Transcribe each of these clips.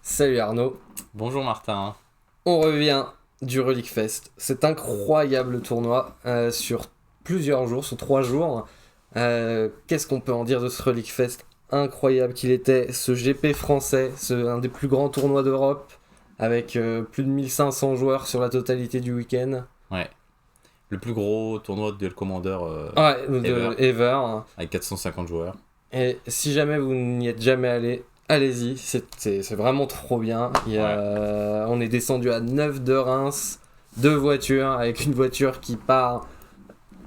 Salut Arnaud, Bonjour Martin. on revient du Relic Fest. Cet incroyable tournoi sur plusieurs jours, sur 3 jours. Qu'est-ce qu'on peut en dire de ce Relic Fest incroyable qu'il était, ce GP français, un des plus grands tournois d'Europe, avec plus de 1500 joueurs sur la totalité du week-end. Ouais. Le plus gros tournoi de Duel Commander Ouais, ever, ever. avec 450 joueurs. Et si jamais vous n'y êtes jamais allé, allez-y, c'est vraiment trop bien. On est descendu à 9 de Reims, 2 voitures, avec une voiture qui part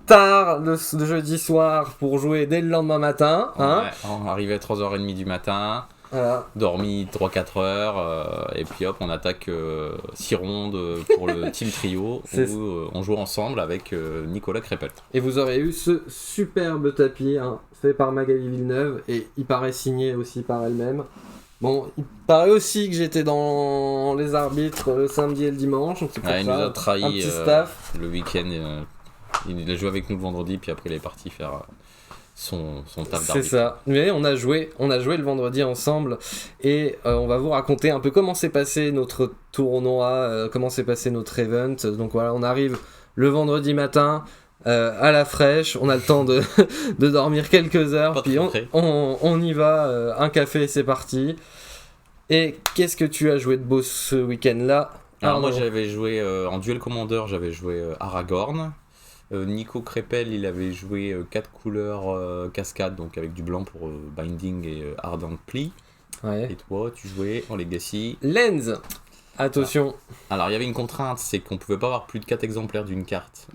tard le jeudi soir pour jouer dès le lendemain matin. Hein. Ouais, on arrivait à 3h30 du matin, Voilà. dormi 3-4 heures, et puis hop, on attaque 6 rondes pour le team trio, où C'est- on joue ensemble avec Nicolas Crépelt. Et vous aurez eu ce superbe tapis fait par Magali Villeneuve, et il paraît signé aussi par elle-même. Bon, il paraît aussi que j'étais dans les arbitres le samedi et le dimanche, donc c'est pour Ouais, il nous ça, a trahi un petit staff. le week-end. Il a joué avec nous le vendredi, puis après il est parti faire son taf C'est d'arbitre. ça. Mais on a joué le vendredi ensemble et on va vous raconter un peu comment s'est passé notre tournoi, comment s'est passé notre event. Donc voilà, on arrive le vendredi matin à la fraîche, on a le temps de, de dormir quelques heures, Pas puis trop on, frais. on y va, un café, c'est parti. Et qu'est-ce que tu as joué de beau ce week-end-là? Alors moi Arnaud. j'avais joué en Duel Commander, j'avais joué Aragorn. Nico Crépel, il avait joué 4 couleurs cascade, donc avec du blanc pour Binding et Ardent Pli. Ouais. Et toi, tu jouais en Legacy. Lens, attention. Alors il y avait une contrainte, c'est qu'on pouvait pas avoir plus de 4 exemplaires d'une carte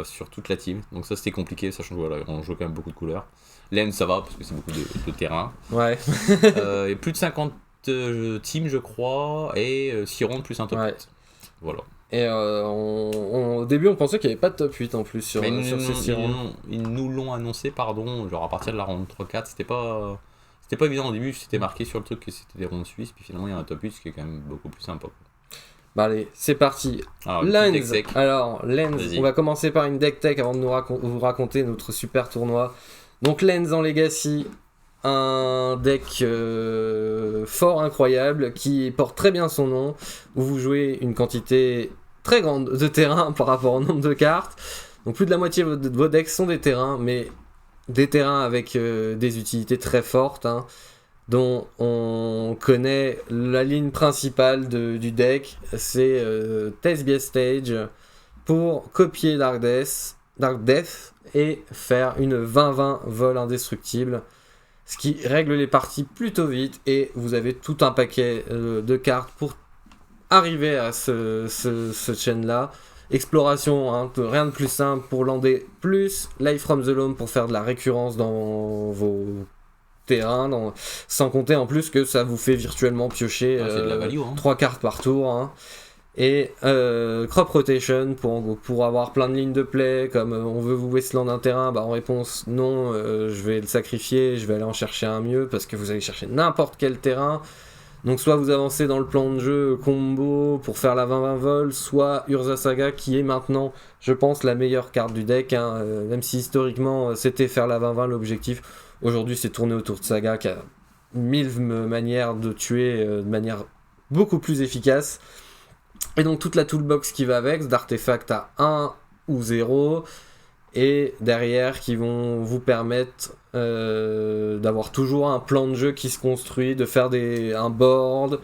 sur toute la team. Donc ça c'était compliqué, sachant que voilà, on jouait quand même beaucoup de couleurs. Lens ça va, parce que c'est beaucoup de terrain. Ouais. Et plus de 50 teams je crois, et 6 rondes plus un top Ouais. 8. Voilà. Et au début, on pensait qu'il n'y avait pas de top 8 en plus sur, Mais sur ces 6 rondes. ils nous l'ont annoncé, pardon, genre à partir de la ronde 3-4, c'était pas évident au début, c'était marqué sur le truc que c'était des rondes suisses, puis finalement il y a un top 8, ce qui est quand même beaucoup plus sympa. Bah allez, c'est parti. Alors, une petite Lens. deck tech. Alors, Lens, Vas-y. on va commencer par une deck tech avant de vous raconter notre super tournoi. Donc, Lens en Legacy, un deck fort incroyable qui porte très bien son nom, où vous jouez une quantité très grande de terrain par rapport au nombre de cartes. Donc, plus de la moitié de vos decks sont des terrains, mais des terrains avec des utilités très fortes, hein, dont on connaît la ligne principale du deck, c'est Thespian Stage pour copier Dark Death et faire une 20-20 vol indestructible, ce qui règle les parties plutôt vite et vous avez tout un paquet de cartes pour arriver à ce chain-là. Exploration, hein, rien de plus simple pour lander, plus Life from the Loam pour faire de la récurrence dans vos terrains, sans compter en plus que ça vous fait virtuellement piocher Ouais, c'est de la value, hein. 3 cartes par tour. Hein. Et Crop Rotation pour avoir plein de lignes de play, comme on veut vous wasteland un terrain, bah en réponse non, je vais le sacrifier, je vais aller en chercher un mieux parce que vous allez chercher n'importe quel terrain. Donc soit vous avancez dans le plan de jeu combo pour faire la 20-20 vol, soit Urza Saga qui est maintenant, je pense, la meilleure carte du deck, hein, même si historiquement c'était faire la 20-20 l'objectif. Aujourd'hui c'est tourné autour de Saga qui a 1000 manières de tuer de manière beaucoup plus efficace. Et donc toute la toolbox qui va avec, d'artefacts à 1 ou 0, et derrière qui vont vous permettre d'avoir toujours un plan de jeu qui se construit, de faire un board,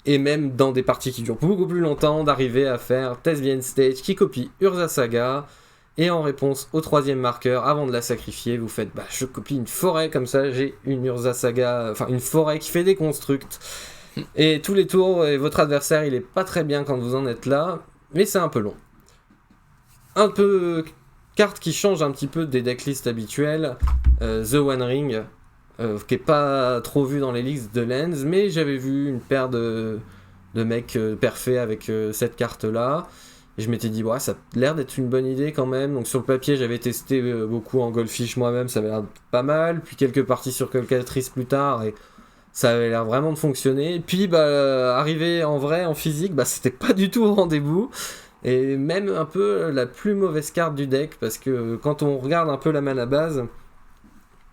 et même dans des parties qui durent beaucoup plus longtemps, d'arriver à faire Thespian Stage qui copie Urza Saga, et en réponse au 3e marqueur, avant de la sacrifier, vous faites je copie une forêt, comme ça j'ai une Urza Saga, enfin une forêt qui fait des constructs, et tous les tours, et votre adversaire il est pas très bien quand vous en êtes là, mais c'est un peu long. Un peu carte qui change un petit peu des decklists habituelles, The One Ring, qui est pas trop vu dans les leaks de Lens, mais j'avais vu une paire de mecs parfaits avec cette carte là, et je m'étais dit ouais, ça a l'air d'être une bonne idée quand même. Donc sur le papier j'avais testé beaucoup en Goldfish moi-même, ça avait l'air pas mal, puis quelques parties sur Calcatrice plus tard, et ça avait l'air vraiment de fonctionner. Et puis arrivé en vrai, en physique, c'était pas du tout au rendez-vous. Et même un peu la plus mauvaise carte du deck, parce que quand on regarde un peu la mana base,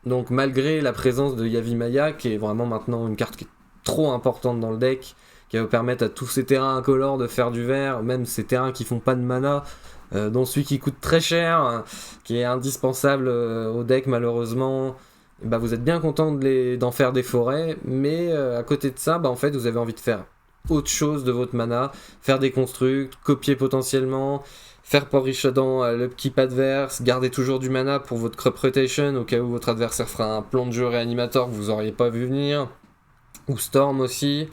donc malgré la présence de Yavimaya, qui est vraiment maintenant une carte qui est trop importante dans le deck, qui va vous permettre à tous ces terrains incolores de faire du vert, même ces terrains qui font pas de mana, dont celui qui coûte très cher, qui est indispensable au deck malheureusement. Bah, vous êtes bien content d'en faire des forêts, mais à côté de ça, bah, en fait, vous avez envie de faire autre chose de votre mana, faire des constructs, copier potentiellement, faire pour Rishadan l'upkeep adverse, garder toujours du mana pour votre crop rotation au cas où votre adversaire fera un plan de jeu réanimateur que vous auriez pas vu venir, ou Storm aussi.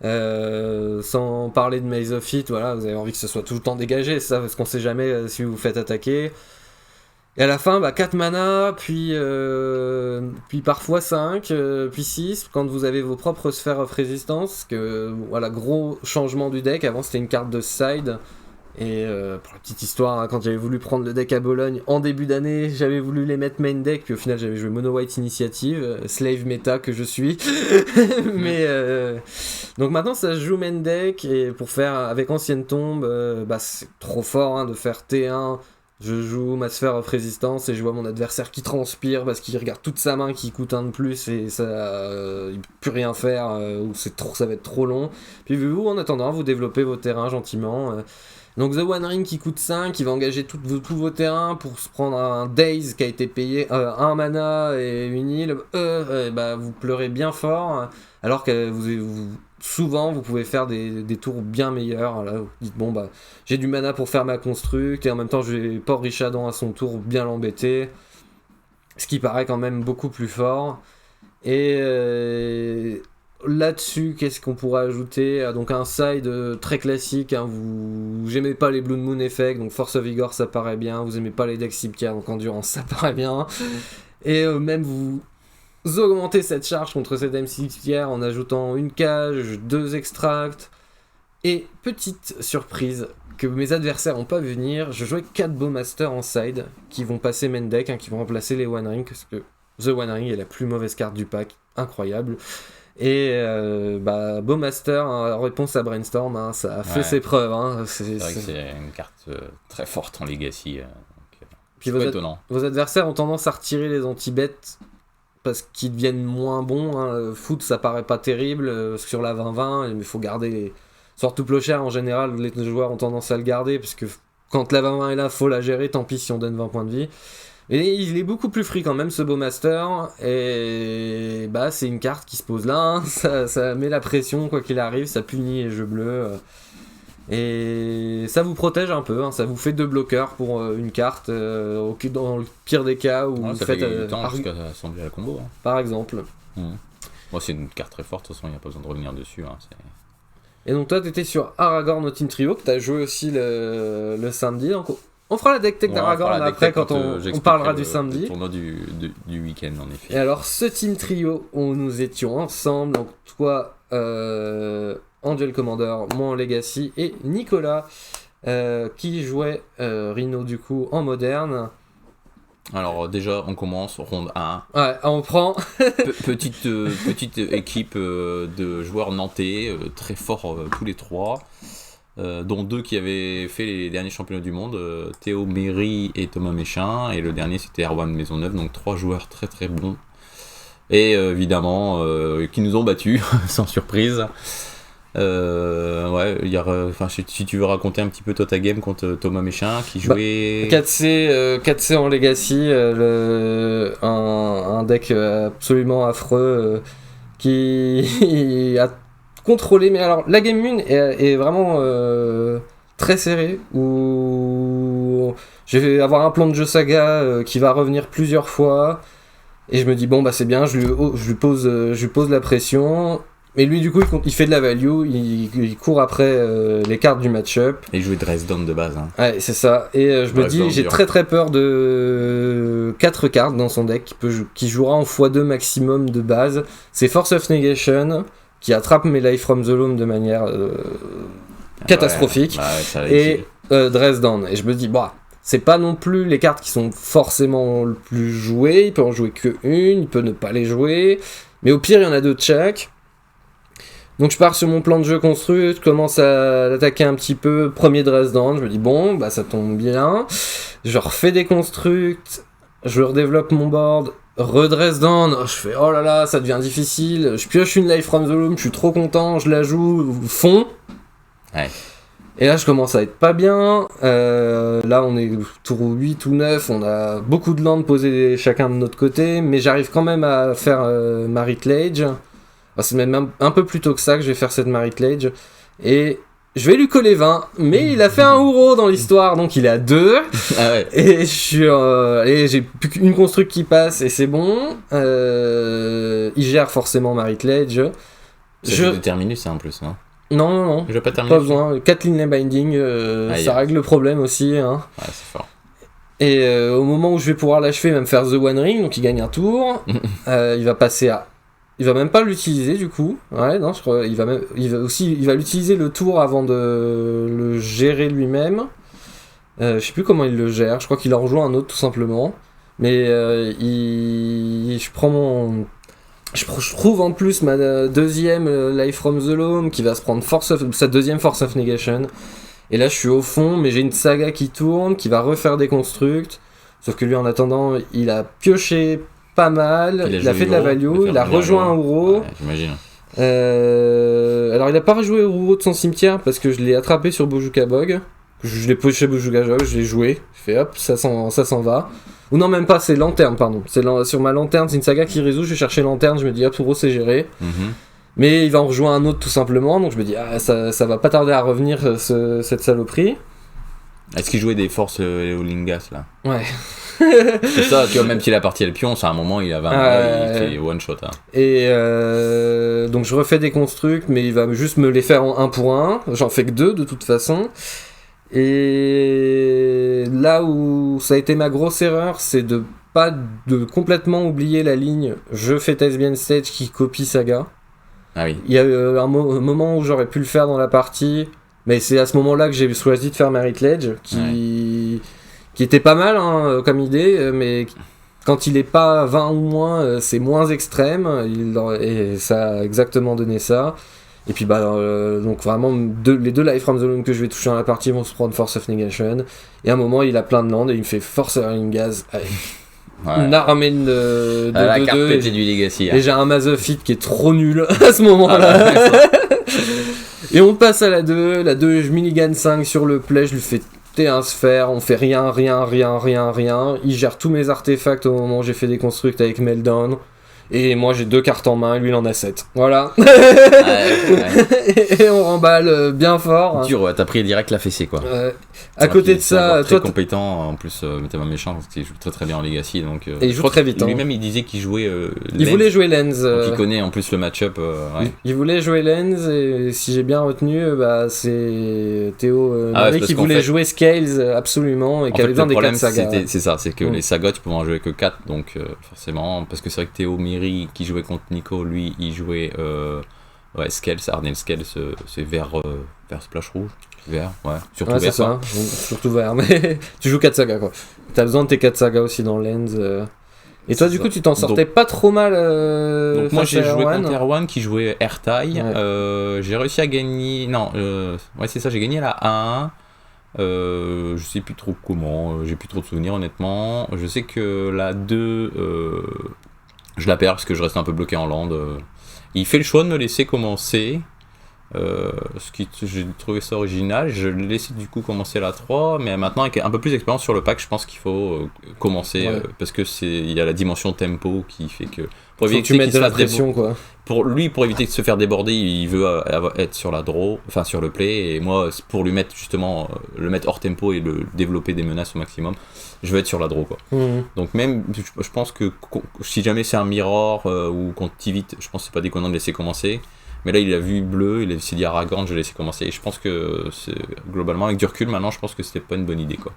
Sans parler de Maze of It, voilà, vous avez envie que ce soit tout le temps dégagé, ça, parce qu'on sait jamais si vous vous faites attaquer. Et à la fin, 4 mana, puis parfois 5, puis 6, quand vous avez vos propres sphères of résistance, que voilà, gros changement du deck. Avant c'était une carte de side, et pour la petite histoire, hein, quand j'avais voulu prendre le deck à Bologne en début d'année, j'avais voulu les mettre main deck, puis au final j'avais joué Mono White Initiative, slave méta que je suis. Mais donc maintenant ça se joue main deck, et pour faire avec Ancienne Tombe, c'est trop fort hein, de faire T1. Je joue ma sphère of résistance et je vois mon adversaire qui transpire parce qu'il regarde toute sa main qui coûte un de plus et ça, il peut plus rien faire ou ça va être trop long. Puis vous, en attendant, vous développez vos terrains gentiment. Donc The One Ring qui coûte 5, qui va engager tous vos terrains pour se prendre un Daze qui a été payé 1 mana et une île. Vous pleurez bien fort alors que souvent vous pouvez faire des tours bien meilleurs. Là, vous dites j'ai du mana pour faire ma construct et en même temps je vais Port Rishadan à son tour bien l'embêter, ce qui paraît quand même beaucoup plus fort. Et là-dessus, qu'est-ce qu'on pourrait ajouter? Donc un side très classique, hein, vous aimez pas les Blood Moon Effect, donc Force of Vigor ça paraît bien, vous aimez pas les decks Cimetière, donc Endurance ça paraît bien, et même vous augmentez cette charge contre cette Cimetière en ajoutant une cage, 2 extracts, et petite surprise que mes adversaires n'ont pas vu venir, je jouais 4 Bowmaster en side qui vont passer main deck, hein, qui vont remplacer les One Ring, parce que The One Ring est la plus mauvaise carte du pack, incroyable. Et Bowmaster, en réponse à Brainstorm, hein, ça a fait ses preuves. Hein, c'est vrai que c'est une carte très forte en Legacy. Puis vos adversaires ont tendance à retirer les anti-bêtes parce qu'ils deviennent moins bons. Hein. Foot, ça paraît pas terrible sur la 20-20, mais il faut garder. Surtout Plochard, en général, les joueurs ont tendance à le garder parce que quand la 20-20 est là, faut la gérer. Tant pis si on donne 20 points de vie. Et il est beaucoup plus free quand même ce Bowmaster, et c'est une carte qui se pose là, hein. Ça met la pression quoi qu'il arrive, ça punit les jeux bleus, et ça vous protège un peu, hein. Ça vous fait 2 bloqueurs pour une carte, dans le pire des cas où vous faites du temps jusqu'à assembler la combo. Hein. Par exemple. Moi c'est une carte très forte, de toute façon il n'y a pas besoin de revenir dessus. Hein, et donc toi t'étais sur Aragorn au Team Trio, que t'as joué aussi le samedi, donc on fera la deck tech d'Aragorn après quand on parlera du samedi. Le tournoi du week-end en effet. Et alors ce team trio où nous étions ensemble, donc toi Angel Commander, moi en Legacy et Nicolas qui jouait Rhino du coup en moderne. Alors déjà on commence ronde 1. Ouais, on prend petite équipe de joueurs nantais très forts tous les trois. Dont 2 qui avaient fait les derniers championnats du monde, Théo Méry et Thomas Méchin, et le dernier c'était Erwan Maisonneuve, donc 3 joueurs très très bons, et évidemment qui nous ont battus, sans surprise. Si tu veux raconter un petit peu toi ta game contre Thomas Méchin qui jouait 4C en Legacy, un deck absolument affreux qui a contrôlé, mais alors la game 1 est vraiment très serrée, où je vais avoir un plan de jeu saga qui va revenir plusieurs fois, et je me dis c'est bien, je lui pose la pression, mais lui du coup il fait de la value, il court après les cartes du match-up. Et il jouait Dresden de base. Hein. Ouais, c'est ça, et je me dis j'ai très très peur de 4 cartes dans son deck qui jouera en x2 maximum de base. C'est Force of Negation qui attrape mes Life from the Loam de manière catastrophique, et Dresden. Et je me dis, c'est pas non plus les cartes qui sont forcément le plus jouées, il peut en jouer que une, il peut ne pas les jouer, mais au pire il y en a 2 de chaque. Donc je pars sur mon plan de jeu construit, je commence à l'attaquer un petit peu, premier Dresden, je me dis ça tombe bien, je refais des constructs, je redéveloppe mon board, redress down, je fais oh là là, ça devient difficile, je pioche une Life from the Loom, je suis trop content, je la joue, fond. Ouais. Et là je commence à être pas bien, là on est tour 8 ou 9, on a beaucoup de landes posées chacun de notre côté, mais j'arrive quand même à faire Marit Lage. Enfin, c'est même un peu plus tôt que ça que je vais faire cette Marit Lage, et je vais lui coller 20, mais il a fait un Ouro dans l'histoire, donc il est à 2. Ah ouais. Et j'ai plus qu'une construct qui passe, et c'est bon. Il gère forcément Marit Lage. C'est de Terminus, en plus, non? Non. Je vais pas terminer. Pas besoin. 4 lignes binding, ça règle le problème aussi. Hein. Ouais, c'est fort. Et au moment où je vais pouvoir l'achever, il va me faire The One Ring, donc il gagne un tour. Il va passer à. Il va même pas l'utiliser du coup. Ouais, non, je crois. Il va l'utiliser le tour avant de le gérer lui-même. Je sais plus comment il le gère. Je crois qu'il en rejoint un autre tout simplement. Mais je trouve en plus ma deuxième Life from the Loam qui va se prendre sa deuxième Force of Negation. Et là je suis au fond, mais j'ai une saga qui tourne, qui va refaire des constructs. Sauf que lui en attendant, il a pioché pas mal, il a fait de la value, il a rejoint un Ouro. Ouais, j'imagine. Alors il a pas rejoué Ouro de son cimetière parce que je l'ai attrapé sur Bojuka Bog. Je l'ai pioché Bojuka Bog, je l'ai joué. Je fais hop, ça s'en va. Ou non, même pas, c'est lanterne, pardon. Sur ma lanterne, c'est une saga qui résout, je vais chercher lanterne, je me dis hop, Ouro c'est géré. Mais il va en rejoindre un autre tout simplement, donc je me dis ça va pas tarder à revenir cette saloperie. Est-ce qu'il jouait des forces Léolingas là? Ouais. C'est ça, tu vois, même s'il a parti le pion, c'est un moment il avait il fait one shot. Hein. Et donc je refais des constructs, mais il va juste me les faire en 1 pour 1. J'en fais que 2 de toute façon. Et là où ça a été ma grosse erreur, c'est de complètement oublier la ligne je fais Thespian Stage qui copie Saga. Ah oui. Il y a eu un moment où j'aurais pu le faire dans la partie, mais c'est à ce moment-là que j'ai choisi de faire Marit Lage, qui était pas mal hein, comme idée, mais quand il est pas 20 ou moins, c'est moins extrême, et ça a exactement donné ça. Et puis donc vraiment les deux Life from the Loom que je vais toucher dans la partie vont se prendre Force of Negation. Et à un moment il a plein de landes et il me fait Force Hurling Gaz avec une armée de la 2-2. carte pétée du Legacy. Et j'ai un Mazophyte qui est trop nul à ce moment-là. Et on passe à la 2. La 2, je minigun 5 sur le play, je lui fais T1 sphère, on fait rien. Il gère tous mes artefacts au moment où j'ai fait des constructs avec Meltdown. Et moi j'ai 2 cartes en main et lui il en a 7. Voilà. Et on remballe bien fort. Dur, ouais, t'as pris direct la fessée quoi. À côté de ça, très compétent en plus, t'es pas méchant parce qu'il joue très très bien en Legacy donc. Et il joue très vite. Lui-même il disait qu'il jouait. Il voulait jouer Lens. Il connaît en plus le match-up. Ouais. Il voulait jouer Lens et si j'ai bien retenu, c'est Théo qui voulait jouer Scales absolument et qui avait besoin des 4 sagas. C'est ça, c'est que les sagas tu peux en jouer que 4 donc forcément parce que c'est vrai que Théo qui jouait contre Nico, lui il jouait Scales, Arnel Scales, c'est vert splash rouge, vert, ouais, surtout vert. C'est ça, surtout vert, mais tu joues 4 sagas quoi. T'as besoin de tes 4 sagas aussi dans Lens. Et toi, du coup, tu t'en sortais pas trop mal. Donc moi j'ai joué contre Erwan qui jouait Airtie. Ouais. J'ai réussi à gagner. Non, ouais, c'est ça, j'ai gagné la 1. Je sais plus trop comment, j'ai plus trop de souvenirs honnêtement. Je sais que la 2. Je la perds parce que je reste un peu bloqué en land. Il fait le choix de me laisser commencer. J'ai trouvé ça original. Je l'ai laissé du coup commencer la 3. Mais maintenant, avec un peu plus d'expérience sur le pack, je pense qu'il faut commencer. Parce que il y a la dimension tempo qui fait que. Pour éviter que tu mettes de la pression, quoi. Pour éviter de se faire déborder, il veut être sur la draw, enfin sur le play. Et moi, pour lui mettre justement, le mettre hors tempo et le développer des menaces au maximum, je veux être sur la draw, quoi. Donc même, je pense que si jamais c'est un mirror ou contre Tivit, je pense que c'est pas déconnant de laisser commencer. Mais là, il a vu bleu, il s'est dit Aragorn, je vais laisser commencer. Et je pense que, globalement, avec du recul, maintenant, je pense que c'était pas une bonne idée, quoi.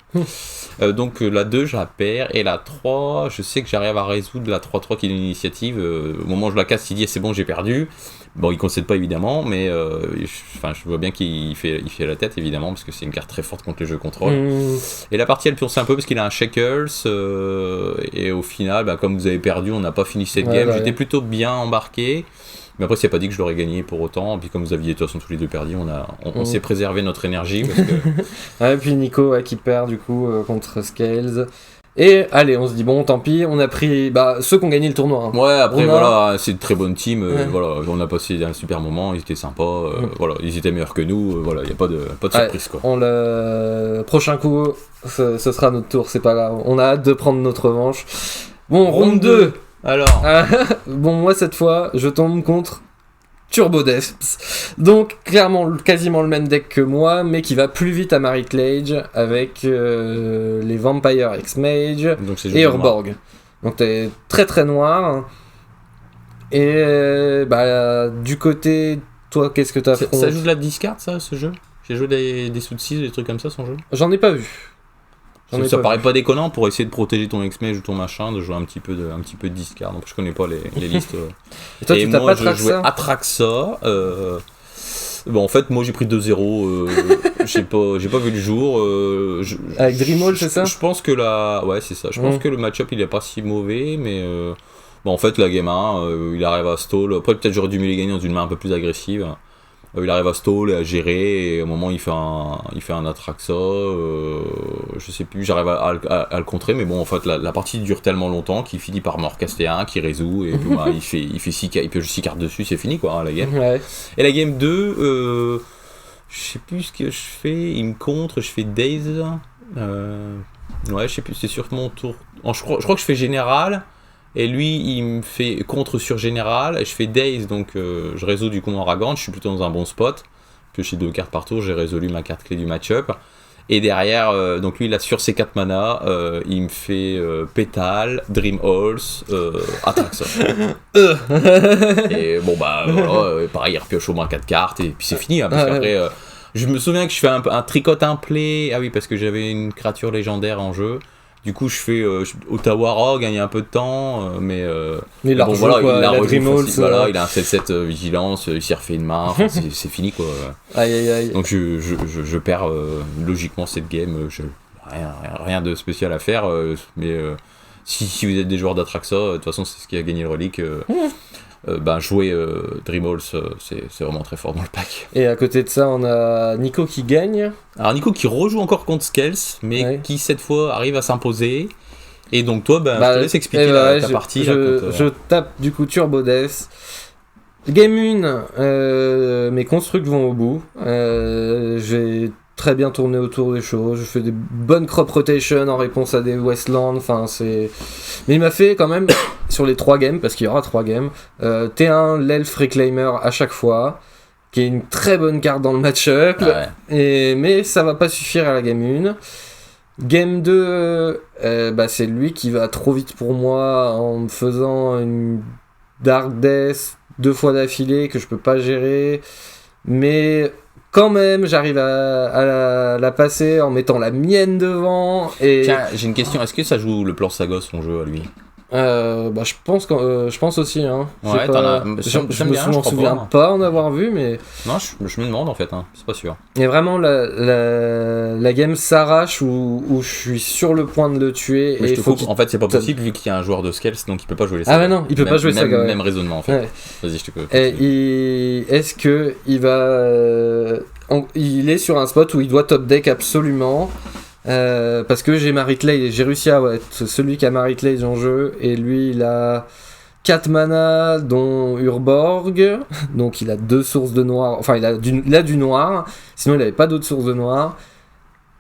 Donc, la 2, je la perds. Et la 3, je sais que j'arrive à résoudre la 3-3 qui est l'initiative. Au moment où je la casse, il dit c'est bon, j'ai perdu. Bon, il concède pas, évidemment, mais je vois bien qu'il fait la tête, évidemment, parce que c'est une carte très forte contre le jeu contrôle. Et la partie, elle pionce un peu parce qu'il a un Shakers. Et au final, comme vous avez perdu, on n'a pas fini cette game. J'étais plutôt bien embarqué. Mais après, c'est pas dit que je l'aurais gagné pour autant. Puis comme vous aviez de toute façon tous les deux perdu, on s'est préservé notre énergie. Parce que... et puis Nico qui perd du coup contre Scales. Et allez, on se dit bon, tant pis, on a pris ceux qui ont gagné le tournoi. Hein. Ouais, après On a- voilà, c'est une très bonne team. Ouais. Voilà, on a passé un super moment, ils étaient sympas. Voilà, ils étaient meilleurs que nous. Voilà, il y a pas de Ouais, surprise quoi. Prochain coup, ce sera notre tour, c'est pas grave. On a hâte de prendre notre revanche. Bon, ronde 2. Alors. Bon, moi cette fois, je tombe contre Turbo Death. Donc, clairement, quasiment le même deck que moi, mais qui va plus vite à Marit Lage avec les Vampire X-Mage Donc c'est et juste noir. Urborg. Donc, t'es très très noir. Et du côté, toi, qu'est-ce que t'as Ça joue de la discard ça, ce jeu? J'ai joué des sous de 6, des trucs comme ça, son jeu. J'en ai pas vu. Ça paraît pas déconnant pour essayer de protéger ton X-Mage ou ton machin, de jouer un petit peu de discard. Donc je connais pas les listes. Et toi, tu t'as moi, pas je jouais Traxa Atraxa. Bon, en fait, moi j'ai pris 2-0. J'ai pas vu le jour. Avec Dreamwall, c'est ça? Je pense que ouais, c'est ça. Je pense que le match-up il est pas si mauvais, mais en fait, la game 1, il arrive à stall. Après, peut-être j'aurais dû mieux les gagner dans une main un peu plus agressive. Il arrive à stall et à gérer, et au moment il fait un Atraxa, je sais plus, j'arrive à le contrer, mais bon, en fait, la partie dure tellement longtemps qu'il finit par me recaster un, qui résout, et puis, il pioche 6 cartes dessus, c'est fini quoi, la game. Ouais. Et la game 2, je sais plus ce que je fais, il me contre, je fais Daze, ouais, je sais plus, c'est sur mon tour, je crois que je fais Général. Et lui, il me fait contre sur général, et je fais Daze, donc je résous du coup mon Ragant, je suis plutôt dans un bon spot, pioché 2 cartes par tour, j'ai résolu ma carte clé du match-up. Et derrière, donc lui, là, sur ses 4 mana, il me fait Pétale, Dream Halls, Atraxa. Et bon, voilà, pareil, il repioche au moins 4 cartes, et puis c'est fini, hein, parce qu'après, je me souviens que je fais un tricote un play, ah oui, parce que j'avais une créature légendaire en jeu. Du coup, je fais Ottawa Rogue, gagner un peu de temps, mais il a bon, rejoint, voilà, quoi, il a rejoint Dreamwall, voilà, il a un 7-7 vigilance, il s'est refait une main, enfin, c'est fini quoi. Aïe aïe aïe. Donc je perds logiquement cette game, rien de spécial à faire, mais si vous êtes des joueurs d'Atraxa, de toute façon c'est ce qui a gagné le relique. Jouer Dreamwall, c'est vraiment très fort dans le pack. Et à côté de ça, on a Nico qui gagne. Alors Nico qui rejoue encore contre Skels, mais qui cette fois arrive à s'imposer. Et donc toi, je te laisse expliquer ta partie. Je tape du coup Turbo Death. Game 1, mes constructs vont au bout. J'ai très bien tourné autour des choses. Je fais des bonnes crop rotation en réponse à des Westland. Mais il m'a fait quand même sur les 3 games, parce qu'il y aura 3 games, T1 l'Elf Reclaimer à chaque fois, qui est une très bonne carte dans le match-up. Ouais. Mais ça va pas suffire à la game 1. Game 2, c'est lui qui va trop vite pour moi en me faisant une Dark Death 2 fois d'affilée que je peux pas gérer. Mais quand même, j'arrive à la passer en mettant la mienne devant. Et... Tiens, j'ai une question. Est-ce que ça joue le plan Sagos, son jeu à lui? Je pense aussi. Hein. Ouais, je me souviens pas en avoir vu, mais. Non, je me demande en fait, hein. C'est pas sûr. Et vraiment, la game s'arrache où je suis sur le point de le tuer. Mais et en fait, c'est pas possible vu qu'il y a un joueur de Skels, donc il peut pas jouer les Sagas. Ah, ouais, non, il peut pas jouer les Sagas. Même raisonnement en fait. Ouais. Vas-y, je te peux. Est-ce que il va. Il est sur un spot où il doit top deck absolument. Parce que j'ai Marit Lage, j'ai réussi à être celui qui a Marit Lage en jeu, et lui il a 4 mana dont Urborg, donc il a 2 sources de noir, enfin il a du noir, sinon il n'avait pas d'autres sources de noir,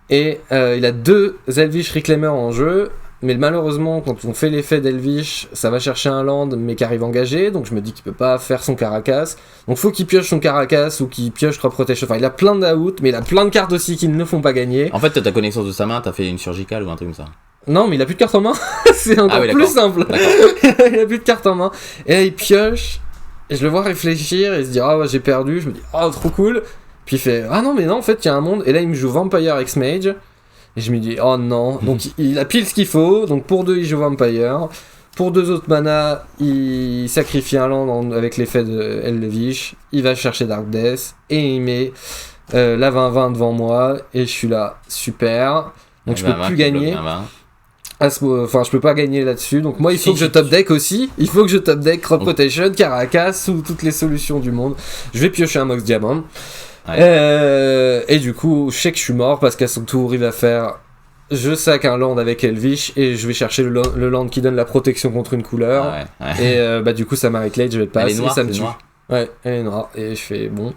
et il a 2 Elvish Reclaimer en jeu, mais malheureusement quand on fait l'effet d'Elvish, ça va chercher un land mais qui arrive engagé, donc je me dis qu'il peut pas faire son Caracas, donc faut qu'il pioche son Caracas ou qu'il pioche Crop Rotation, enfin il a plein d'out, mais il a plein de cartes aussi qui ne le font pas gagner. En fait, t'as ta connaissance de sa main, t'as fait une surgicale ou un truc comme ça. Non, mais il a plus de cartes en main, c'est encore plus simple. Il a plus de cartes en main, et là il pioche, et je le vois réfléchir et se dire ah ouais, j'ai perdu, je me dis ah trop cool, puis il fait ah non mais non en fait il y a un monde, et là il me joue Vampire X-Mage. Et je me dis, oh non, donc il a pile ce qu'il faut, donc pour 2 il joue Vampire, pour 2 autres mana, il sacrifie un land avec l'effet de Elvish, il va chercher Dark Death, et il met la 20-20 devant moi, et je suis là, super, donc je peux plus gagner, je peux pas gagner là-dessus, donc moi il faut que je top deck aussi, il faut que je top deck Crop Rotation, Caracas, ou toutes les solutions du monde, je vais piocher un Mox Diamond. Ouais. Et du coup, je sais que je suis mort parce qu'à son tour, il va faire je sac un land avec Elvish et je vais chercher le land qui donne la protection contre une couleur. Et du coup, ça Marit Lage, je vais passer et ça me tue. Ouais, elle est noire. Et je fais bon.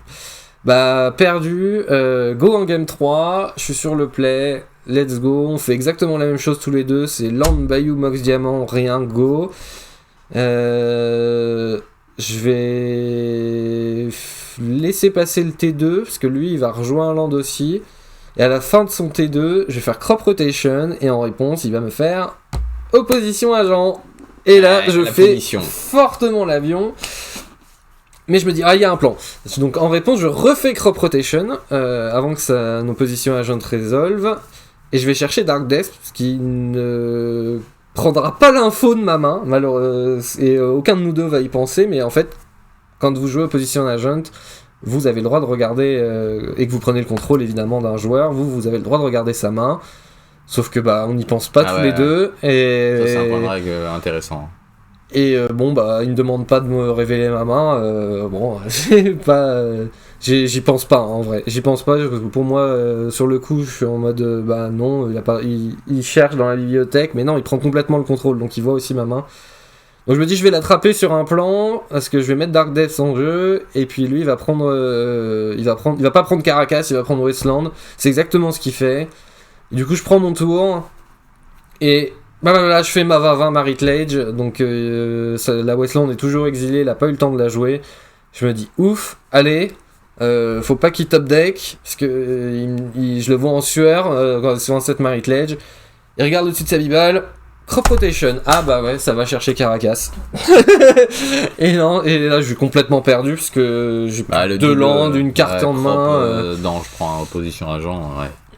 Bah, perdu. Go en game 3. Je suis sur le play. Let's go. On fait exactement la même chose tous les deux. C'est land, Bayou, Mox, Diamant, rien, go. Je vais laisser passer le T2 parce que lui il va rejoindre un land aussi. Et à la fin de son T2, je vais faire crop rotation et en réponse, il va me faire opposition agent. Et là, je fais fortement l'avion. Mais je me dis, il y a un plan. Donc en réponse, je refais crop rotation avant que son opposition agent résolve. Et je vais chercher Dark Death, ce qui ne prendra pas l'info de ma main. Et aucun de nous deux va y penser. Mais en fait, quand vous jouez opposition agent, vous avez le droit de regarder, et que vous prenez le contrôle évidemment d'un joueur, vous avez le droit de regarder sa main, sauf que on n'y pense pas tous les deux, et ça, c'est un point de règle intéressant. Et il me demande pas de me révéler ma main, j'y pense pas en vrai, j'y pense pas, pour moi sur le coup je suis en mode non, il cherche dans la bibliothèque, mais non, il prend complètement le contrôle, donc il voit aussi ma main. Donc je me dis je vais l'attraper sur un plan parce que je vais mettre Dark Death en jeu et puis lui il va prendre il va pas prendre Caracas, il va prendre Wasteland. C'est exactement ce qu'il fait. Et du coup je prends mon tour et là je fais ma va-va Marit Lage. Donc la Wasteland est toujours exilée, il a pas eu le temps de la jouer. Je me dis ouf, allez, faut pas qu'il top deck parce que je le vois en sueur sur un set Marit Lage. Il regarde au-dessus de sa bibale. Crop rotation, ça va chercher Caracas. et là je suis complètement perdu parce que j'ai deux lands, une carte en main. Je prends opposition agent,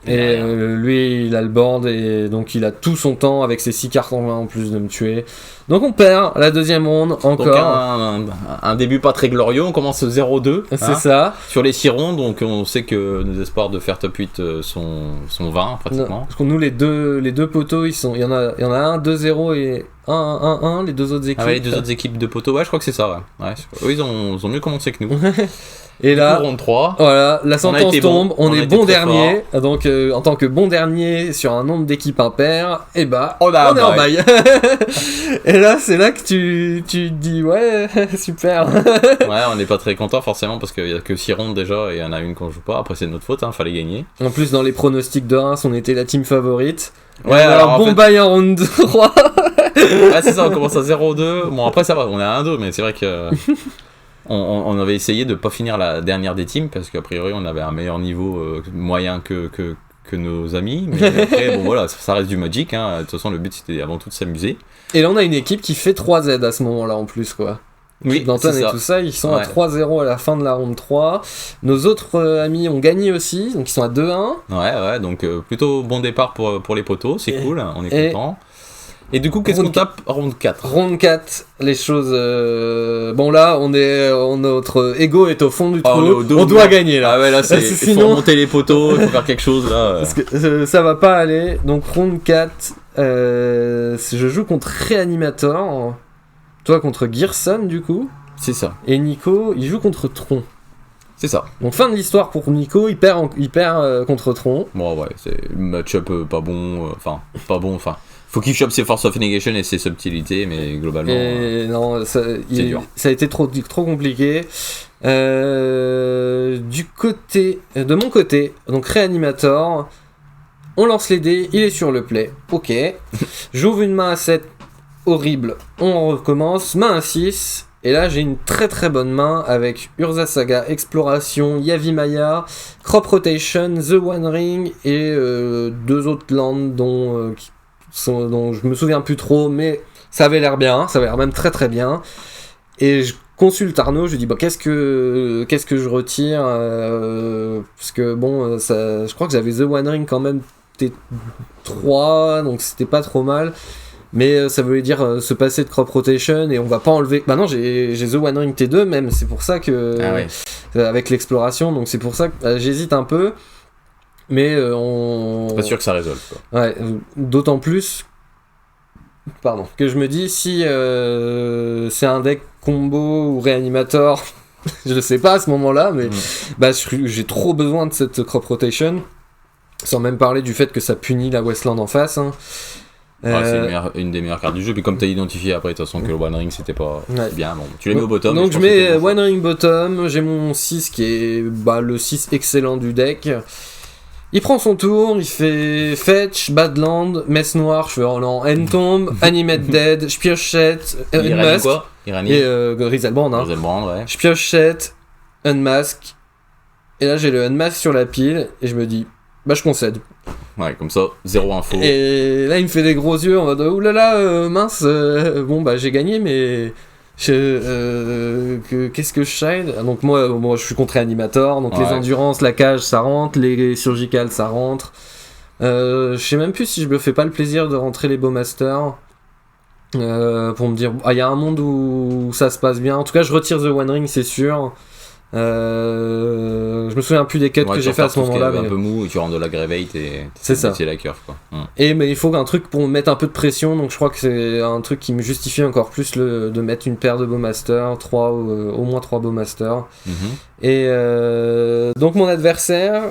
Et lui il a le board et donc il a tout son temps avec ses 6 cartes en main en plus de me tuer. Donc on perd la deuxième ronde encore. Donc un début pas très glorieux, on commence 0-2. C'est ça. Sur les 6 rondes, donc on sait que nos espoirs de faire top 8 sont 20 pratiquement. Non, parce que nous les deux poteaux, il y en a un 2-0 et 1-1-1, les deux autres équipes. Les deux autres équipes de poteaux, je crois que c'est ça, ouais. Eux ils ont mieux commencé que nous. Et là, ronde 3, voilà, la sentence tombe, on est bon dernier, donc en tant que bon dernier sur un nombre d'équipes impair, on est en bail. Et là, c'est là que tu te dis, ouais, super. Ouais, on n'est pas très content forcément parce qu'il y a que 6 rondes déjà et il y en a une qu'on joue pas, après c'est de notre faute, fallait gagner. En plus, dans les pronostics de Reims, on était la team favorite. Ouais, alors bon bail en ronde 3. Ouais, c'est ça, on commence à 0-2, bon après ça va, on est à 1-2, mais c'est vrai que... On avait essayé de pas finir la dernière des teams parce qu'a priori on avait un meilleur niveau moyen que nos amis, mais après ça reste du Magic, de toute façon le but c'était avant tout de s'amuser. Et là on a une équipe qui fait 3Z à ce moment là en plus quoi. Oui, Danton et tout ça, ils sont à 3-0 à la fin de la ronde 3. Nos autres amis ont gagné aussi, donc ils sont à 2-1. Ouais, donc plutôt bon départ pour les poteaux, c'est cool, on est content. Et du coup, qu'est-ce qu'on tape? Ronde 4. Ronde 4, les choses... Bon là, notre ego est au fond du trou, on doit gagner là. Ah ouais, là, il faut remonter les poteaux, il faut faire quelque chose là. Parce que ça va pas aller. Donc ronde 4, je joue contre Reanimator, toi contre Gearson du coup. C'est ça. Et Nico, il joue contre Tron. C'est ça. Donc fin de l'histoire pour Nico, il perd contre Tron. Bon ouais, c'est un match-up pas bon, faut qu'il chope ses Force of Negation et ses subtilités, mais globalement non, c'est dur. Ça a été trop compliqué. De mon côté, donc Reanimator, on lance les dés, il est sur le play, ok. J'ouvre une main à 7, horrible, on recommence, main à 6. Et là, j'ai une très très bonne main avec Urza Saga, Exploration, Yavimaya, Crop Rotation, The One Ring et 2 autres lands dont je me souviens plus trop, mais ça avait l'air bien, ça avait l'air même très très bien. Et je consulte Arnaud, je lui dis qu'est-ce que je retire parce que je crois que j'avais The One Ring quand même T3, donc c'était pas trop mal. Mais ça voulait dire se passer de crop rotation et on va pas enlever. Bah non, j'ai The One Ring T2 même, c'est pour ça que. Avec l'exploration, donc c'est pour ça que j'hésite un peu. Mais C'est pas sûr que ça résolve quoi. Ouais, d'autant plus. Que je me dis si c'est un deck combo ou réanimator, je le sais pas à ce moment-là, mais j'ai trop besoin de cette crop rotation. Sans même parler du fait que ça punit la Wasteland en face. Hein. C'est une des meilleures cartes du jeu. Puis comme tu as identifié après, de toute façon, que le One Ring c'était pas bien, bon, tu l'as mis au bottom. Donc je mets One Ring bottom, j'ai mon 6 qui est le 6 excellent du deck. Il prend son tour, il fait Fetch, Badland, Messe Noire, je fais en End-Tomb, Animate Dead, je piochette, Unmask. Quoi et Griselbrand, hein. Ouais. Je piochette, Unmask. Et là j'ai le Unmask sur la pile et je me dis, je concède. Ouais, comme ça, zéro info. Et là il me fait des gros yeux en mode oulala, mince, j'ai gagné, mais qu'est-ce que je shine? Donc moi je suis contre Animator, donc les endurances, la cage ça rentre, les surgicales ça rentre. Je sais même plus si je me fais pas le plaisir de rentrer les Bowmasters pour me dire il y a un monde où ça se passe bien. En tout cas je retire The One Ring, c'est sûr. Je me souviens plus des cuts que j'ai fait à ce moment-là, mais un peu mou et tu rentres de la Gravate et c'est ça, c'est la curve quoi. Mais il faut un truc pour mettre un peu de pression, donc je crois que c'est un truc qui me justifie encore plus de mettre une paire de Bowmaster, au moins 3 Bowmaster. Et donc mon adversaire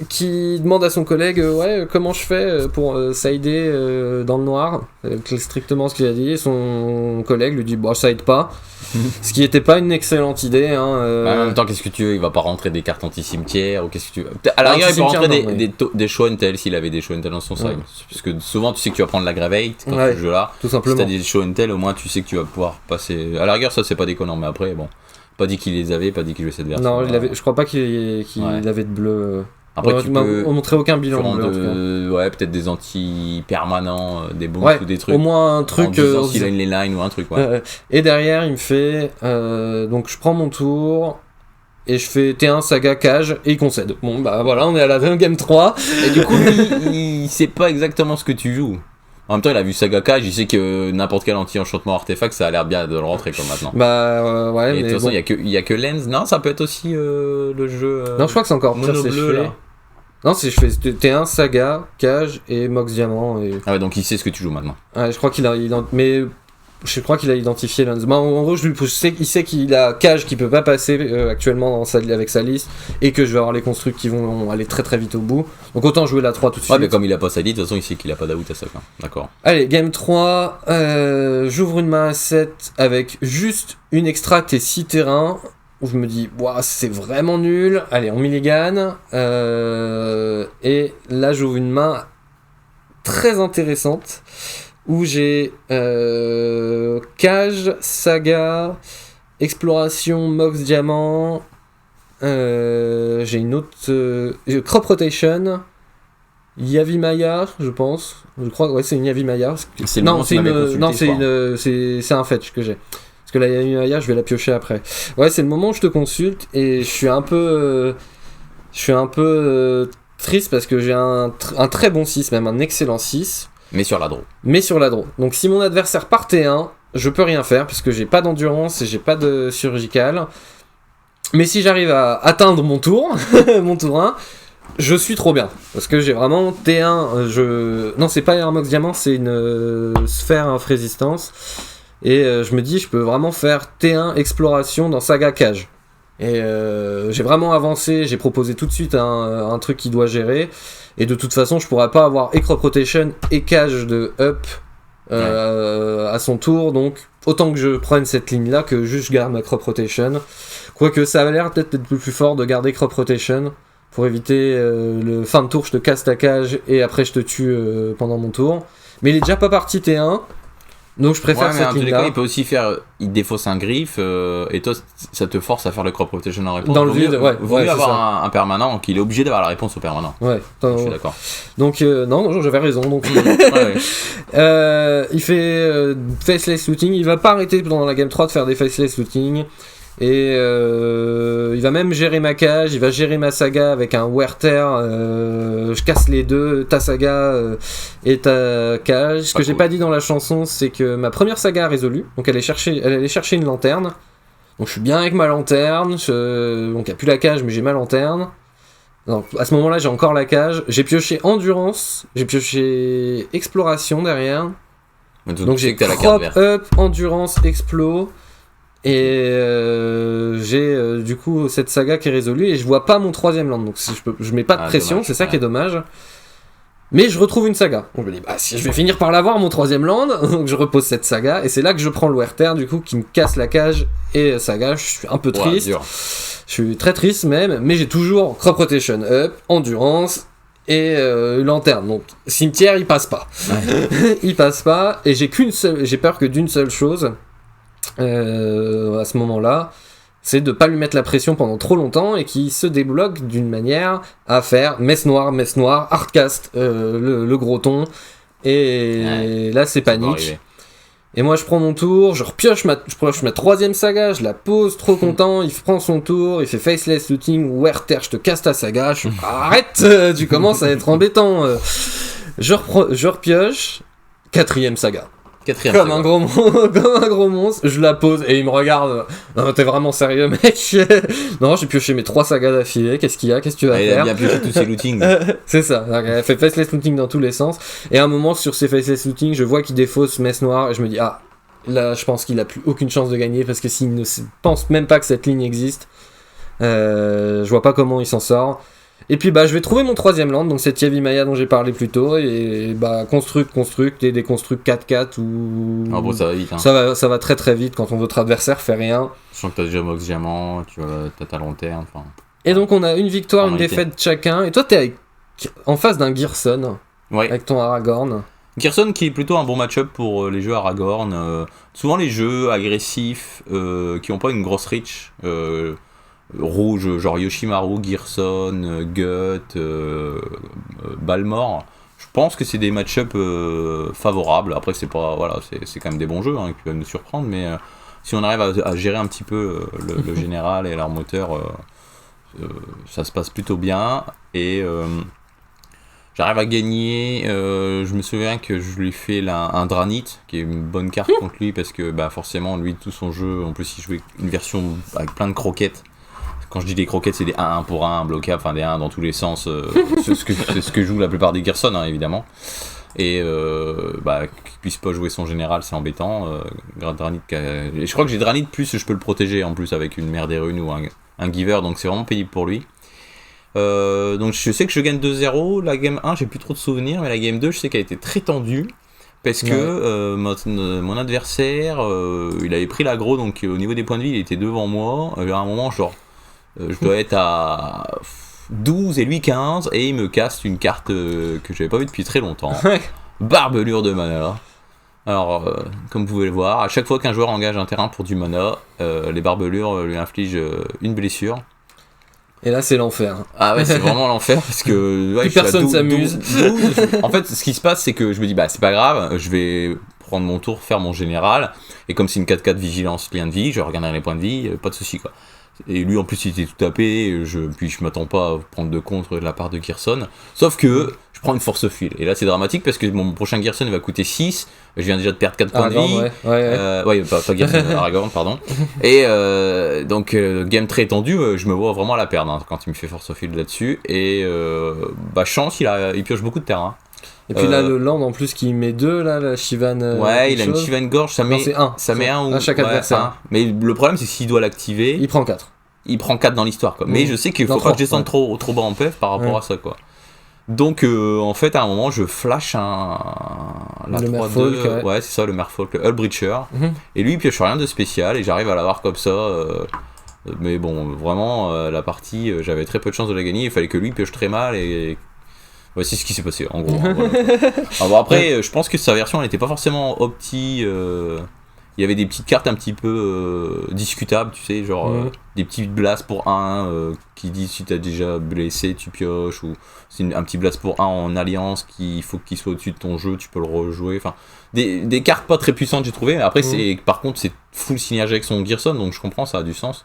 qui demande à son collègue comment je fais pour sider dans le noir, strictement ce qu'il a dit, et son collègue lui dit side pas. Ce qui était pas une excellente idée. Hein, en même temps, qu'est-ce que tu veux? Il va pas rentrer des cartes anti-cimetière ou qu'est-ce que tu veux? À la rigueur, il peut rentrer des show and tell s'il avait des show and tell dans son side. Parce que souvent, tu sais que tu vas prendre la Gravate quand tu joues là. Tout simplement. Si t'as des show and tell, au moins tu sais que tu vas pouvoir passer. À la rigueur, ça c'est pas déconnant, mais après, bon. Pas dit qu'il les avait, pas dit qu'il jouait cette version. Non, je crois pas qu'il avait de bleu. Après, tu peux montrer aucun bilan bleu. Peut-être des anti-permanents, des bons ou des trucs. Au moins un truc. S'il a une line ou un truc, et derrière, il me fait. Donc, je prends mon tour. Et je fais T1 Saga Cage. Et il concède. Bon, voilà, on est à la game 3. Et du coup, il sait pas exactement ce que tu joues. En même temps, il a vu Saga Cage, il sait que n'importe quel anti-enchantement artefact, ça a l'air bien de le rentrer comme maintenant. Et de toute façon, il y a que Lens. Non, ça peut être aussi le jeu. Non, je crois que c'est encore pire. Mono-bleu là. Non, je fais T1, Saga, Cage et Mox Diamant. Et... Ah ouais, donc il sait ce que tu joues maintenant. Ouais, je crois qu'il a... Je crois qu'il a identifié Lens. En gros, il sait qu'il a Cage qui peut pas passer actuellement avec sa liste et que je vais avoir les constructs qui vont aller très très vite au bout. Donc autant jouer la 3 tout de suite. Ouais, mais comme il a pas sa liste, de toute façon, il sait qu'il a pas d'aout à ça. D'accord. Allez, game 3. J'ouvre une main à 7 avec juste une extract et 6 terrains. Où je me dis, c'est vraiment nul. Allez, on mulligan. Et là, j'ouvre une main très intéressante où j'ai Cage, Saga, Exploration, Mox Diamant. J'ai une autre. Crop Rotation. Yavimaya, je pense. Je crois, c'est une Yavimaya. C'est un fetch que j'ai. Parce que la Yavimaya, je vais la piocher après. Ouais, c'est le moment où je te consulte et je suis un peu triste parce que j'ai un très bon 6, même un excellent 6. Mais sur la draw. Donc si mon adversaire part T1, je peux rien faire parce que j'ai pas d'endurance et j'ai pas de surgical. Mais si j'arrive à atteindre mon tour, mon tour 1, je suis trop bien. Parce que j'ai vraiment T1, Non, c'est pas un Mox Diamant, c'est une sphère Inf Résistance. Et je me dis, je peux vraiment faire T1 Exploration dans Saga Cage. Et j'ai vraiment avancé, j'ai proposé tout de suite un truc qui doit gérer. Et de toute façon, je pourrais pas avoir Crop Rotation et Cage de up à son tour. Donc, autant que je prenne cette ligne-là, que juste je garde ma Crop Rotation. Quoique ça a l'air peut-être d'être plus fort de garder Crop Rotation pour éviter le fin de tour, je te casse ta cage et après je te tue pendant mon tour. Mais il est déjà pas parti T1. Donc je préfère cette ligne-là. Il peut aussi il défausse un griffe et toi ça te force à faire le crop rotation en réponse. Dans le vide, vaut mieux avoir un permanent qu'il est obligé d'avoir la réponse au permanent. Ouais, je suis d'accord. Donc non, j'avais raison. Donc il fait faceless looting. Il va pas arrêter pendant la game 3 de faire des faceless looting. Et il va même gérer ma cage, il va gérer ma saga avec un Werther, je casse les deux, ta saga et ta cage. Ce que j'ai pas dit dans la chanson, c'est que ma première saga a résolu, donc elle allait chercher une lanterne. Donc je suis bien avec ma lanterne, donc il n'y a plus la cage mais j'ai ma lanterne. Donc, à ce moment-là j'ai encore la cage, j'ai pioché endurance, j'ai pioché exploration derrière. Donc j'ai crop up, endurance, explo. Et j'ai du coup cette saga qui est résolue et je vois pas mon 3ème land, donc je mets pas de pression, dommage, c'est ça qui est dommage. Mais je retrouve une saga. Donc je me dis, bah si je vais finir par l'avoir mon 3ème land, donc je repose cette saga, et c'est là que je prends le Werther du coup qui me casse la cage et saga, je suis un peu triste. Dur. Je suis très triste même, mais j'ai toujours Crop Rotation up, Endurance et Lanterne. Donc Cimetière il passe pas. Ouais. Il passe pas, et j'ai peur que d'une seule chose à ce moment-là, c'est de pas lui mettre la pression pendant trop longtemps et qu'il se débloque d'une manière à faire messe noire, hardcast, le gros ton, et là c'est panique. Et moi je prends mon tour, je repioche ma 3ème saga, je la pose, trop content, il prend son tour, il fait Faceless Looting, Werther, je te casse ta saga, je suis arrête, tu commences à être embêtant. Je repioche, 4ème saga. Comme un gros monstre, je la pose et il me regarde. Non, t'es vraiment sérieux, mec? Non, j'ai pioché mes 3 sagas d'affilée. Qu'est-ce qu'il y a? Qu'est-ce que tu vas faire? Il a bien pioché tous ses lootings. C'est ça. Elle fait faceless looting dans tous les sens. Et à un moment, sur ces faceless looting, je vois qu'il défausse Messe Noire et je me dis, ah, là, je pense qu'il a plus aucune chance de gagner parce que s'il ne pense même pas que cette ligne existe, je vois pas comment il s'en sort. Et puis bah je vais trouver mon 3ème land, donc cette Yavimaya dont j'ai parlé plus tôt, et bah construct et des constructs 4-4 ou... Ah bon, ça va vite. Hein. Ça va très très vite quand votre adversaire fait rien. Sachant que t'as déjà Mox Diamant, t'as ta lanterne, enfin... Et donc on a une victoire, une défaite chacun, et toi t'es en face d'un Gearson, ouais. Avec ton Aragorn. Gearson qui est plutôt un bon match-up pour les jeux Aragorn. Souvent les jeux agressifs qui n'ont pas une grosse reach... rouge, genre Yoshimaru, Gearson, Gut, Balmor. Je pense que c'est des match-up favorables. Après, c'est pas, voilà, c'est quand même des bons jeux hein, qui peuvent nous surprendre, mais si on arrive à gérer un petit peu le général et leur moteur, ça se passe plutôt bien. Et j'arrive à gagner. Je me souviens que je lui fais un Dranit, qui est une bonne carte contre lui, parce que bah, forcément, lui, tout son jeu, en plus, il jouait une version avec plein de croquettes. Quand je dis des croquettes, c'est des 1-1 pour 1, bloquables, enfin des 1 dans tous les sens. C'est ce que jouent la plupart des Gearson, hein, évidemment. Et bah, qu'il puisse pas jouer son général, c'est embêtant. Dranit, et je crois que j'ai Dranit, plus je peux le protéger en plus avec une Mère des Runes ou un Giver, donc c'est vraiment pénible pour lui. Donc je sais que je gagne 2-0. La game 1, j'ai plus trop de souvenirs, mais la game 2, je sais qu'elle était très tendue. Parce que mon adversaire, il avait pris l'aggro, donc au niveau des points de vie, il était devant moi. À un moment, genre. Je dois être à 12 et lui 15 et il me casse une carte que j'avais pas vue depuis très longtemps. Barbelure de mana. Alors, comme vous pouvez le voir, à chaque fois qu'un joueur engage un terrain pour du mana, les barbelures lui infligent une blessure. Et là, c'est l'enfer. Ah ouais, c'est vraiment l'enfer parce que plus personne s'amuse. En fait, ce qui se passe, c'est que je me dis, bah c'est pas grave, je vais prendre mon tour, faire mon général. Et comme c'est une 4-4 vigilance, lien de vie, je regarderai les points de vie, pas de soucis quoi. Et lui en plus il était tout tapé, puis je m'attends pas à prendre de contre de la part de Gearson. Sauf que je prends une force fil. Et là c'est dramatique parce que mon prochain Gearson il va coûter 6. Je viens déjà de perdre 4 points de vie. Ouais, pas Gearson, Aragorn, pardon. Et donc game très tendu, je me vois vraiment à la perdre hein, quand il me fait force fil là-dessus. Et bah chance, il pioche beaucoup de terrain. Et puis là, le land en plus qui met 2, là, la Shivan. Ouais, il a une Shivan Gorge, ça met 1 à chaque adversaire. 1. Mais le problème, c'est s'il doit l'activer. Il prend 4. Il prend 4 dans l'histoire, quoi. Mais je sais qu'il faut pas que je descende trop bas en PF par rapport à ça, quoi. Donc, en fait, à un moment, je flash la 3-2. Ouais, c'est ça, le Merfolk, le Hullbreacher. Et lui, il pioche rien de spécial et j'arrive à l'avoir comme ça. Mais bon, vraiment, la partie, j'avais très peu de chance de la gagner. Il fallait que lui pioche très mal et. Ouais, c'est ce qui s'est passé en gros. Alors après, je pense que sa version elle n'était pas forcément opti. Il y avait des petites cartes un petit peu discutables, tu sais, genre des petits blasts pour 1 qui disent si t'as déjà blessé, tu pioches, ou c'est un petit blast pour 1 en alliance qu'il faut qu'il soit au-dessus de ton jeu, tu peux le rejouer. Enfin, des cartes pas très puissantes, j'ai trouvé. Après, par contre, c'est full synergie avec son Gearson, donc je comprends, ça a du sens.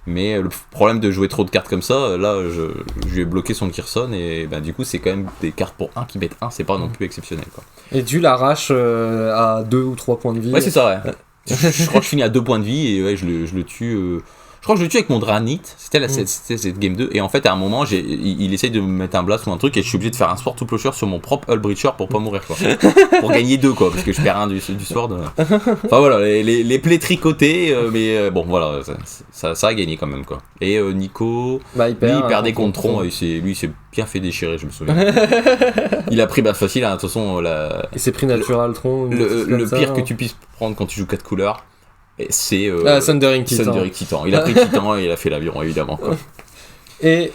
Mais le problème de jouer trop de cartes comme ça, là, je lui ai bloqué son Gearson, et bah, du coup, c'est quand même des cartes pour 1 qui mettent 1, c'est pas non plus exceptionnel, quoi. Et tu l'arraches à 2 ou 3 points de vie. Ouais, c'est ça, ouais. Je crois que je finis à 2 points de vie, et ouais, je le tue. Je crois que je le tue avec mon Dranit, c'était cette game 2, et en fait à un moment il essaye de me mettre un blast ou un truc et je suis obligé de faire un sword to plowshare sur mon propre Hull Breacher pour pas mourir quoi. Pour gagner 2 quoi, parce que je perds un du sword. Enfin voilà, les plays tricotés, mais bon voilà, ça a gagné quand même quoi. Et Nico, il perdait contre Tron, et lui il s'est bien fait déchirer, je me souviens. Il a pris facile, hein, de toute façon. Il s'est pris Natural Tron. Le pire que tu puisses prendre quand tu joues 4 couleurs, c'est Thundering Titan. Il a pris Titan et il a fait l'aviron évidemment quoi. Et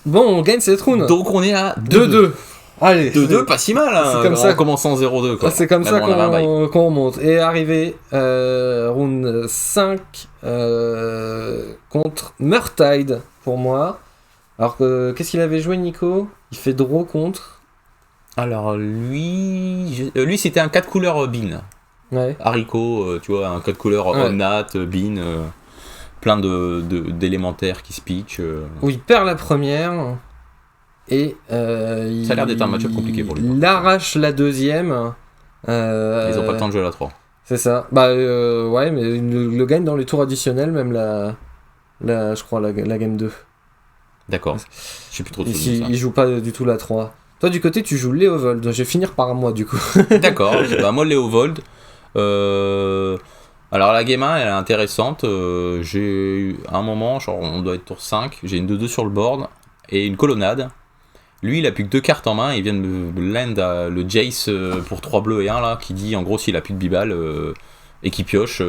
bon, on gagne cette round. Donc on est à 2-2. Allez, 2-2, pas si mal, hein, c'est comme ça. En commençant 0-2 quoi. C'est comme ça qu'on remonte. Et arrivé round 5 contre Murktide pour moi. Alors qu'est-ce qu'il avait joué Nico? Il fait draw contre. Alors lui c'était un 4 couleurs bean. Ouais. Haricot, tu vois, un 4 couleurs Omnat, bean, plein d'élémentaires qui se pitchent. Où il perd la première. Et ça a l'air d'être un match-up compliqué pour lui. Il arrache la deuxième. Ils ont pas le temps de jouer à la 3. C'est ça. Ouais, mais il le gagne dans les tours additionnels, même je crois la game 2. D'accord. Je sais plus trop de souvenir ça. Il joue pas du tout la 3. Toi, du côté, tu joues Léovold. Je vais finir par moi, du coup. D'accord. Moi, Léovold. Alors, la game 1, elle est intéressante. J'ai eu un moment, genre, on doit être tour 5. J'ai une 2-2 sur le board et une colonnade. Lui, il a plus que 2 cartes en main. Il vient de me land le Jace pour 3 bleus et 1, là, qui dit, en gros, s'il a plus de bibal et qu'il pioche,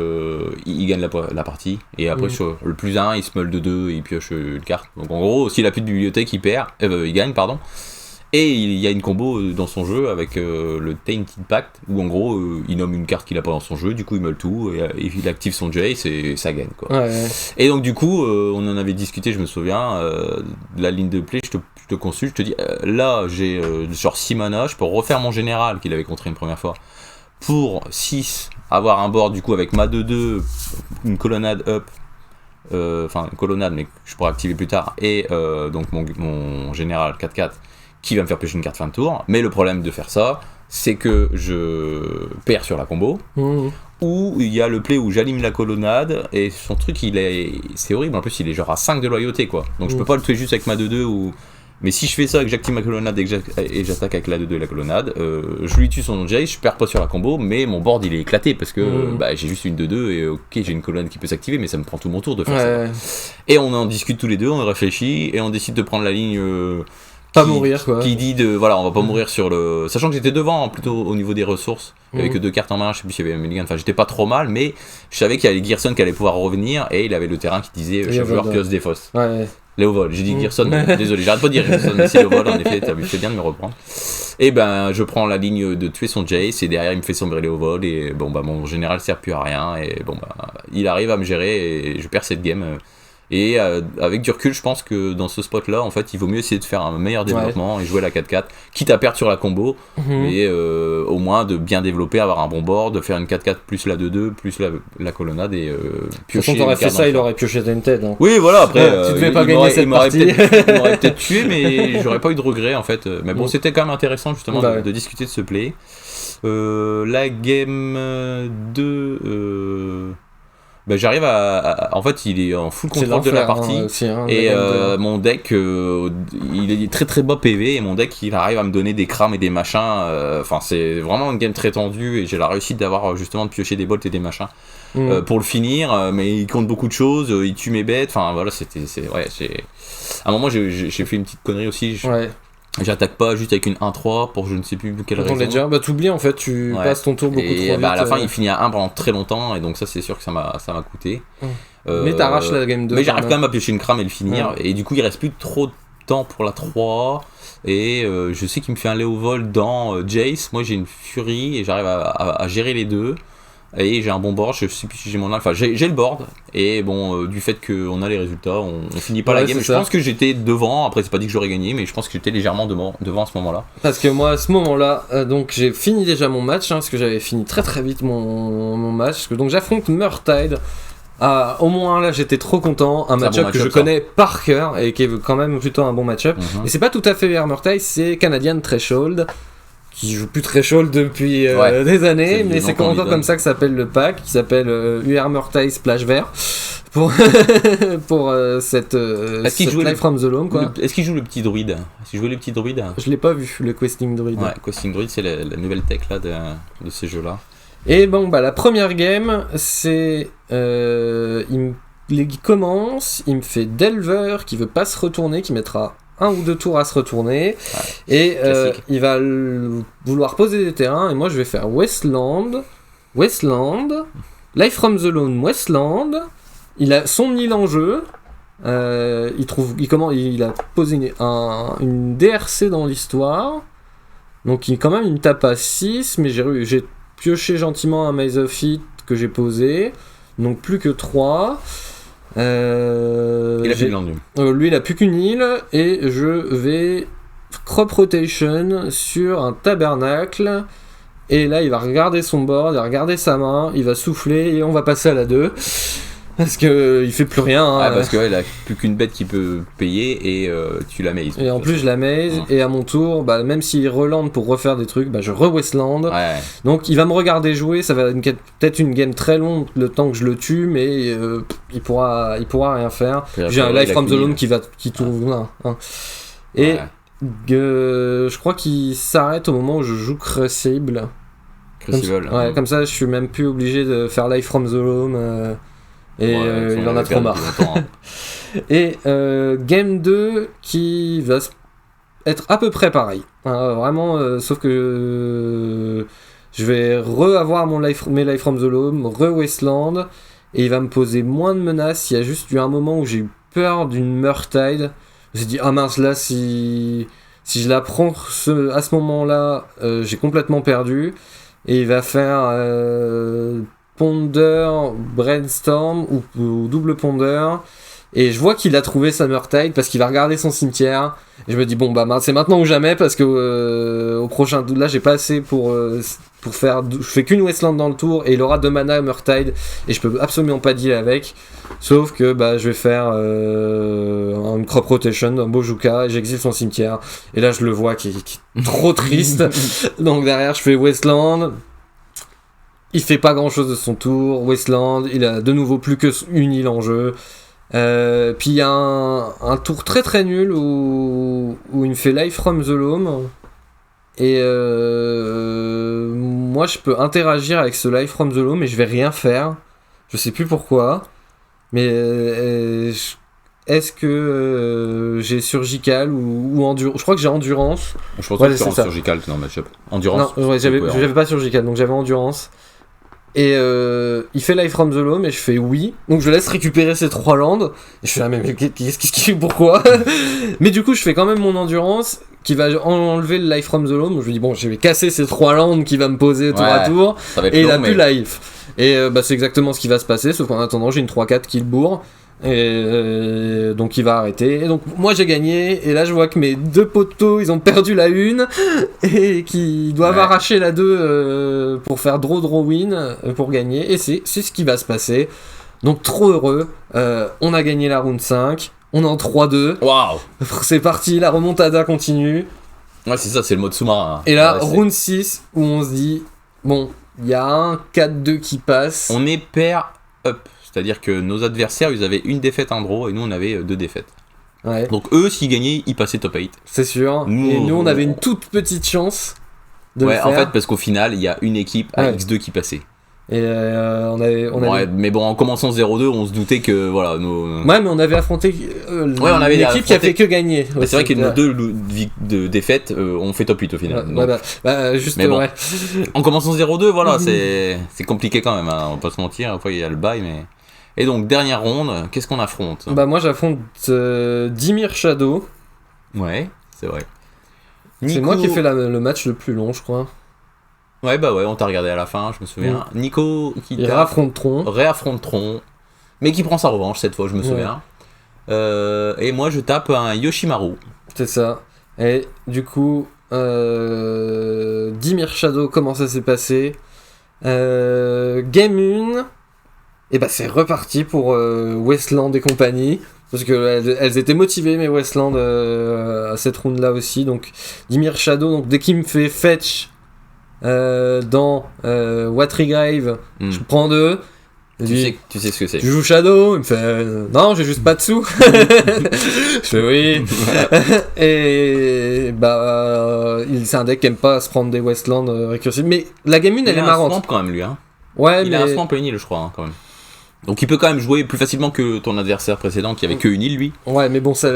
il gagne la partie. Et après, sur le plus 1, il se meule de 2 et il pioche une carte. Donc, en gros, s'il a plus de bibliothèque, il gagne, pardon. Et il y a une combo dans son jeu avec le Tainted Pact, où en gros, il nomme une carte qu'il a pas dans son jeu, du coup, il meule tout, et il active son Jace et ça gagne, quoi. Ouais. Et donc, du coup, on en avait discuté, je me souviens, de la ligne de play, je te consulte, je te dis, là, j'ai genre 6 mana, je peux refaire mon général qu'il avait contré une première fois, pour 6, avoir un board, du coup, avec ma 2-2, une colonnade up, enfin, une colonnade, mais que je pourrais activer plus tard, et donc mon général 4-4, qui va me faire piocher une carte fin de tour, mais le problème de faire ça, c'est que je perds sur la combo, ou il y a le play où j'aligne la colonnade, et son truc, c'est horrible, en plus il est genre à 5 de loyauté, quoi, donc je peux pas le tuer juste avec ma 2-2, mais si je fais ça et que j'active ma colonnade et j'attaque avec la 2-2 et la colonnade, je lui tue son Jace, je perds pas sur la combo, mais mon board il est éclaté, parce que j'ai juste une 2-2, et ok, j'ai une colonnade qui peut s'activer, mais ça me prend tout mon tour de faire ça. Et on en discute tous les deux, on réfléchit, et on décide de prendre la ligne... mourir quoi. Qui dit on va pas mourir sur le. Sachant que j'étais devant plutôt au niveau des ressources, avec 2 cartes en main, je sais plus s'il y avait Mulligan, enfin j'étais pas trop mal, mais je savais qu'il y avait Gearson qui allait pouvoir revenir et il avait le terrain qui disait chef joueur pioche des fosses. Léovold, j'ai dit Gearson, désolé, j'arrête pas de dire Gearson, mais c'est Léovold en effet, t'as fait bien de me reprendre. Et je prends la ligne de tuer son Jace et derrière il me fait sombrer Léovold et mon général sert plus à rien et il arrive à me gérer et je perds cette game. Et avec du recul, je pense que dans ce spot-là, en fait, il vaut mieux essayer de faire un meilleur développement et jouer la 4-4, quitte à perdre sur la combo, mais au moins de bien développer, avoir un bon board, de faire une 4-4 plus la 2-2, plus la colonnade et piocher. Quand t'aurais fait ça, il aurait pioché Tainted. Hein. Oui, voilà, après, tu devais pas gagner cette partie. Il m'aurait peut-être tué, mais j'aurais pas eu de regret, en fait. Mais bon, c'était quand même intéressant, justement, de discuter de ce play. La game 2... j'arrive en fait, il est en full contrôle de la partie. Aussi, et mon deck, il est très très bas PV. Et mon deck, il arrive à me donner des crams et des machins. Enfin, c'est vraiment une game très tendue. Et j'ai la réussite d'avoir justement de piocher des bolts et des machins pour le finir. Mais il compte beaucoup de choses. Il tue mes bêtes. Enfin, voilà, à un moment, j'ai fait une petite connerie aussi. J'attaque pas juste avec une 1-3 pour je ne sais plus quelle raison. Déjà, t'oublies en fait, tu passes ton tour beaucoup trop vite. À la fin, il finit à 1 pendant très longtemps, et donc ça, c'est sûr que ça m'a coûté. Mais t'arraches la game 2. Mais j'arrive quand même à piocher une crame et le finir, et du coup, il reste plus trop de temps pour la 3. Et je sais qu'il me fait un Léovold dans Jace. Moi, j'ai une Fury, et j'arrive à gérer les deux. Et j'ai un bon board, je sais plus si j'ai mon enfin j'ai le board, et du fait qu'on a les résultats, on finit pas la game. Je pense que j'étais devant, après c'est pas dit que j'aurais gagné, mais je pense que j'étais légèrement devant à ce moment-là. Parce que moi à ce moment-là, donc j'ai fini déjà mon match, parce que j'avais fini très très vite mon match, donc j'affronte Murktide. Au moins là j'étais trop content, un match-up que je connais par cœur et qui est quand même plutôt un bon match-up. Et c'est pas tout à fait Murktide, c'est Canadian Threshold, qui joue plus très chaud depuis des années, mais c'est encore comme ça que s'appelle le pack, qui s'appelle UR Murtai Splash Vert. Pour cette Life from the Loam, quoi. Est-ce qu'il joue le petit druide? Est-ce qu'il joue le petit druide? Je l'ai pas vu, le Questing Druid. Ouais, Questing Druid, c'est la nouvelle tech là, de ces jeux-là. Et bon, bah la première game, c'est... il commence, il me fait Delver qui veut pas se retourner, qui mettra 1 ou 2 tours à se retourner, et il va vouloir poser des terrains, et moi je vais faire Wasteland, Life from the Loam, Wasteland. Il a son île en jeu, il a posé une DRC dans l'histoire, donc quand même il me tape à 6, mais j'ai pioché gentiment un Maze of It que j'ai posé, donc plus que 3. Il a plus de land. Lui il a plus qu'une île, et je vais Crop Rotation sur un tabernacle, et là il va regarder son board, il va regarder sa main, il va souffler, et on va passer à la 2. Parce qu'il fait plus rien. Hein. Parce qu'il a plus qu'une bête qui peut payer, et tu la maze. Et en plus je la maze, et à mon tour, bah, même s'il relande pour refaire des trucs, bah, je re-Wasteland. Ouais. Donc il va me regarder jouer, ça va être peut-être une game très longue le temps que je le tue, mais il pourra rien faire. J'ai un Life from the Loam qui tourne là. Hein. Et je crois qu'il s'arrête au moment où je joue Crucible. Comme ça je suis même plus obligé de faire Life from the Loam. Et il en a trop marre. Et game 2 qui va être à peu près pareil. Vraiment, sauf que je vais avoir mes Life from the Loam, re-Wasteland, et il va me poser moins de menaces. Il y a juste eu un moment où j'ai eu peur d'une Murktide. J'ai dit, ah mince, là, si je la prends à ce moment-là, j'ai complètement perdu. Et il va faire... Ponder, Brainstorm ou double Ponder, et je vois qu'il a trouvé sa Murktide parce qu'il va regarder son cimetière, et je me dis bon bah c'est maintenant ou jamais, parce que au prochain là j'ai pas assez pour faire, je fais qu'une Wasteland dans le tour, et il aura 2 mana Murktide, et je peux absolument pas deal avec, sauf que bah je vais faire une Crop Rotation, un Bojuka, et j'exile son cimetière, et là je le vois qui est trop triste. Donc derrière je fais Wasteland. Il fait pas grand chose de son tour, Wasteland, il a de nouveau plus que une île en jeu. Puis il y a un tour très très nul où il me fait Life from the Loam. Et moi je peux interagir avec ce Life from the Loam, mais je vais rien faire. Je sais plus pourquoi. Mais est-ce que j'ai Surgical ou Endurance? Je crois que j'ai Endurance. Je pense que c'est Surgical dans le match-up. Endurance. Non, j'avais pas Surgical, donc j'avais Endurance. Et il fait Life from the Loam, et je fais oui. Donc je laisse récupérer ces 3 landes. Et je fais mais pourquoi? Mais du coup je fais quand même mon Endurance qui va enlever le Life from the Loam. Donc je me dis bon, je vais casser ces 3 landes qui va me poser tour à tour. Et il a plus life. Et c'est exactement ce qui va se passer, sauf qu'en attendant j'ai une 3-4 qui le bourre. Et donc il va arrêter, et donc moi j'ai gagné, et là je vois que mes 2 poteaux ils ont perdu la 1 et qu'ils doivent arracher la 2 pour faire draw win pour gagner, et c'est ce qui va se passer. Donc trop heureux, on a gagné la round 5, on est en 3-2. Waouh, c'est parti, la remontada continue. Ouais c'est ça, c'est le mode sous-marin. Et là round 6 où on se dit bon, il y a un 4-2 qui passe. On est pair up. C'est-à-dire que nos adversaires, ils avaient une défaite en draw, et nous on avait 2 défaites. Ouais. Donc eux, s'ils gagnaient, ils passaient top 8. C'est sûr. Et nous on avait une toute petite chance de le faire. En fait, parce qu'au final, il y a une équipe à X2 qui passait. Et on avait... Mais bon, en commençant 0-2, on se doutait que voilà. Ouais, mais on avait affronté l'équipe qui a fait que gagner. Bah, c'est vrai que nos 2 défaites, on fait top 8 au final. Justement. Ouais. En commençant 0-2, voilà, c'est compliqué quand même, hein, on va pas se mentir. Après, il y a le bail, mais. Et donc, dernière ronde, qu'est-ce qu'on affronte? Bah, moi j'affronte Dimir Shadow. Ouais, c'est vrai. C'est moi qui ai fait le match le plus long, je crois. Ouais, on t'a regardé à la fin, je me souviens. Nico qui réaffronte Tron, mais qui prend sa revanche cette fois, je me souviens. Et moi je tape un Yoshimaru. C'est ça. Et du coup, Dimir Shadow, comment ça s'est passé? Game 1, et bah c'est reparti pour Wasteland et compagnie. Parce qu'elles étaient motivées, mes Westland, à cette round-là aussi. Donc, Dimir Shadow, donc, dès qu'il me fait fetch dans Watrigrave, je prends 2. Tu sais ce que c'est. Tu joues Shadow? Il me fait non, j'ai juste pas de sous. Je fais oui. Et c'est un deck qui aime pas se prendre des Westland récursifs. Mais la game 1, elle est marrante. Il a un swamp quand même, lui. Hein. Ouais, il a un swamp et une île, je crois, hein, quand même. Donc il peut quand même jouer plus facilement que ton adversaire précédent qui avait que une île, lui. Ouais, mais bon, ça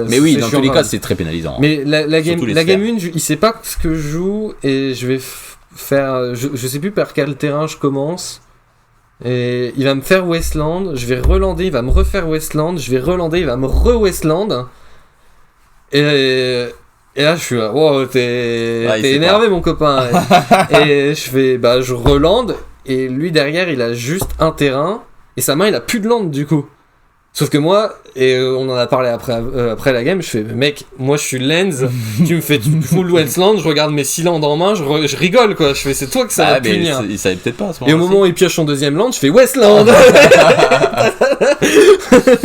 mais oui, dans tous les cas, c'est très pénalisant. Mais la game 1, il sait pas ce que je joue et je vais faire. Je sais plus par quel terrain je commence. Et il va me faire Westland, je vais relander, il va me refaire Westland, je vais relander, il va me re-Westland. Et là, je suis là, wow, t'es énervé, mon copain. Et je fais, je relande, et lui derrière, il a juste un terrain. Et sa main, il a plus de land du coup. Sauf que moi, et on en a parlé après la game, je fais, mec, moi je suis lens, tu me fais full Westland, je regarde mes 6 lands en main, je rigole quoi. Je fais, c'est toi que ça va punir. Il savait peut-être pas à ce moment-là. Et au moment où il pioche son deuxième land, je fais Westland.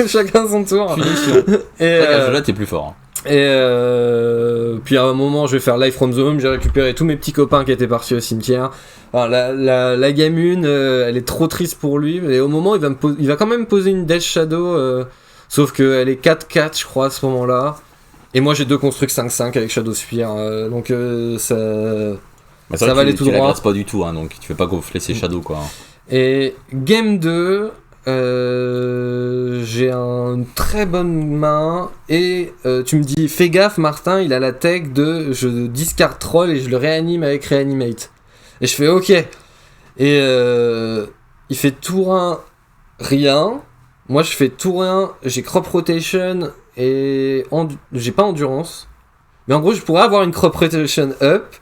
Chacun son tour. Punition. Et là, t'es plus fort. Hein. Et puis à un moment, je vais faire Live from the Home, j'ai récupéré tous mes petits copains qui étaient partis au cimetière. Alors, la game 1, elle est trop triste pour lui. Et au moment, il va quand même poser une Death Shadow, sauf qu'elle est 4-4, je crois, à ce moment-là. Et moi, j'ai 2 constructs 5-5 avec Shadow Spear. Donc ça va aller tout droit. Tu l'agresses pas du tout, hein, donc tu fais pas gonfler ses Shadows, quoi. Et game 2... j'ai une très bonne main et tu me dis fais gaffe Martin, il a la tech de je discard troll et je le réanime avec Reanimate et je fais ok et il fait tour 1 rien, moi je fais tour 1 j'ai crop rotation et j'ai pas endurance mais en gros je pourrais avoir une crop rotation up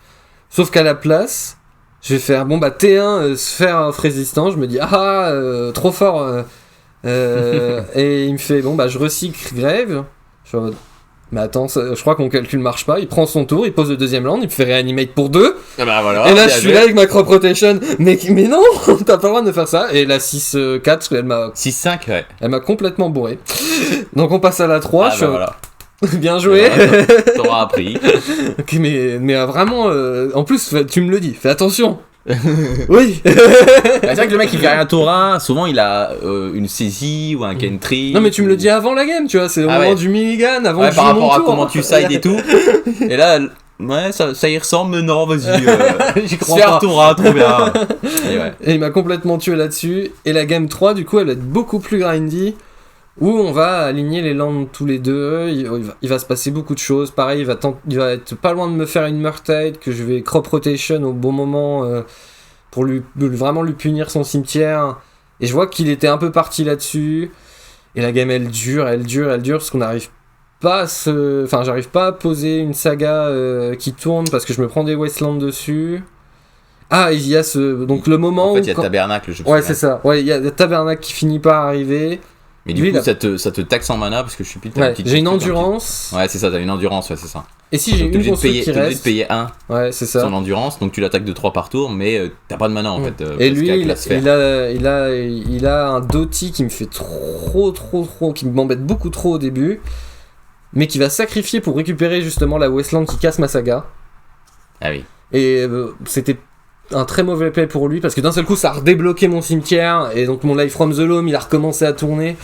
sauf qu'à la place je vais faire T1 sphère of résistance, je me dis trop fort et il me fait je recycle Grave. Je suis mais attends, je crois que mon calcul marche pas. Il prend son tour, il pose le deuxième land, il me fait réanimate pour 2. Voilà, et là je suis là avec ma crop rotation. Mais non, t'as pas le droit de faire ça. Et la 6-4, elle m'a 6-5, ouais. Elle m'a complètement bourré. Donc on passe à la 3. Voilà. Bien joué. T'auras appris. Ok, mais vraiment, en plus, tu me le dis, fais attention. Oui. C'est vrai que le mec il fait rien tour 1, souvent il a une saisie ou un Kentry. Non mais tu me le dis avant la game, tu vois, c'est au moment du minigun, avant que je par rapport mon à tour. Comment tu sides et tout. Et là, ouais, ça y ressemble, mais non, vas-y. J'y crois pas. Faire tour 1, trop bien. Et il m'a complètement tué là-dessus. Et la game 3, du coup, elle va être beaucoup plus grindy. Où on va aligner les lands tous les deux, il va se passer beaucoup de choses. Pareil, il va être pas loin de me faire une Murktide que je vais crop rotation au bon moment pour vraiment lui punir son cimetière. Et je vois qu'il était un peu parti là-dessus. Et la game elle dure parce qu'on n'arrive pas j'arrive pas à poser une saga qui tourne parce que je me prends des Wastelands dessus. Ah, il y a donc le moment où... En fait, il y a Tabernacle, je pense. Ouais, c'est ça. Ouais, il y a Tabernacle qui finit par arriver. Mais du coup, ça te taxe en mana parce que je sais plus. J'ai une endurance. Ouais, c'est ça, t'as une endurance, ouais, c'est ça. Et si j'ai une construct qui reste. T'es obligé de payer 1 c'est ça. Son endurance, donc tu l'attaques de 3 par tour, mais t'as pas de mana en fait. Et lui, il a un Doty qui me fait trop, qui m'embête beaucoup trop au début, mais qui va sacrifier pour récupérer justement la Wasteland qui casse ma saga. Ah oui. Et c'était un très mauvais play pour lui parce que d'un seul coup ça a redébloqué mon cimetière et donc mon Life from the Loam il a recommencé à tourner,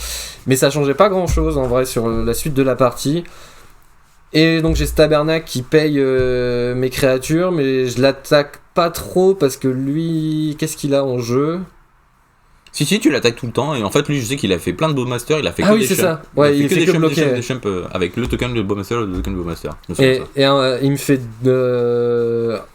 mais ça changeait pas grand chose en vrai sur la suite de la partie. Et donc j'ai ce Tabernacle qui paye mes créatures, mais je l'attaque pas trop parce que lui, qu'est-ce qu'il a en jeu? Si, tu l'attaques tout le temps, et en fait, lui, je sais qu'il a fait plein de Bowmaster, il a fait que des c'est champs. ça. Ouais, il fait que bloquer. Des champs avec le token de Bowmaster et le token de Bowmaster. Et il me fait...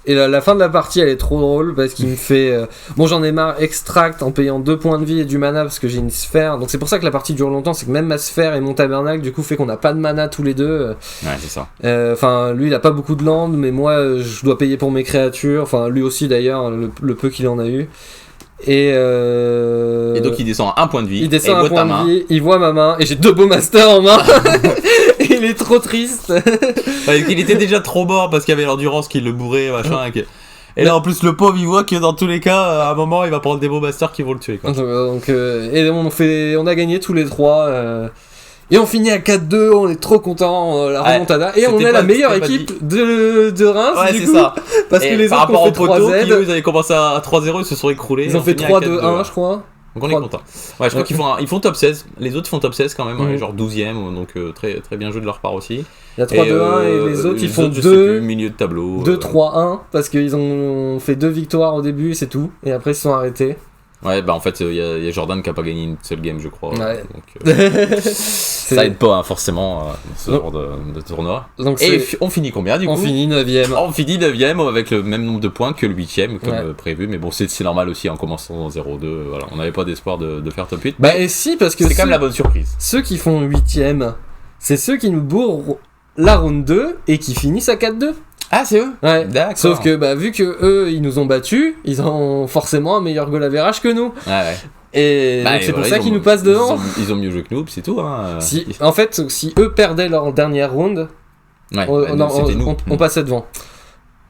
Et la fin de la partie, elle est trop drôle, parce qu'il me fait... j'en ai marre, extract en payant 2 points de vie et du mana, parce que j'ai une sphère. Donc c'est pour ça que la partie dure longtemps, c'est que même ma sphère et mon tabernacle, du coup, fait qu'on n'a pas de mana tous les deux. Ouais, c'est ça. Lui, il a pas beaucoup de land, mais moi, je dois payer pour mes créatures. Enfin, lui aussi, d'ailleurs, le peu qu'il en a eu. Et donc il descend à 1 point de vie, il descend à 1 point de vie, il voit ma main et j'ai 2 Bowmaster en main. Il est trop triste. Il était déjà trop mort parce qu'il y avait l'endurance qui le bourrait machin. Et là en plus le pauvre il voit que dans tous les cas à un moment il va prendre des Bowmaster qui vont le tuer quoi. Donc et on a gagné tous les 3 Et on finit à 4-2, on est trop content, la remontada. Et on c'était est la pas- meilleure c'était pas équipe de Reims, Ouais, du c'est coup. ça. Parce Et que les par autres ont rapport fait aux poteaux, qui 3Z. eux, ils avaient commencé à 3-0, ils se sont écroulés. Ils ont fait fini à 3-2-1, 4-2. je crois. Donc on est content. Ouais, je crois qu'ils font top 16. Les autres font top 16 quand même, Mhm. genre 12ème, donc très, très bien joué de leur part aussi. Il y a 3-2-1 et les autres, ils font je sais plus, milieu de tableau. 2-3-1 parce qu'ils ont fait 2 victoires au début, c'est tout. Et après, ils se sont arrêtés. Ouais, bah en fait, il y a Jordan qui a pas gagné une seule game, je crois. Ouais. Donc, ça aide pas, hein, forcément, ce genre de tournoi. Donc Et on finit combien du coup on finit 9ème. On finit 9ème avec le même nombre de points que le 8ème, comme Ouais. Prévu. Mais bon, c'est normal aussi en commençant en 0-2. Voilà, on n'avait pas d'espoir de faire top 8. Bah, et si, parce que C'est quand même la bonne surprise. ceux qui font 8ème, c'est ceux qui nous bourrent la round 2 et qui finissent à 4-2. Ah, c'est eux Ouais. D'accord. Sauf que, bah, vu que eux, ils nous ont battus, ils ont forcément un meilleur goal average que nous. Ouais. Et Bah, donc, et c'est pour voilà, ça qu'ils nous passent devant. Ils ont mieux joué que nous, puis c'est tout. Hein. En fait, si eux perdaient leur dernière round, Ouais, c'était nous. on passait devant.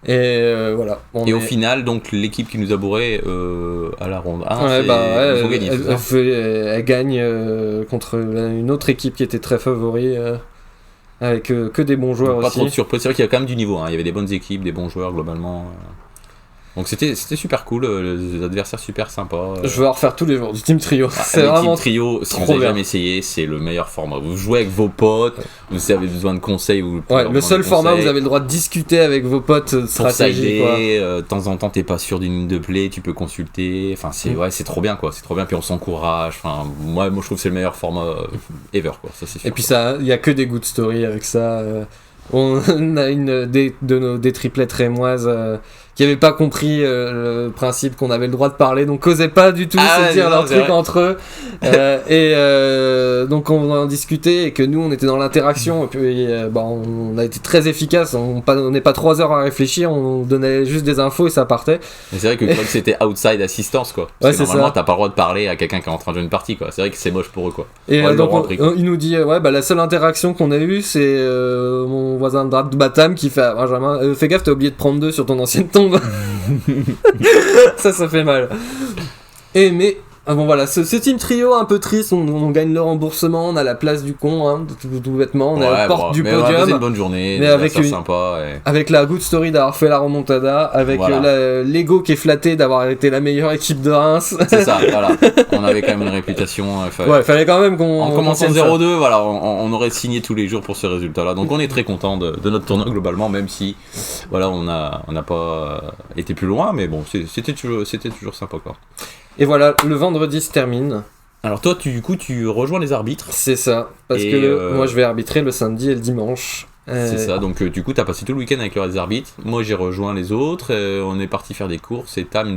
Et voilà. Et au final, donc l'équipe qui nous a bourré à la ronde 1, ils ont gagné. c'est ça elle gagne contre une autre équipe qui était très favori, avec que des bons joueurs pas aussi. trop de surprise, c'est vrai qu'il y a quand même du niveau. Hein. Il y avait des bonnes équipes, des bons joueurs globalement. Donc c'était super cool, les adversaires super sympas. Je vais en refaire tous les jours du team trio. C'est le vraiment team trio, si trop vous n'avez bien. jamais essayé, c'est le meilleur format. Vous jouez avec vos potes, vous avez besoin de conseils. Vous pouvez Ouais, leur le demander seul format où conseils. vous avez le droit de discuter avec vos potes Pour stratégie, quoi. sider, de temps en temps t'es pas sûr d'une ligne de play, tu peux consulter, enfin c'est trop bien quoi, c'est trop bien, puis on s'encourage, enfin moi je trouve que c'est le meilleur format ever quoi, ça c'est sûr. Et puis ça, il y a que des good stories avec ça. On a des triplettes rémoises qui n'avaient pas compris le principe qu'on avait le droit de parler, donc n'osaient pas du tout se dire leurs trucs entre eux. Donc on en discutait et que nous on était dans l'interaction et puis on a été très efficace. On n'est pas 3 heures à réfléchir, on donnait juste des infos et ça partait. Mais c'est vrai que quand c'était outside assistance quoi. Parce que normalement t'as pas le droit de parler à quelqu'un qui est en train de jouer une partie quoi. C'est vrai que c'est moche pour eux quoi. Et donc il nous dit la seule interaction qu'on a eue c'est mon voisin de Batam qui fait à Benjamin fais gaffe, t'as oublié de prendre 2 sur ton ancienne tombe. ça fait mal. Mais bon voilà, ce team trio un peu triste, on gagne le remboursement, on a la place du con, hein, tout bêtement, on est à la porte du podium. On a passé une bonne journée, mais avec sympa. Avec la good story d'avoir fait la remontada, avec l'ego qui est flatté d'avoir été la meilleure équipe de Reims. C'est ça, voilà. On avait quand même une réputation. Fallait quand même qu'on. En commençant 0-2, voilà, on aurait signé tous les jours pour ce résultat-là. Donc on est très content de notre tournoi globalement, même si voilà, on n'a pas été plus loin, mais bon, c'était toujours sympa quoi. Et voilà, le vendredi se termine. Alors toi, tu rejoins les arbitres. C'est ça, parce que moi je vais arbitrer le samedi et le dimanche. C'est ça, donc du coup t'as passé tout le week-end avec les arbitres. Moi j'ai rejoint les autres, on est parti faire des courses et Tam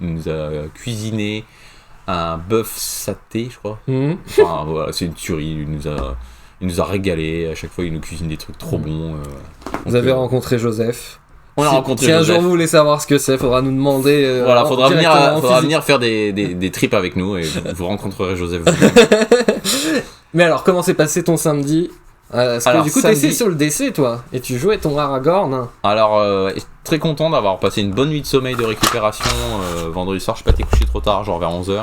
il nous a cuisiné un bœuf saté, je crois. Enfin voilà, c'est une tuerie, il nous a régalé, à chaque fois il nous cuisine des trucs trop bons. Vous avez rencontré Joseph. On a rencontré si un Joseph. jour vous voulez savoir ce que c'est, faudra nous demander. Voilà, faudra venir faire des trips avec nous et vous rencontrerez Joseph. Mais alors, comment s'est passé ton samedi Parce que du coup, t'essayes sur le DC, toi, et tu jouais ton Aragorn. Alors, très content d'avoir passé une bonne nuit de sommeil de récupération vendredi soir. Je suis pas été couché trop tard, genre vers 11h,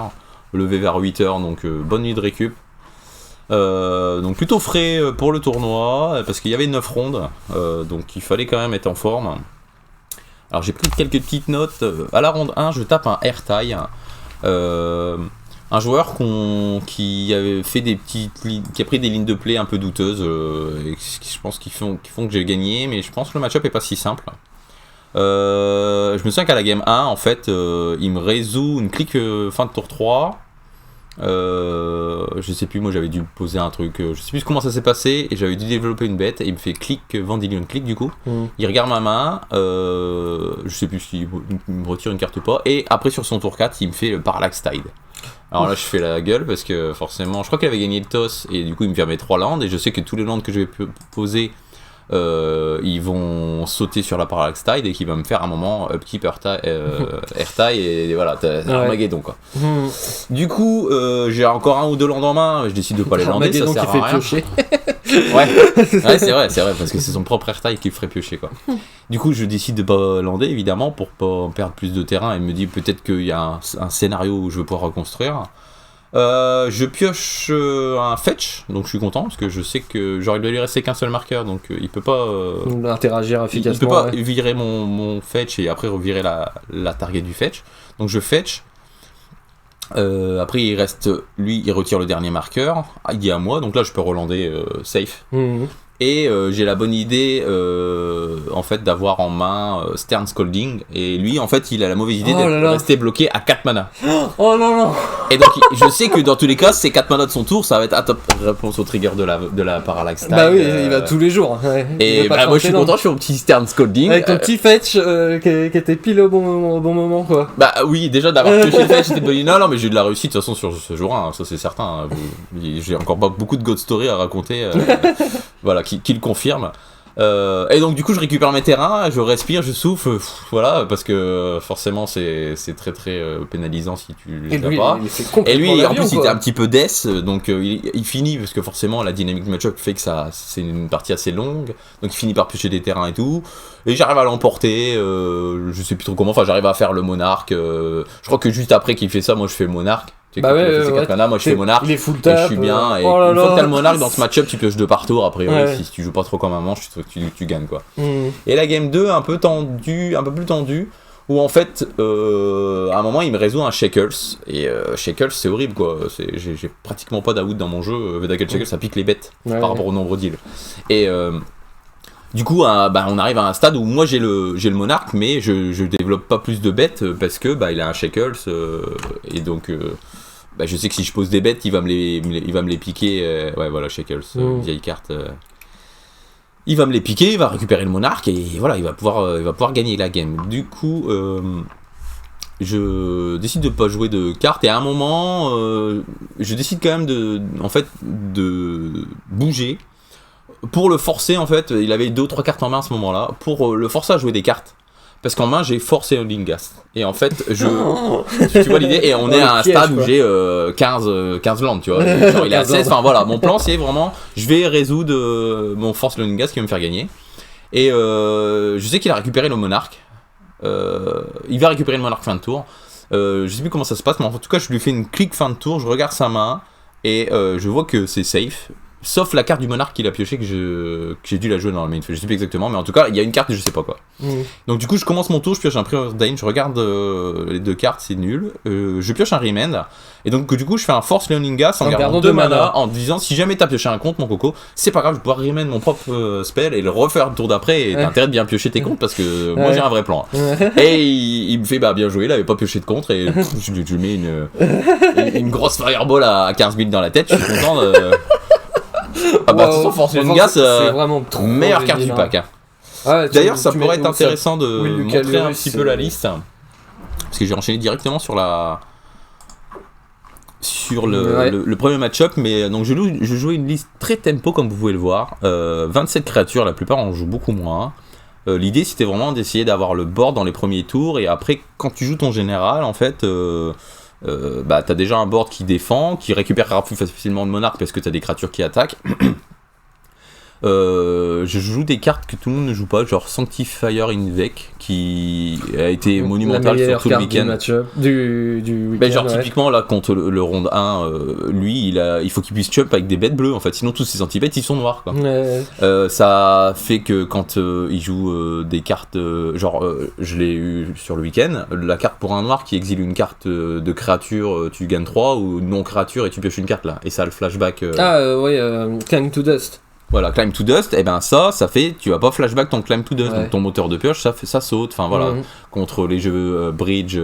levé vers 8h, donc bonne nuit de récup. Donc plutôt frais pour le tournoi, parce qu'il y avait 9 rondes, donc il fallait quand même être en forme. Alors j'ai pris quelques petites notes. À la ronde 1, je tape un airtie. Un joueur qui avait fait qui a pris des lignes de play un peu douteuses, et je pense qui font que j'ai gagné, mais je pense que le match-up est pas si simple. Je me souviens qu'à la game 1, en fait, il me résout une clique fin de tour 3. Je sais plus, moi j'avais dû poser un truc, je sais plus comment ça s'est passé, et j'avais dû développer une bête, et il me fait clic, Vendilion clic du coup. Il regarde ma main, je sais plus s'il me retire une carte ou pas, et après sur son tour 4, il me fait le Parallax Tide. Alors là je fais la gueule parce que forcément, je crois qu'il avait gagné le toss, et du coup il me vient mes 3 landes, et je sais que tous les landes que je vais poser, ils vont sauter sur la Parallax Tide et qui va me faire un moment upkeep airtie et voilà, Armageddon quoi. Du coup j'ai encore 1 ou 2 landes en main, je décide de pas les lander, ça sert à rien. Piocher. ouais c'est vrai parce que c'est son propre airtie qui le ferait piocher quoi. Du coup je décide de pas lander évidemment pour pas perdre plus de terrain, et me dit peut-être qu'il y a un scénario où je vais pouvoir reconstruire. Je pioche un fetch, donc je suis content parce que je sais que j'aurais dû lui rester qu'un seul marqueur, donc il peut pas interagir efficacement. Il peut pas virer mon fetch et après revirer la target du fetch. Donc je fetch. Après il reste, lui il retire le dernier marqueur, il est à moi, donc là je peux relander safe. Et j'ai la bonne idée en fait d'avoir en main Stern Scolding, et lui en fait il a la mauvaise idée de rester bloqué à 4 mana. Oh non. Et donc je sais que dans tous les cas ces 4 mana de son tour ça va être à top réponse au trigger de la Parallax Tide. Bah oui, il va tous les jours. Ouais. Et bah moi je suis content, je fais mon petit Stern Scolding. Avec ton petit fetch qui était pile au bon moment quoi. Bah oui, déjà d'avoir pioché le fetch c'était bonne idée. Non mais j'ai eu de la réussite de toute façon sur ce jour, hein, ça c'est certain. J'ai encore pas beaucoup de God Story à raconter. Voilà, qui le confirme. Et donc du coup je récupère mes terrains, je respire, je souffle, voilà, parce que forcément c'est très très pénalisant si tu les as pas. Et lui en plus il était un petit peu death, donc il finit, parce que forcément la dynamique de match-up fait que c'est une partie assez longue, donc il finit par piocher des terrains et tout, et j'arrive à l'emporter, je sais plus trop comment, enfin j'arrive à faire le monarque, je crois que juste après qu'il fait ça, moi je fais le monarque. Bah ouais, mana, moi je fais monarque, il est full tap, et je suis bien, et une fois que t'as le monarque dans ce match-up tu pioches 2 par tour, a priori, si tu joues pas trop comme un manche, tu gagnes quoi. Et la game 2 un peu plus tendue, où en fait à un moment il me résout un Shackles, et Shackles c'est horrible quoi, j'ai pratiquement pas d'out dans mon jeu, Vedakel Shackles ça pique les bêtes par rapport au nombre d'îles. Et du coup, on arrive à un stade où moi j'ai le monarque, mais je développe pas plus de bêtes parce que il a un Shackles, et donc je sais que si je pose des bêtes, il va me les piquer. Ouais, voilà, Shackles, vieille carte. Il va me les piquer, il va récupérer le monarque, et voilà, il va pouvoir gagner la game. Du coup, je décide de pas jouer de cartes, et à un moment, je décide quand même de bouger pour le forcer. En fait, il avait 2 ou 3 cartes en main à ce moment-là, pour le forcer à jouer des cartes. Parce qu'en main j'ai Force et Lingast. Et en fait, tu vois l'idée, et on est à un stade où j'ai 15 landes, tu vois. Genre il est à 16, enfin voilà, mon plan c'est vraiment, je vais résoudre mon Force Lingast qui va me faire gagner. Et je sais qu'il a récupéré le monarque. Il va récupérer le monarque fin de tour. Je sais plus comment ça se passe, mais en tout cas je lui fais une clique fin de tour, je regarde sa main, et je vois que c'est safe. Sauf la carte du monarque qu'il a pioché, que j'ai dû la jouer dans le main phase. Je sais plus exactement, mais en tout cas, il y a une carte que je sais pas quoi. Donc du coup, je commence mon tour, je pioche un Preordain, je regarde les 2 cartes, c'est nul. Je pioche un Remand, et donc du coup, je fais un Force Leoningas en gardant 2 mana, en disant si jamais t'as pioché un compte, mon coco, c'est pas grave, je vais pouvoir Remand mon propre spell et le refaire le tour d'après, et t'as intérêt de bien piocher tes comptes parce que moi j'ai un vrai plan. Et il me fait bien joué, il avait pas pioché de contre, et je lui mets une grosse Fireball à 15 000 dans la tête, je suis content de... Ah bah de toute façon Force Leoningas, c'est vraiment trop meilleure carte du pack. D'ailleurs ça pourrait être intéressant de montrer un petit peu la liste, parce que j'ai enchaîné directement sur le premier match-up, mais donc je jouais une liste très tempo comme vous pouvez le voir, 27 créatures, la plupart en jouent beaucoup moins. L'idée c'était vraiment d'essayer d'avoir le board dans les premiers tours, et après quand tu joues ton général en fait... t'as déjà un board qui défend, qui récupérera plus facilement le monarque parce que t'as des créatures qui attaquent. Je joue des cartes que tout le monde ne joue pas, genre Sanctifier Invec qui a été monumental sur tout le week-end. Du week-end, genre typiquement là contre le round 1, lui il faut qu'il puisse chump avec des bêtes bleues en fait, sinon tous ses anti-bêtes ils sont noirs quoi. Ça fait que quand il joue des cartes, je l'ai eu sur le week-end, la carte pour un noir qui exile une carte de créature, tu gagnes 3, ou non créature et tu pioches une carte là, et ça a le flashback. Climb to Dust. Voilà, Climb to Dust, et ben ça fait, tu vas pas flashback ton Climb to Dust, donc ton moteur de pioche, ça saute, enfin voilà, contre les jeux Bridge,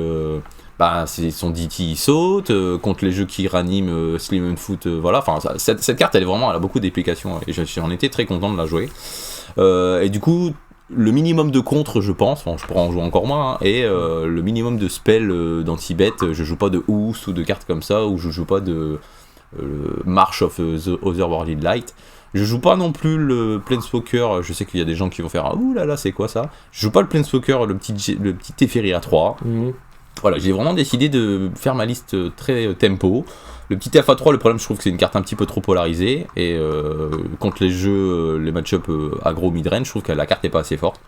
son DT saute, contre les jeux qui raniment Slim and Foot, voilà, enfin cette carte elle a beaucoup d'applications, et j'en étais très content de la jouer, et du coup, le minimum de contre je pense, je pourrais en jouer encore moins, et le minimum de spell d'anti-bet, je joue pas de Oost ou de cartes comme ça, ou je joue pas de March of the Otherworldly Light. Je joue pas non plus le Planeswalker, je sais qu'il y a des gens qui vont faire ouh là là c'est quoi ça. Je joue pas le Planeswalker, le petit Teferi à 3. Voilà, j'ai vraiment décidé de faire ma liste très tempo. Le petit TF à 3, le problème je trouve que c'est une carte un petit peu trop polarisée, et contre les jeux, les match-up aggro mid-range, je trouve que la carte est pas assez forte.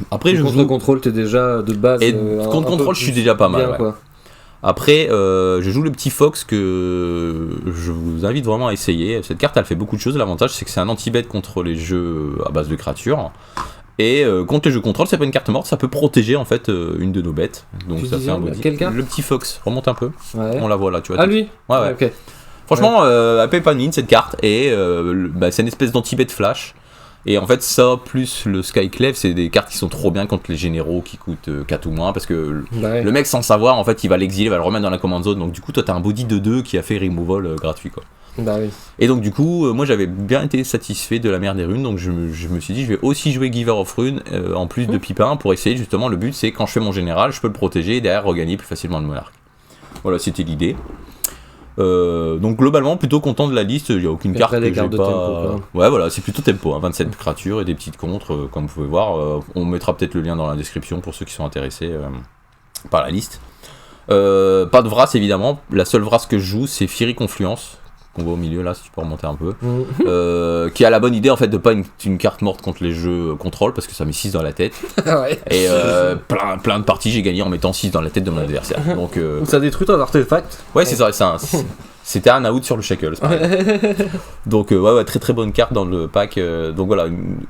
Après, contre contrôle t'es déjà de base. Et contre contrôle je suis déjà pas mal. Bien, ouais. Après, je joue le petit Fox que je vous invite vraiment à essayer. Cette carte, elle fait beaucoup de choses. L'avantage, c'est que c'est un anti-bet contre les jeux à base de créatures. Et contre les jeux contrôle, c'est pas une carte morte, ça peut protéger en fait une de nos bêtes. Donc ça fait un body. Quelle carte ? Le petit Fox, remonte un peu. Ouais. On la voit là, tu vois. Ah lui ? Ouais. Ok. Franchement, elle paye pas de mine cette carte. Et c'est une espèce d'anti-bet flash. Et en fait, ça, plus le Skyclave, c'est des cartes qui sont trop bien contre les généraux qui coûtent 4 ou moins. Parce que le mec, sans savoir, en fait, il va l'exiler, il va le remettre dans la command zone. Donc, du coup, toi, t'as un body de 2 qui a fait removal gratuit, quoi. Bah oui. Et donc, du coup, moi, j'avais bien été satisfait de la mer des runes. Donc, je me suis dit, je vais aussi jouer Giver of Runes en plus de Pipin pour essayer, justement, le but, c'est quand je fais mon général, je peux le protéger et derrière regagner plus facilement le monarque. Voilà, c'était l'idée. Donc globalement plutôt content de la liste, il n'y a aucune carte que j'ai pas... Tempo, ouais voilà, c'est plutôt tempo, hein, 27 créatures et des petites contres comme vous pouvez voir. On mettra peut-être le lien dans la description pour ceux qui sont intéressés par la liste. Pas de Vras évidemment, la seule Vras que je joue c'est Fury Confluence, qu'on voit au milieu là si tu peux remonter un peu, qui a la bonne idée en fait de pas une carte morte contre les jeux contrôle parce que ça met 6 dans la tête. Ouais. Et plein de parties j'ai gagné en mettant 6 dans la tête de mon adversaire. Donc ça détruit ton artefact. ouais, c'est ça, c'était un out sur le Shackles. Donc ouais, très très bonne carte dans le pack. Donc voilà,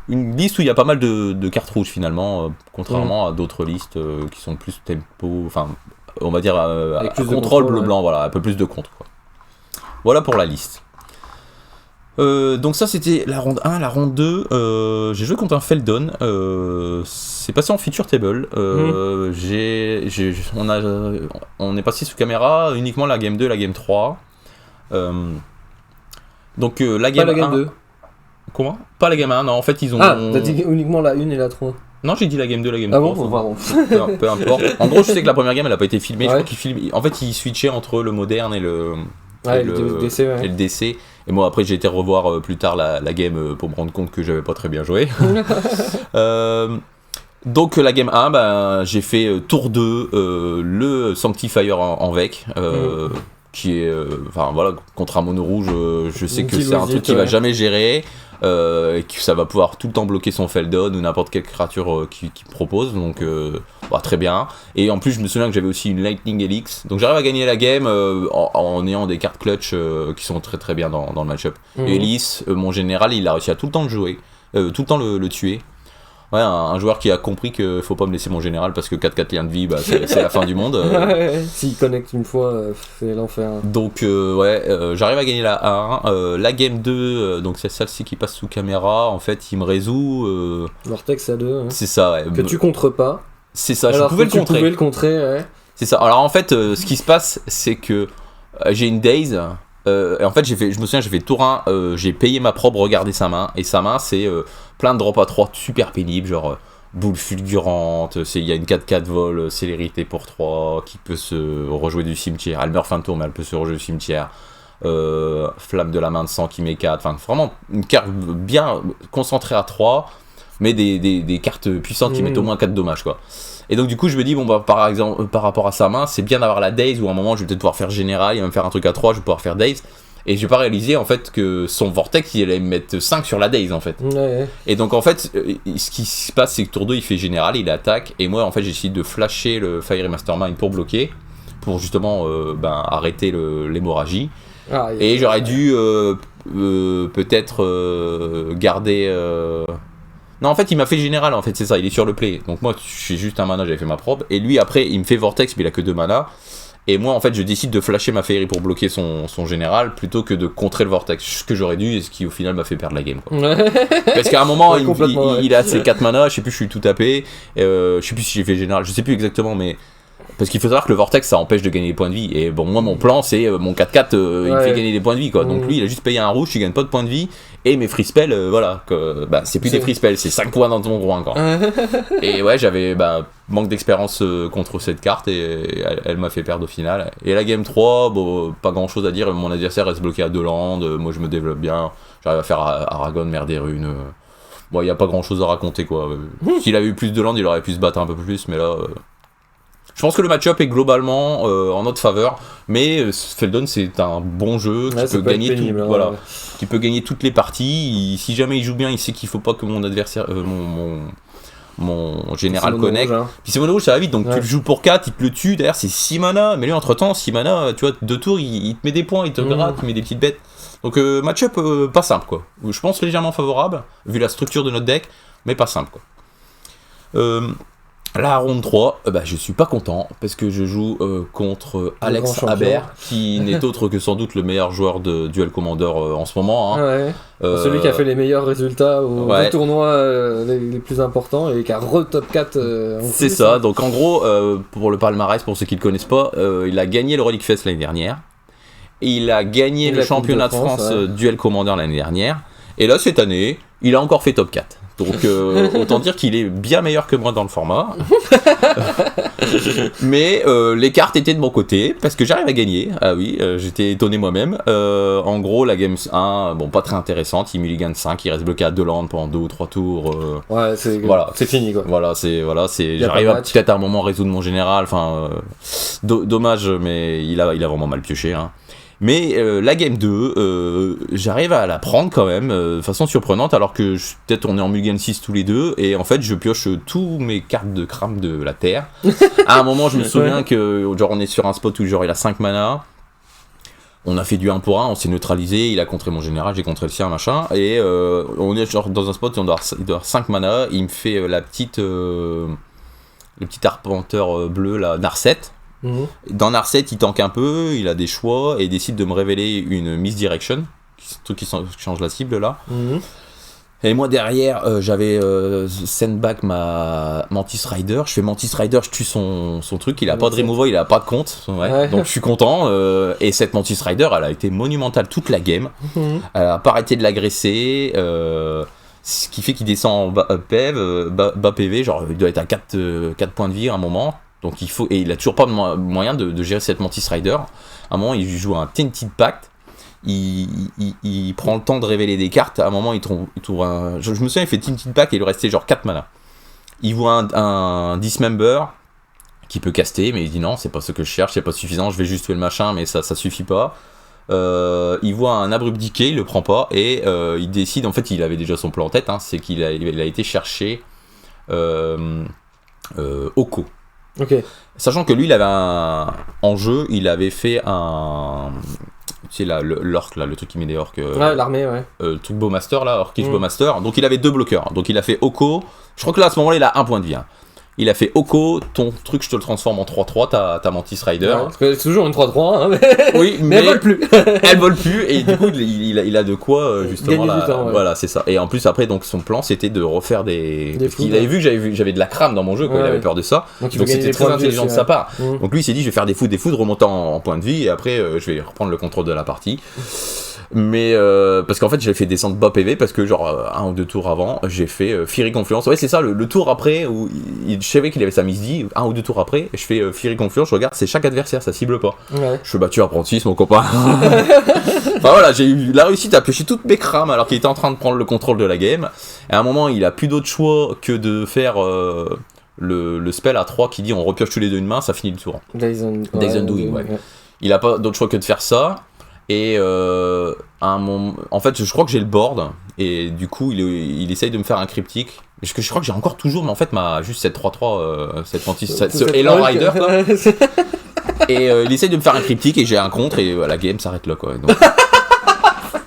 une liste où il y a pas mal de cartes rouges finalement, contrairement à d'autres listes qui sont plus tempo, enfin on va dire avec plus contrôle de bleu-blanc, voilà, un peu plus de contre quoi. Voilà pour la liste. Donc ça c'était la ronde 1, la ronde 2, j'ai joué contre un Feldon, c'est passé en feature table, on est passé sous caméra uniquement la game 2, la game 3, donc la game 1... Pas la game 2. Comment ? Pas la game 1, non en fait ils ont... Ah, t'as dit uniquement la 1 et la 3. Non j'ai dit la game 2, la game 3. Ah bon, pardon. Peu importe. En gros je sais que la première game elle a pas été filmée, Ouais. je crois qu'ils filment... En fait ils switchaient entre le moderne et le... Ouais, et le DC, ouais. et le DC. Et moi après j'ai été revoir plus tard la game pour me rendre compte que j'avais pas très bien joué. Donc la game 1, ben, j'ai fait tour 2 le Sanctifier en Vec. Qui est, enfin voilà, contre un mono rouge, je sais que c'est un truc qui va jamais gérer, et que ça va pouvoir tout le temps bloquer son Feldon ou n'importe quelle créature qu'il propose, donc très bien. Et en plus, je me souviens que j'avais aussi une Lightning Helix, donc j'arrive à gagner la game en ayant des cartes clutch qui sont très très bien dans le match-up. Helix, mon général, il a réussi à tout le temps le jouer, tout le temps le tuer. Ouais, un joueur qui a compris qu'il faut pas me laisser mon général parce que 4-4 liens de vie, bah, c'est la fin du monde. S'il connecte une fois, c'est l'enfer. Donc, j'arrive à gagner la 1. La game 2, donc c'est celle-ci qui passe sous caméra. En fait, il me résout. Vortex à 2. Hein. C'est ça, ouais. Que tu contres pas. C'est ça, alors je pouvais le contrer. Tu pouvais le contrer, ouais. C'est ça. Alors, en fait, ce qui se passe, c'est que j'ai une Daze. Et en fait, je me souviens, j'ai fait tour 1, j'ai payé ma probe, regarder sa main. Et sa main, c'est plein de drops à 3 super pénibles, genre boule fulgurante, il y a une 4-4 vol, célérité pour 3, qui peut se rejouer du cimetière. Elle meurt fin de tour, mais elle peut se rejouer du cimetière. Flamme de la main de sang qui met 4. Enfin, vraiment une carte bien concentrée à 3, mais des cartes puissantes qui mettent au moins 4 dommages, quoi. Et donc du coup je me dis bon bah par exemple par rapport à sa main c'est bien d'avoir la Daze où à un moment je vais peut-être pouvoir faire général, il va me faire un truc à 3, je vais pouvoir faire Daze, et je vais pas réaliser en fait que son Vortex il allait me mettre 5 sur la Daze en fait. Ouais. Et donc en fait ce qui se passe c'est que tour 2 il fait général, il attaque, et moi en fait j'ai essayé de flasher le Fiery Mastermind pour bloquer, pour justement arrêter l'hémorragie. Et j'aurais dû peut-être garder... Non, en fait, il m'a fait général, en fait, c'est ça, il est sur le play. Donc moi, je suis juste un mana, j'avais fait ma probe. Et lui, après, il me fait Vortex, mais il a que 2 mana. Et moi, en fait, je décide de flasher ma Fairy pour bloquer son général, plutôt que de contrer le Vortex. Ce que j'aurais dû, et ce qui, au final, m'a fait perdre la game, quoi. Parce qu'à un moment, ouais, il a ses 4 mana, je sais plus, je suis tout tapé. Je sais plus si j'ai fait général, je sais plus exactement, mais... Parce qu'il faut savoir que le Vortex ça empêche de gagner des points de vie. Et bon, moi mon plan c'est mon 4-4 il me fait gagner des points de vie quoi. Donc lui il a juste payé un rouge, tu gagnes pas de points de vie. Et mes free spells, voilà, c'est plus des free spells, c'est 5 points dans ton groin quoi. Et ouais, j'avais manque d'expérience contre cette carte et elle m'a fait perdre au final. Et la game 3, bon, pas grand chose à dire, mon adversaire reste bloqué à 2 landes, moi je me développe bien, j'arrive à faire Aragon, mer des runes. Bon, il y a pas grand chose à raconter quoi. S'il avait eu plus de landes, il aurait pu se battre un peu plus, mais là. Je pense que le match-up est globalement en notre faveur, mais Feldon c'est un bon jeu qui peut gagner pénible, qui peut gagner toutes les parties. Si jamais il joue bien, il sait qu'il faut pas que mon adversaire, mon général C'est mono connect. rouge, hein. Puis c'est mono rouge, ça va vite, donc Ouais. tu le joues pour 4, il te le tue, derrière c'est 6 mana, mais lui entre temps, 6 mana, tu vois, 2 tours, il te met des points, il te gratte, il met des petites bêtes. Donc match-up pas simple quoi. Je pense légèrement favorable, vu la structure de notre deck, mais pas simple quoi. La ronde 3, je suis pas content parce que je joue contre Alex grand champion. Haber, qui n'est autre que sans doute le meilleur joueur de Duel Commander en ce moment. Hein. Ouais. Celui qui a fait les meilleurs résultats aux ouais. tournois les plus importants et qui a re-top 4 en C'est plus, ça, hein. donc en gros, pour le palmarès, pour ceux qui ne le connaissent pas, il a gagné le Relic Fest l'année dernière. Il a gagné Et le la Coupe championnat de de France, France ouais. Duel Commander l'année dernière. Et là, cette année, il a encore fait top 4. Donc autant dire qu'il est bien meilleur que moi dans le format. Mais les cartes étaient de mon côté, parce que j'arrive à gagner. Ah oui, j'étais étonné moi-même. En gros, la Game 1, bon, pas très intéressante. Il mulligan 5, il reste bloqué à 2 landes pendant 2 ou 3 tours. Ouais, c'est Voilà. c'est fini quoi. Voilà, Y a j'arrive pas à de match. peut-être à un moment résoudre mon général. Enfin, dommage, mais il a vraiment mal pioché. Hein. Mais la game 2, j'arrive à la prendre quand même de façon surprenante, alors que peut-être on est en mulligan 6 tous les deux, et en fait je pioche tous mes cartes de crame de la terre. À un moment, je me souviens que genre on est sur un spot où genre il a 5 mana. On a fait du 1 pour 1, on s'est neutralisé, il a contré mon général, j'ai contré le sien, machin, et on est genre dans un spot où il doit avoir 5 mana, il me fait le petit arpenteur bleu, là, Narset. Dans Narset, il tank un peu, il a des choix, et il décide de me révéler une misdirection, truc qui change la cible là. Et moi derrière, j'avais send back ma Mantis Rider. Je fais Mantis Rider, je tue son truc. Il a pas de removal, il a pas de compte. Ouais. Donc je suis content. Et cette Mantis Rider, elle a été monumentale toute la game. Elle a pas arrêté de l'agresser. Ce qui fait qu'il descend en bas PV. Genre, il doit être à 4 points de vie à un moment. Donc il faut. Et il a toujours pas de moyen de gérer cette Mantis Rider. À un moment, il joue un Tainted Pact. Il prend le temps de révéler des cartes. À un moment, il trouve un. Je me souviens, il fait Tintin Pack et il lui restait genre 4 mana. Il voit un Dismember qui peut caster, mais il dit non, c'est pas ce que je cherche, c'est pas suffisant, je vais juste tuer le machin, mais ça suffit pas. Il voit un Abrupt Decay, il le prend pas, et il décide, en fait, il avait déjà son plan en tête, hein, c'est qu'il a été chercher Oko. Ok. Sachant que lui, il avait en jeu, il avait fait un. Tu sais, là, l'orc, là, le truc qui met des orques. Ouais, l'armée, ouais. Le truc Bowmaster, là, Orcish Bowmaster. Donc il avait 2 bloqueurs. Donc il a fait Oko. Je crois que là, à ce moment-là, il a 1 point de vie. Hein. Il a fait Oko, ton truc, je te le transforme en 3-3, ta Mantis Rider. Ouais, parce que c'est toujours une 3-3, hein, mais... Oui, mais elle vole plus. Elle vole plus, et du coup, il a de quoi, justement, gagner du temps, ouais. Voilà, c'est ça. Et en plus, après, donc, son plan, c'était de refaire des parce fous, qu'il avait vu que j'avais de la crame dans mon jeu, quoi. Il avait peur de ça. Donc c'était très intelligent de sa part. Donc lui, il s'est dit, je vais faire des fous, de remonter en point de vie, et après, je vais reprendre le contrôle de la partie. Mais parce qu'en fait j'ai fait descendre bas PV parce que genre 1 ou 2 tours avant j'ai fait Fury Confluence. Ouais, c'est ça, le tour après où je savais qu'il avait sa misdi, 1 ou 2 tours après je fais Fury Confluence, je regarde, c'est chaque adversaire, ça cible pas. Ouais. Je fais bah tu apprenti mon copain. Enfin voilà, j'ai eu la réussite à piocher toutes mes crames alors qu'il était en train de prendre le contrôle de la game. Et à un moment il a plus d'autre choix que de faire le spell à 3 qui dit on repioche tous les deux une main, ça finit le tour. Days Undoing, ouais. Il a pas d'autre choix que de faire ça. Et à un moment, en fait, je crois que j'ai le board, et du coup, il essaye de me faire un cryptique. Parce que je crois que j'ai encore toujours, mais en fait, juste cette 3-3, cette Mantis, ce Elan Rider, quoi. Et il essaye de me faire un cryptique, et j'ai un contre, et la game s'arrête là, quoi. Donc...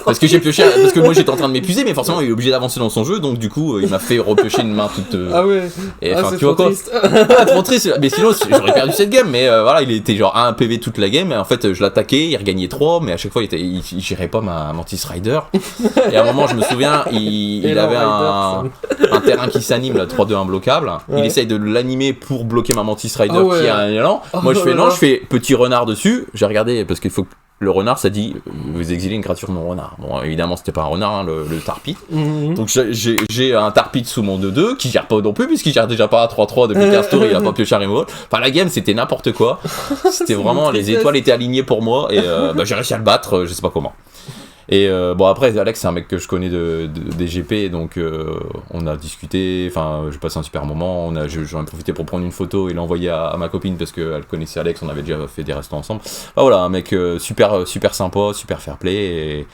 Parce que j'ai pioché, parce que moi j'étais en train de m'épuiser, mais forcément il est obligé d'avancer dans son jeu, donc du coup il m'a fait repiocher une main toute. Ah ouais. Et c'est tu vois quoi. Triste. Trop triste. Mais sinon j'aurais perdu cette game, mais voilà, il était genre 1 PV toute la game, et en fait je l'attaquais, il regagnait 3, mais à chaque fois il gérait pas ma Mantis Rider. Et à un moment je me souviens, il avait un terrain qui s'anime, là, 3-2 imbloquable. Ouais. Il essaye de l'animer pour bloquer ma Mantis Rider qui a un élan. Moi je fais non, je fais petit renard dessus. J'ai regardé parce qu'il faut que. Le renard, ça dit, vous exilez une créature non renard. Bon, évidemment, c'était pas un renard, hein, le tarpit. Donc, j'ai un tarpit sous mon 2-2 qui gère pas non plus, puisqu'il gère déjà pas à 3-3 depuis 15 tours, il a pas pioché un removal. Enfin, la game, c'était n'importe quoi. C'était vraiment, les étoiles étaient alignées pour moi, et j'ai réussi à le battre, je sais pas comment. Et bon, après, Alex, c'est un mec que je connais des GP, donc on a discuté, enfin, j'ai passé un super moment, j'en ai profité pour prendre une photo et l'envoyer à ma copine parce qu'elle connaissait Alex, on avait déjà fait des restos ensemble. Enfin, voilà, un mec super sympa, super fair play,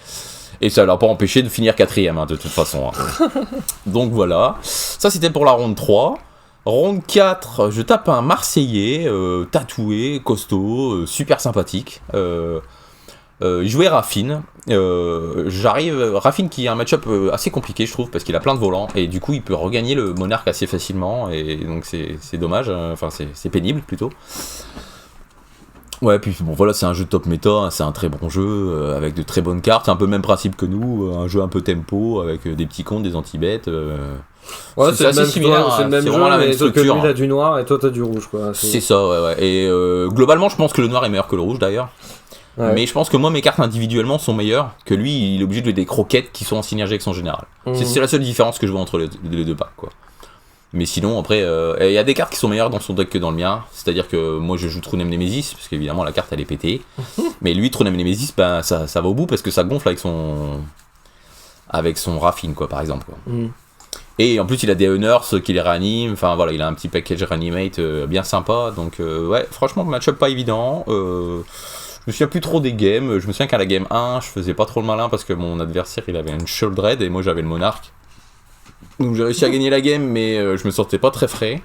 et ça l'a pas empêché de finir 4ème, hein, de toute façon. Hein. Donc voilà, ça c'était pour la ronde 3. Ronde 4, je tape un Marseillais, tatoué, costaud, super sympathique. Il jouait Raffine. Raffine qui a un match-up assez compliqué, je trouve, parce qu'il a plein de volants, et du coup il peut regagner le monarque assez facilement, et donc c'est dommage, enfin c'est pénible plutôt. Ouais, puis bon voilà, c'est un jeu de top méta, hein, c'est un très bon jeu, avec de très bonnes cartes, c'est un peu le même principe que nous, un jeu un peu tempo, avec des petits comptes, des anti-bêtes. Ouais, c'est assez similaire, c'est le même c'est jeu, vraiment la même mais sauf que lui structure. il a du noir et toi t'as du rouge, quoi. C'est ça, ouais. Et globalement, je pense que le noir est meilleur que le rouge d'ailleurs. Ouais. Mais je pense que moi, mes cartes individuellement sont meilleures, que lui, il est obligé de jouer des croquettes qui sont en synergie avec son général. C'est la seule différence que je vois entre les deux packs, quoi. Mais sinon, après, il y a des cartes qui sont meilleures dans son deck que dans le mien. C'est-à-dire que moi, je joue Trunem Nemesis, parce qu'évidemment, la carte, elle est pétée. Mais lui, Trunem Nemesis, ben, ça va au bout, parce que ça gonfle avec son Raffine, quoi, par exemple, quoi. Et en plus, il a des Hunters qui les réaniment. Enfin, voilà, il a un petit package Reanimate bien sympa. Donc, ouais, franchement, match-up pas évident. Je me souviens plus trop des games. Je me souviens qu'à la game 1, je faisais pas trop le malin parce que mon adversaire il avait une Shieldred et moi j'avais le Monarque. Donc j'ai réussi à gagner la game, mais je me sentais pas très frais.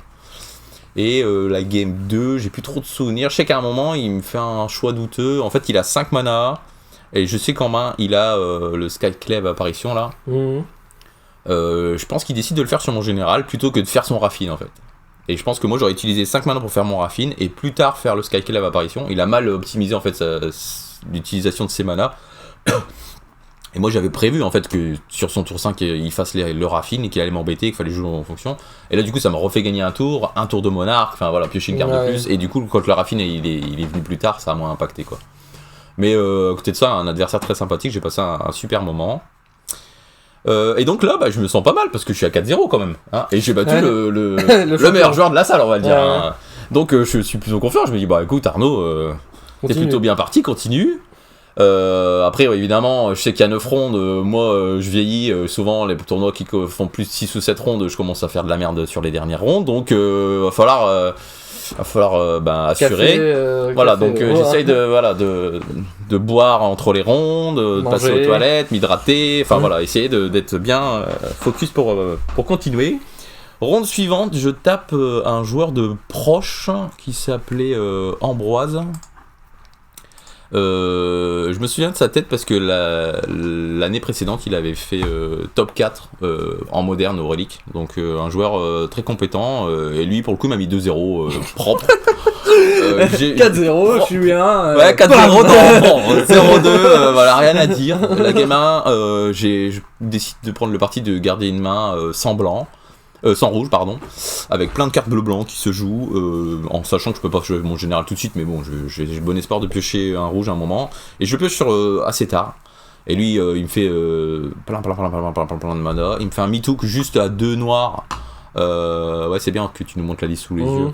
Et la game 2, j'ai plus trop de souvenirs. Je sais qu'à un moment il me fait un choix douteux. En fait, il a 5 mana et je sais qu'en main il a le Skyclave apparition là. Je pense qu'il décide de le faire sur mon général plutôt que de faire son Raffine en fait. Et je pense que moi j'aurais utilisé 5 mana pour faire mon Raffine et plus tard faire le Skyclave apparition. Il a mal optimisé en fait l'utilisation de ses mana. Et moi j'avais prévu en fait que sur son tour 5 il fasse le Raffine et qu'il allait m'embêter, qu'il fallait jouer en fonction. Et là du coup ça m'a refait gagner un tour de monarque, enfin voilà, piocher une carte de plus. Et du coup quand le Raffine il est venu plus tard, ça a moins impacté quoi. Mais à côté de ça, un adversaire très sympathique, j'ai passé un super moment. Et donc là, je me sens pas mal parce que je suis à 4-0 quand même. Hein, et j'ai battu le meilleur joueur de la salle, on va le dire. Hein. Donc je suis plutôt confiant. Je me dis, écoute, Arnaud, t'es plutôt bien parti, continue. Après, évidemment, je sais qu'il y a 9 rondes. Moi, je vieillis. Souvent, les tournois qui font plus de 6 ou 7 rondes, je commence à faire de la merde sur les dernières rondes. Donc, va falloir assurer. Voilà, donc j'essaye de boire entre les rondes, de passer aux toilettes, m'hydrater, enfin voilà, essayer d'être bien focus pour continuer. Ronde suivante, je tape un joueur de proche qui s'appelait Ambroise. Je me souviens de sa tête parce que l'année précédente il avait fait top 4 en moderne au Relic, donc un joueur très compétent, et lui pour le coup m'a mis 2-0 propre. 4-0, je suis bien. Ouais, 4-0, non, 0-2, voilà, rien à dire. La game 1, je décide de prendre le parti de garder une main sans rouge, pardon, avec plein de cartes bleu-blanc qui se jouent, en sachant que je peux pas jouer mon général tout de suite, mais bon, j'ai bon espoir de piocher un rouge à un moment, et je pioche sur assez tard. Et lui, il me fait plein de mana, il me fait un Mitouk juste à 2 noirs. Ouais, c'est bien que tu nous montres la liste sous les yeux.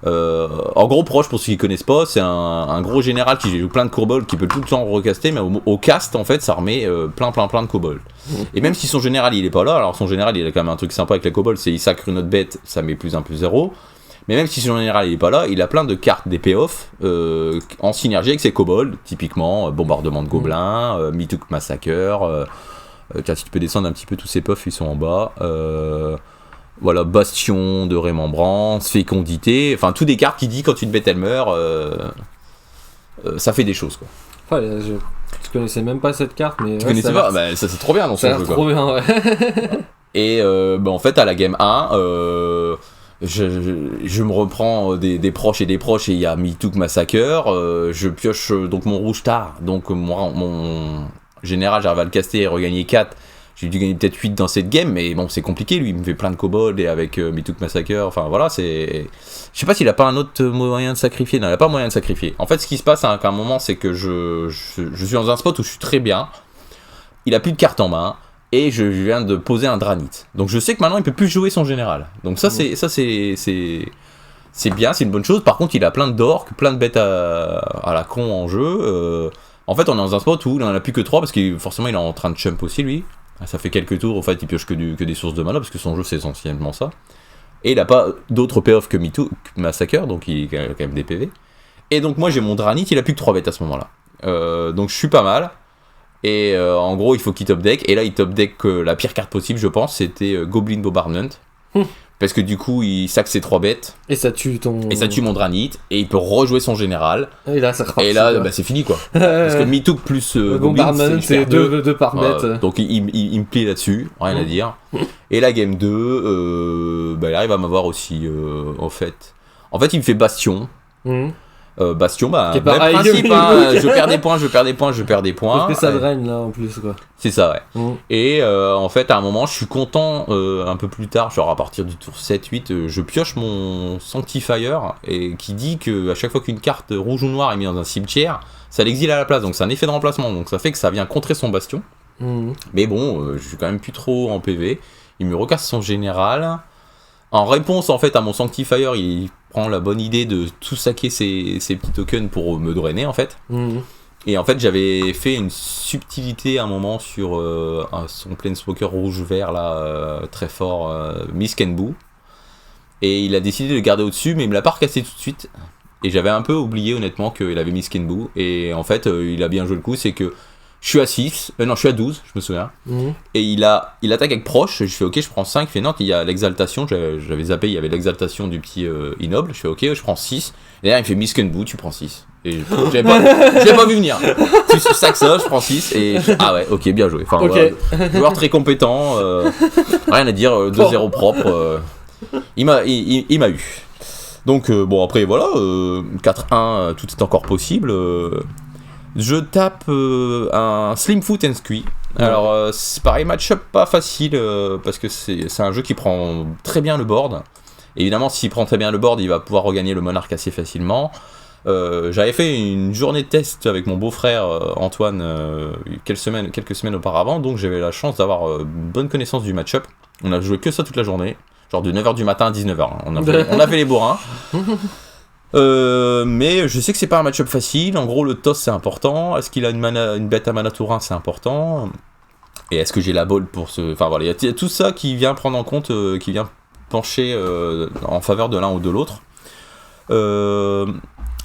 En gros, proche, pour ceux qui connaissent pas, c'est un gros général qui joue plein de kobolds, qui peut tout le temps recaster, mais au cast en fait ça remet plein de kobolds. Et même si son général il est pas là, alors son général il a quand même un truc sympa avec les kobolds, c'est il sacre une autre bête, ça met +1/+0. Mais même si son général il est pas là, il a plein de cartes des payoffs en synergie avec ses kobolds, typiquement bombardement de gobelins, Mitouk Massacre, tiens, si tu peux descendre un petit peu tous ces puffs, ils sont en bas. Voilà, Bastion de Rémembrance, Fécondité, enfin tout des cartes qui dit quand une bête elle meurt, ça fait des choses quoi. Enfin, je connaissais même pas cette carte, mais. Tu connaissais pas? Ça c'est trop bien dans son jeu quoi. Trop bien, ouais. Et en fait à la game 1, je me reprends des proches et il y a Mitouk Massacre, je pioche donc mon rouge tard, donc mon général j'arrive à le caster et regagner 4. J'ai dû gagner peut-être 8 dans cette game, mais bon, c'est compliqué, lui, il me fait plein de kobolds, et avec Mitouk Massacre, enfin voilà, c'est... Je sais pas s'il a pas un autre moyen de sacrifier, non, il a pas moyen de sacrifier. En fait, ce qui se passe à un moment, c'est que je suis dans un spot où je suis très bien, il a plus de cartes en main, et je viens de poser un Dranit. Donc je sais que maintenant, il peut plus jouer son général. Donc ça, c'est bien, c'est une bonne chose. Par contre, il a plein d'orques, plein de bêtes à la con en jeu. En fait, on est dans un spot où il en a plus que 3, parce que forcément, il est en train de chump aussi, lui. Ça fait quelques tours, en fait, il pioche que des sources de mana, parce que son jeu, c'est essentiellement ça. Et il n'a pas d'autres payoffs que Mitouk Massacre, donc il a quand même des PV. Et donc moi, j'ai mon Dranit, il a plus que 3 bêtes à ce moment-là. Donc je suis pas mal. Et en gros, il faut qu'il top deck. Et là, il top deck la pire carte possible, je pense, c'était Goblin Bombardment. parce que du coup il sac ses 3 bêtes Et ça tue mon Draenei et il peut rejouer son général et là ça repart. Et là bah, c'est fini quoi. Parce que Mitouk plus Bombardment c'est 2 par bête. Donc il me plie là-dessus, rien à dire. Et la game 2 bah, il arrive à m'avoir aussi en fait il me fait Bastion. Bastion, bah, même pareil, principe, hein, je perds des points. Parce que ça draine là en plus quoi. C'est ça, ouais. Et en fait, à un moment, je suis content, un peu plus tard, genre à partir du tour 7-8, je pioche mon Sanctifier et qui dit que à chaque fois qu'une carte rouge ou noire est mise dans un cimetière, ça l'exile à la place. Donc c'est un effet de remplacement. Donc ça fait que ça vient contrer son Bastion. Mais bon, je suis quand même plus trop en PV. Il me recasse son général. En réponse en fait à mon Sanctifier, il prend la bonne idée de tout saquer ses petits tokens pour me drainer en fait. Et en fait j'avais fait une subtilité à un moment sur son Planeswalker rouge-vert là, très fort, Miskenboo. Et il a décidé de le garder au-dessus, mais il me l'a pas recassé tout de suite. Et j'avais un peu oublié honnêtement qu'il avait Miskenboo. Et en fait il a bien joué le coup, c'est que je suis à 6, non je suis à 12, je me souviens. Et il attaque avec proche, je fais ok, je prends 5, il fait non, il y a l'exaltation, j'avais zappé, il y avait l'exaltation du petit Innoble, je fais ok, je prends 6. Et là il me fait Miskenboo, tu prends 6. Et j'avais pas vu venir. Tu sacs ça, je prends 6 et ah ouais, ok, bien joué. Enfin, okay. Joueur très compétent, rien à dire, 2-0 propre. Il m'a eu. Donc bon après voilà, 4-1, tout est encore possible. Je tape un Slimfoot and Squee. Alors c'est pareil, match-up pas facile parce que c'est un jeu qui prend très bien le board. Évidemment s'il prend très bien le board il va pouvoir regagner le monarque assez facilement. J'avais fait une journée de test avec mon beau-frère Antoine quelques semaines auparavant, donc j'avais la chance d'avoir une bonne connaissance du match-up. On a joué que ça toute la journée, genre de 9h du matin à 19h. On a fait les bourrins. Mais je sais que c'est pas un match-up facile. En gros, le toss c'est important. Est-ce qu'il a une bête à mana tour 1, c'est important. Et est-ce que j'ai la ball pour ce. Enfin voilà, il y a tout ça qui vient prendre en compte, qui vient pencher en faveur de l'un ou de l'autre.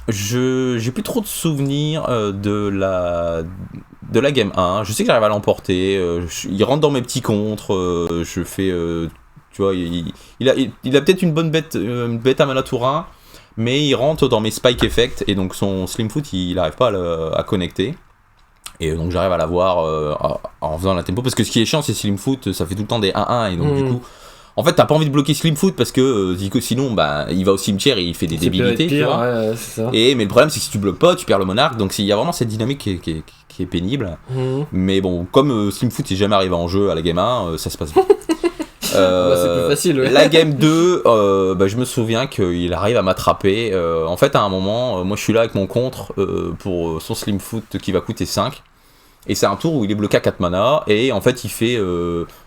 J'ai plus trop de souvenirs de la game 1. Je sais que j'arrive à l'emporter. Il rentre dans mes petits contres. Je fais. Tu vois, il a peut-être une bonne bête à mana tour 1. Mais il rentre dans mes spike effects et donc son Slimfoot il n'arrive pas à connecter. Et donc j'arrive à l'avoir en faisant la tempo. Parce que ce qui est chiant c'est Slimfoot, ça fait tout le temps des 1-1 et donc du coup. En fait t'as pas envie de bloquer Slimfoot parce que sinon bah, il va au cimetière et il fait des débilités. Pire, tu vois. ouais, c'est ça. Mais le problème c'est que si tu bloques pas tu perds le monarque. Donc il y a vraiment cette dynamique qui est pénible. Mais bon comme Slimfoot n'est jamais arrivé en jeu à la game 1, ça se passe bien. C'est plus facile, ouais. La game 2, bah, je me souviens qu'il arrive à m'attraper. En fait, à un moment, moi je suis là avec mon contre pour son Slimfoot qui va coûter 5. Et c'est un tour où il est bloqué à 4 mana. Et en fait, il fait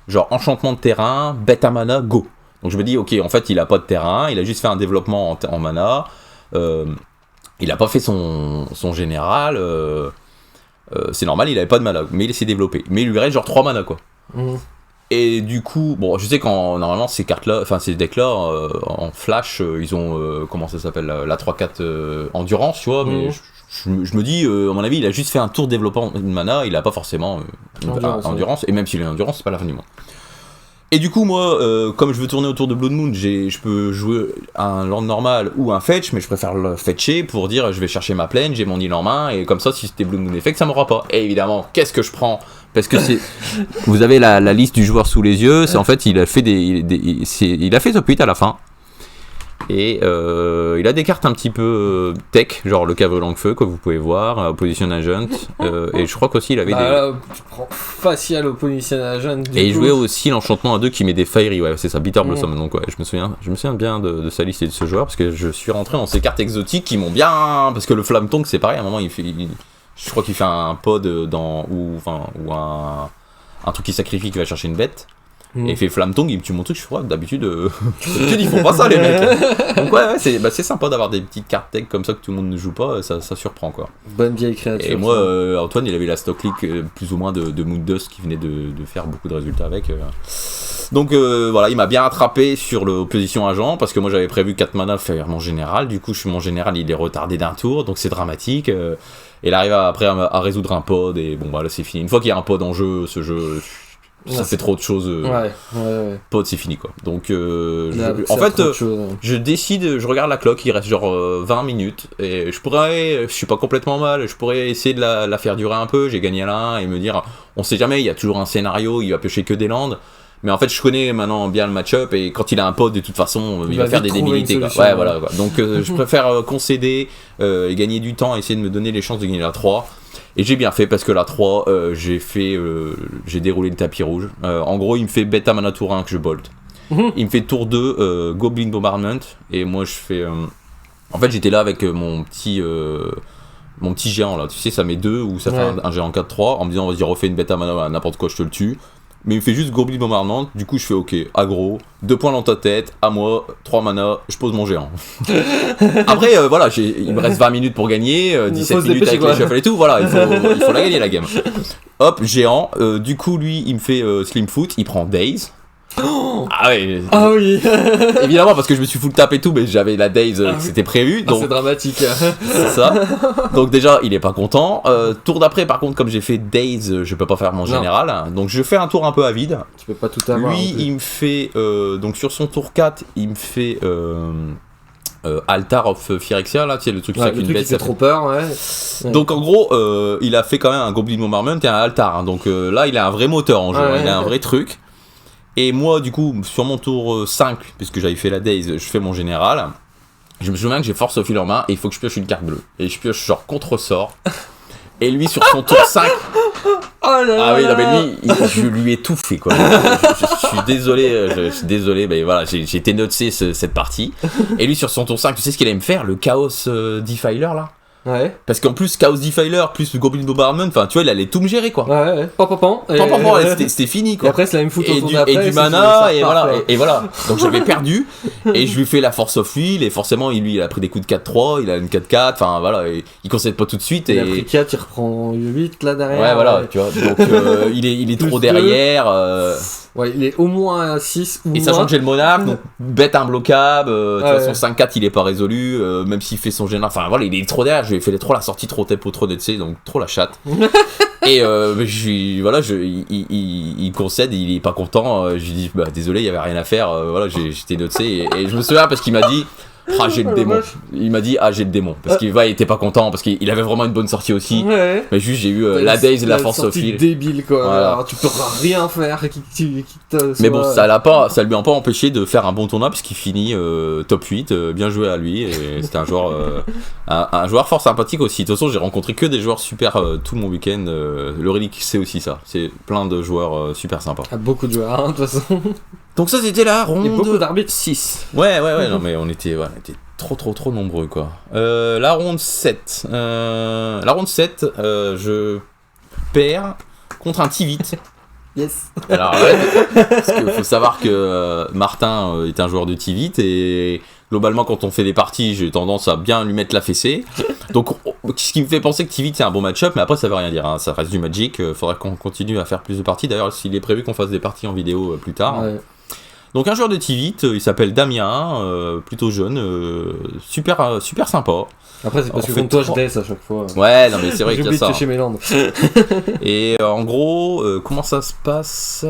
genre enchantement de terrain, bête à mana, go. Donc je me dis, ok, en fait, il a pas de terrain, il a juste fait un développement en mana. Il a pas fait son général. C'est normal, il avait pas de mana, mais il s'est développé. Mais il lui reste genre 3 mana, quoi. Et du coup, bon, je sais qu'en normalement ces cartes-là, enfin ces decks-là, en flash, ils ont comment ça s'appelle, la 3-4 endurance, tu vois. Mais je me dis, à mon avis, il a juste fait un tour développant de mana, il a pas forcément endurance. Et même s'il a endurance, c'est pas la fin du monde. Et du coup, moi, comme je veux tourner autour de Blood Moon, je peux jouer un land normal ou un fetch, mais je préfère le fetcher pour dire je vais chercher ma plaine, j'ai mon île en main, et comme ça, si c'était Blood Moon Effect, ça m'aura pas. Et évidemment, qu'est-ce que je prends ? Parce que c'est, vous avez la liste du joueur sous les yeux. C'est en fait il a fait il a fait top 8 à la fin. Et il a des cartes un petit peu tech, genre le Cavalier Langfeu que vous pouvez voir, Opposition Agent. Et je crois qu'aussi il avait là, tu prends facial Opposition Agent. Et il jouait aussi l'enchantement à 2 qui met des Fiery, ouais c'est ça, Bitter Blossom. Donc ouais, je me souviens bien de sa liste et de ce joueur parce que je suis rentré dans ces cartes exotiques qui m'ont bien, parce que le Flamtongue c'est pareil, à un moment je crois qu'il fait un pod ou un truc qui sacrifie qui va chercher une bête. Et il fait Flamtongue, il me tue mon truc, je crois d'habitude ils font pas ça les mecs. Donc ouais, c'est sympa d'avoir des petites cartes tech comme ça que tout le monde ne joue pas, ça surprend quoi. Bonne vieille créature. Et moi Antoine il avait la stock league plus ou moins de Moondust qui venait de faire beaucoup de résultats avec. Donc voilà, il m'a bien attrapé sur l'opposition agent parce que moi j'avais prévu 4 mana faire mon général, du coup mon général il est retardé d'un tour donc c'est dramatique. Et il arrive après à résoudre un pod et bon bah là c'est fini. Une fois qu'il y a un pod en jeu, ce jeu ça fait trop de choses. Ouais. Pote, c'est fini quoi. Donc, Là, en fait, chose. je décide, je regarde la cloque, il reste genre 20 minutes, et je suis pas complètement mal, je pourrais essayer de la faire durer un peu, j'ai gagné la 1 et me dire, on sait jamais, il y a toujours un scénario, il va piocher que des landes. Mais en fait, je connais maintenant bien le match-up et quand il a un pote, de toute façon, il va faire des débilités. Ouais, voilà. Quoi. Donc, je préfère concéder et gagner du temps, essayer de me donner les chances de gagner la 3. Et j'ai bien fait parce que la 3, j'ai déroulé le tapis rouge. En gros, il me fait bêta mana tour 1 que je bolt. Il me fait tour 2, Goblin Bombardment. Et moi, je fais. En fait, j'étais là avec mon petit géant là. Tu sais, ça met 2 ou ça fait un géant 4-3 en me disant, vas-y, refais une bêta mana, n'importe quoi, je te le tue. Mais il me fait juste Goblin Bombardment, du coup je fais ok, aggro, 2 points dans ta tête, à moi, 3 mana, je pose mon géant. Après, voilà, il me reste 20 minutes pour gagner, 17 minutes avec les shuffles et tout, voilà, il faut la gagner la game. Hop, géant, du coup lui, il me fait Slimfoot, il prend Daze. Ah ouais. Ah oui. Évidemment parce que je me suis full tap et tout, mais j'avais la Daze, c'était prévu. Donc c'est dramatique. C'est ça. Donc déjà il est pas content. Tour d'après par contre comme j'ai fait Daze, je peux pas faire mon général. Donc je fais un tour un peu à vide. Tu peux pas tout avoir. Lui il me fait donc sur son tour 4 il me fait Altar of Phyrexia là, tu sais le truc avec une bête, ça fait trop peur, ouais. Donc en gros il a fait quand même un Goblin Bombardment et un Altar hein. Donc là il a un vrai moteur en jeu, il a un vrai truc. Et moi, du coup, sur mon tour 5, puisque j'avais fait la Daze, je fais mon général. Je me souviens que j'ai Force of Will en main et il faut que je pioche une carte bleue. Et je pioche genre contre-sort. Et lui, sur son tour 5. Ah oui, non, mais lui, je lui ai tout fait quoi. Je suis désolé, mais voilà, j'ai été noté cette partie. Et lui, sur son tour 5, tu sais ce qu'il allait me faire? Le Chaos Defiler là? Ouais. Parce qu'en plus, Chaos Defiler plus le Goblin Bombardment, enfin tu vois, il allait tout me gérer quoi. Ouais. C'était fini quoi. Et après, c'est la même foot et du mana, et voilà. Donc j'avais perdu, et je lui fais la Force of Will, et forcément, lui, il a pris des coups de 4-3, il a une 4-4, enfin voilà, il concède pas tout de suite. Il a pris 4, il reprend 8 là derrière. Ouais, voilà, tu vois. Donc il est trop derrière. Ouais, il est au moins à 6 ou et moins. sachant que j'ai le monarque, donc bête imbloquable, tu vois, son 5-4 il est pas résolu, même s'il fait son général, enfin voilà, il est trop derrière, je lui ai fait trop la sortie, trop tempo, trop DC, donc trop la chatte. Et il concède, il est pas content, je lui dis bah désolé, il y avait rien à faire, voilà, j'étais noté, et je me souviens parce qu'il m'a dit ah j'ai le démon. Il m'a dit j'ai le démon parce qu'il était pas content parce qu'il avait vraiment une bonne sortie aussi. Ouais. Mais juste j'ai eu la Daze et la Force of Will. Débile quoi. Voilà. Alors, tu peux rien faire mais bon, ça lui a pas empêché de faire un bon tournoi puisqu'il finit top 8, bien joué à lui, et c'était un joueur un joueur fort sympathique aussi. De toute façon, j'ai rencontré que des joueurs super tout mon week-end. Le Relic c'est aussi ça. C'est plein de joueurs super sympas. Beaucoup de joueurs de toute façon. Donc ça c'était la ronde. Il y a beaucoup d'arbitres 6. Ouais, non mais on était trop nombreux quoi. La ronde 7. Je perds contre un Tivit. Yes. Alors parce qu'il faut savoir que Martin est un joueur de Tivit et globalement quand on fait des parties j'ai tendance à bien lui mettre la fessée. Donc ce qui me fait penser que Tivit c'est un bon match-up, mais après ça veut rien dire, hein. Ça reste du Magic, faudrait qu'on continue à faire plus de parties. D'ailleurs s'il est prévu qu'on fasse des parties en vidéo plus tard. Ouais. Donc un joueur de Tivit, il s'appelle Damien, plutôt jeune, super sympa. Après c'est parce que contre toi je laisse à chaque fois. Ouais, non mais c'est vrai qu'il y a ça. J'ai oublié de pêcher mes landes. Et en gros, comment ça se passe?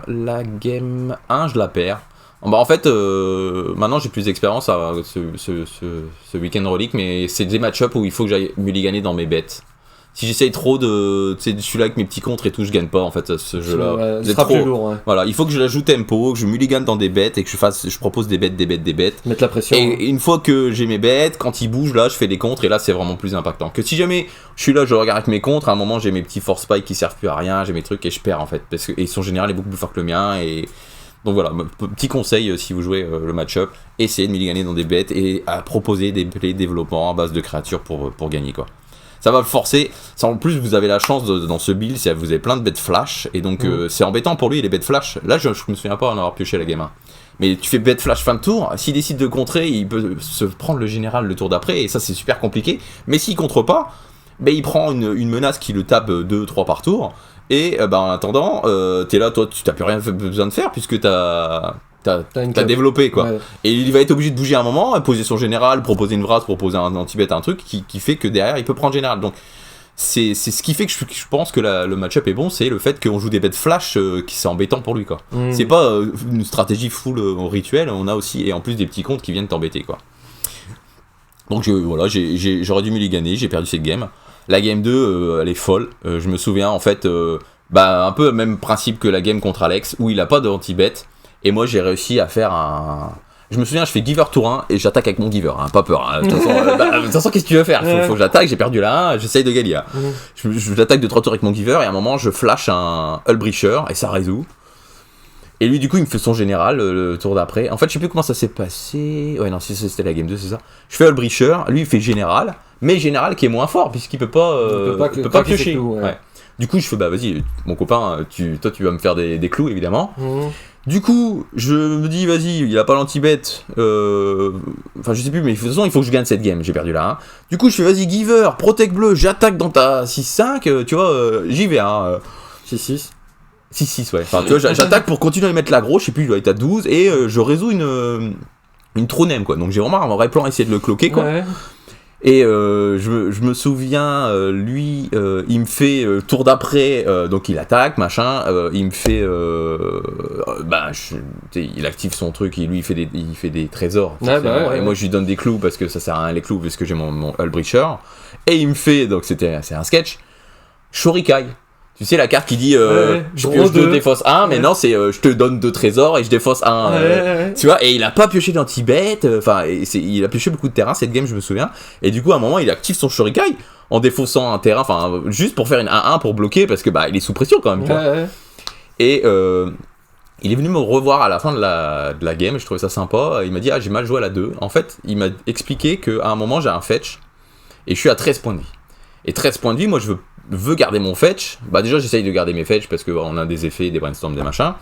La game 1, je la perds. Bah en fait, maintenant j'ai plus d'expérience à ce week-end relique, mais c'est des match-up où il faut que j'aille mulliganer dans mes bêtes. Si j'essaye trop de. Tu sais, je suis là avec mes petits contres et tout, je gagne pas en fait ce jeu-là. Ouais, ce sera plus lourd, ouais. Voilà, il faut que je l'ajoute tempo, que je mulligane dans des bêtes et que je propose des bêtes. Mettre la pression. Et une fois que j'ai mes bêtes, quand ils bougent là, je fais des contres et là c'est vraiment plus impactant. Que si jamais je suis là, je regarde avec mes contres, à un moment j'ai mes petits force spikes qui servent plus à rien, j'ai mes trucs et je perds en fait. Parce que et son général est beaucoup plus fort que le mien et. Donc voilà, petit conseil si vous jouez le match-up, essayez de mulliganer dans des bêtes et à proposer des plays développement à base de créatures pour gagner quoi. Ça va le forcer. Ça, en plus, vous avez la chance dans ce build, vous avez plein de bêtes flash, et donc c'est embêtant pour lui les bêtes flash. Là, je me souviens pas en avoir pioché la game 1. Mais tu fais bête flash fin de tour, s'il décide de contrer, il peut se prendre le général le tour d'après, et ça c'est super compliqué. Mais s'il contre pas, il prend une menace qui le tape 2-3 par tour, et en attendant, t'es là, toi tu t'as plus rien besoin de faire, puisque t'as développé quoi. Ouais. Et il va être obligé de bouger un moment, poser son général, proposer une vrasse, proposer un anti-bet, un truc qui fait que derrière il peut prendre général. Donc c'est ce qui fait que je pense que le match-up est bon, c'est le fait qu'on joue des bêtes flash qui c'est embêtant pour lui quoi. C'est pas une stratégie full rituel, on a aussi et en plus des petits comptes qui viennent t'embêter quoi. Donc j'aurais dû me les gagner, j'ai perdu cette game. La game 2 elle est folle, je me souviens en fait un peu le même principe que la game contre Alex où il a pas de anti-bet et moi j'ai réussi à faire je me souviens, je fais giver tour 1 et j'attaque avec mon giver, hein, pas peur. Hein. De toute façon, qu'est-ce que tu veux faire ? Faut que j'attaque, j'ai perdu la 1, j'essaye de gagner. Hein. Je l'attaque de 3 tours avec mon giver et à un moment, je flash un Hullbreacher et ça résout. Et lui, du coup, il me fait son général le tour d'après. En fait, je sais plus comment ça s'est passé. Ouais, non, c'était la game 2, c'est ça. Je fais Hullbreacher, lui, il fait général, mais général qui est moins fort puisqu'il peut pas piocher. Ouais. Du coup, je fais, vas-y, mon copain, toi, tu vas me faire des clous, évidemment. Du coup, je me dis, vas-y, il a pas l'anti-bet. Enfin, je sais plus, mais de toute façon, il faut que je gagne cette game. J'ai perdu la 1. Du coup, je fais, vas-y, giver, protect bleu, j'attaque dans ta 6-5. Tu vois, j'y vais. 6-6. 6-6, ouais. Enfin, tu vois, j'attaque pour continuer à mettre l'aggro. Je sais plus, il doit être à 12. Et je résous une tronem, quoi. Donc, j'ai vraiment un vrai plan à essayer de le cloquer, quoi. Ouais. Et je me souviens, lui, il me fait tour d'après, donc il attaque, machin, il me fait, il active son truc, il fait des trésors. Et moi je lui donne des clous parce que ça sert à rien les clous parce que j'ai mon Hullbreacher. Et il me fait, donc c'est un sketch, Shorikai. Tu sais la carte qui dit je te défausse 1 mais non c'est je te donne 2 trésors et je défausse 1 tu vois et il a pas pioché d'anti-bet il a pioché beaucoup de terrain cette game je me souviens et du coup à un moment il active son Shorikai en défaussant un terrain enfin juste pour faire une 1-1 pour bloquer parce que il est sous pression quand même tu vois. Et il est venu me revoir à la fin de la game, je trouvais ça sympa, il m'a dit j'ai mal joué à la 2 en fait il m'a expliqué qu'à un moment j'ai un fetch et je suis à 13 points de vie et 13 points de vie moi je veux garder mon fetch, déjà j'essaye de garder mes fetch parce qu'on a des effets, des brainstorms, des machins.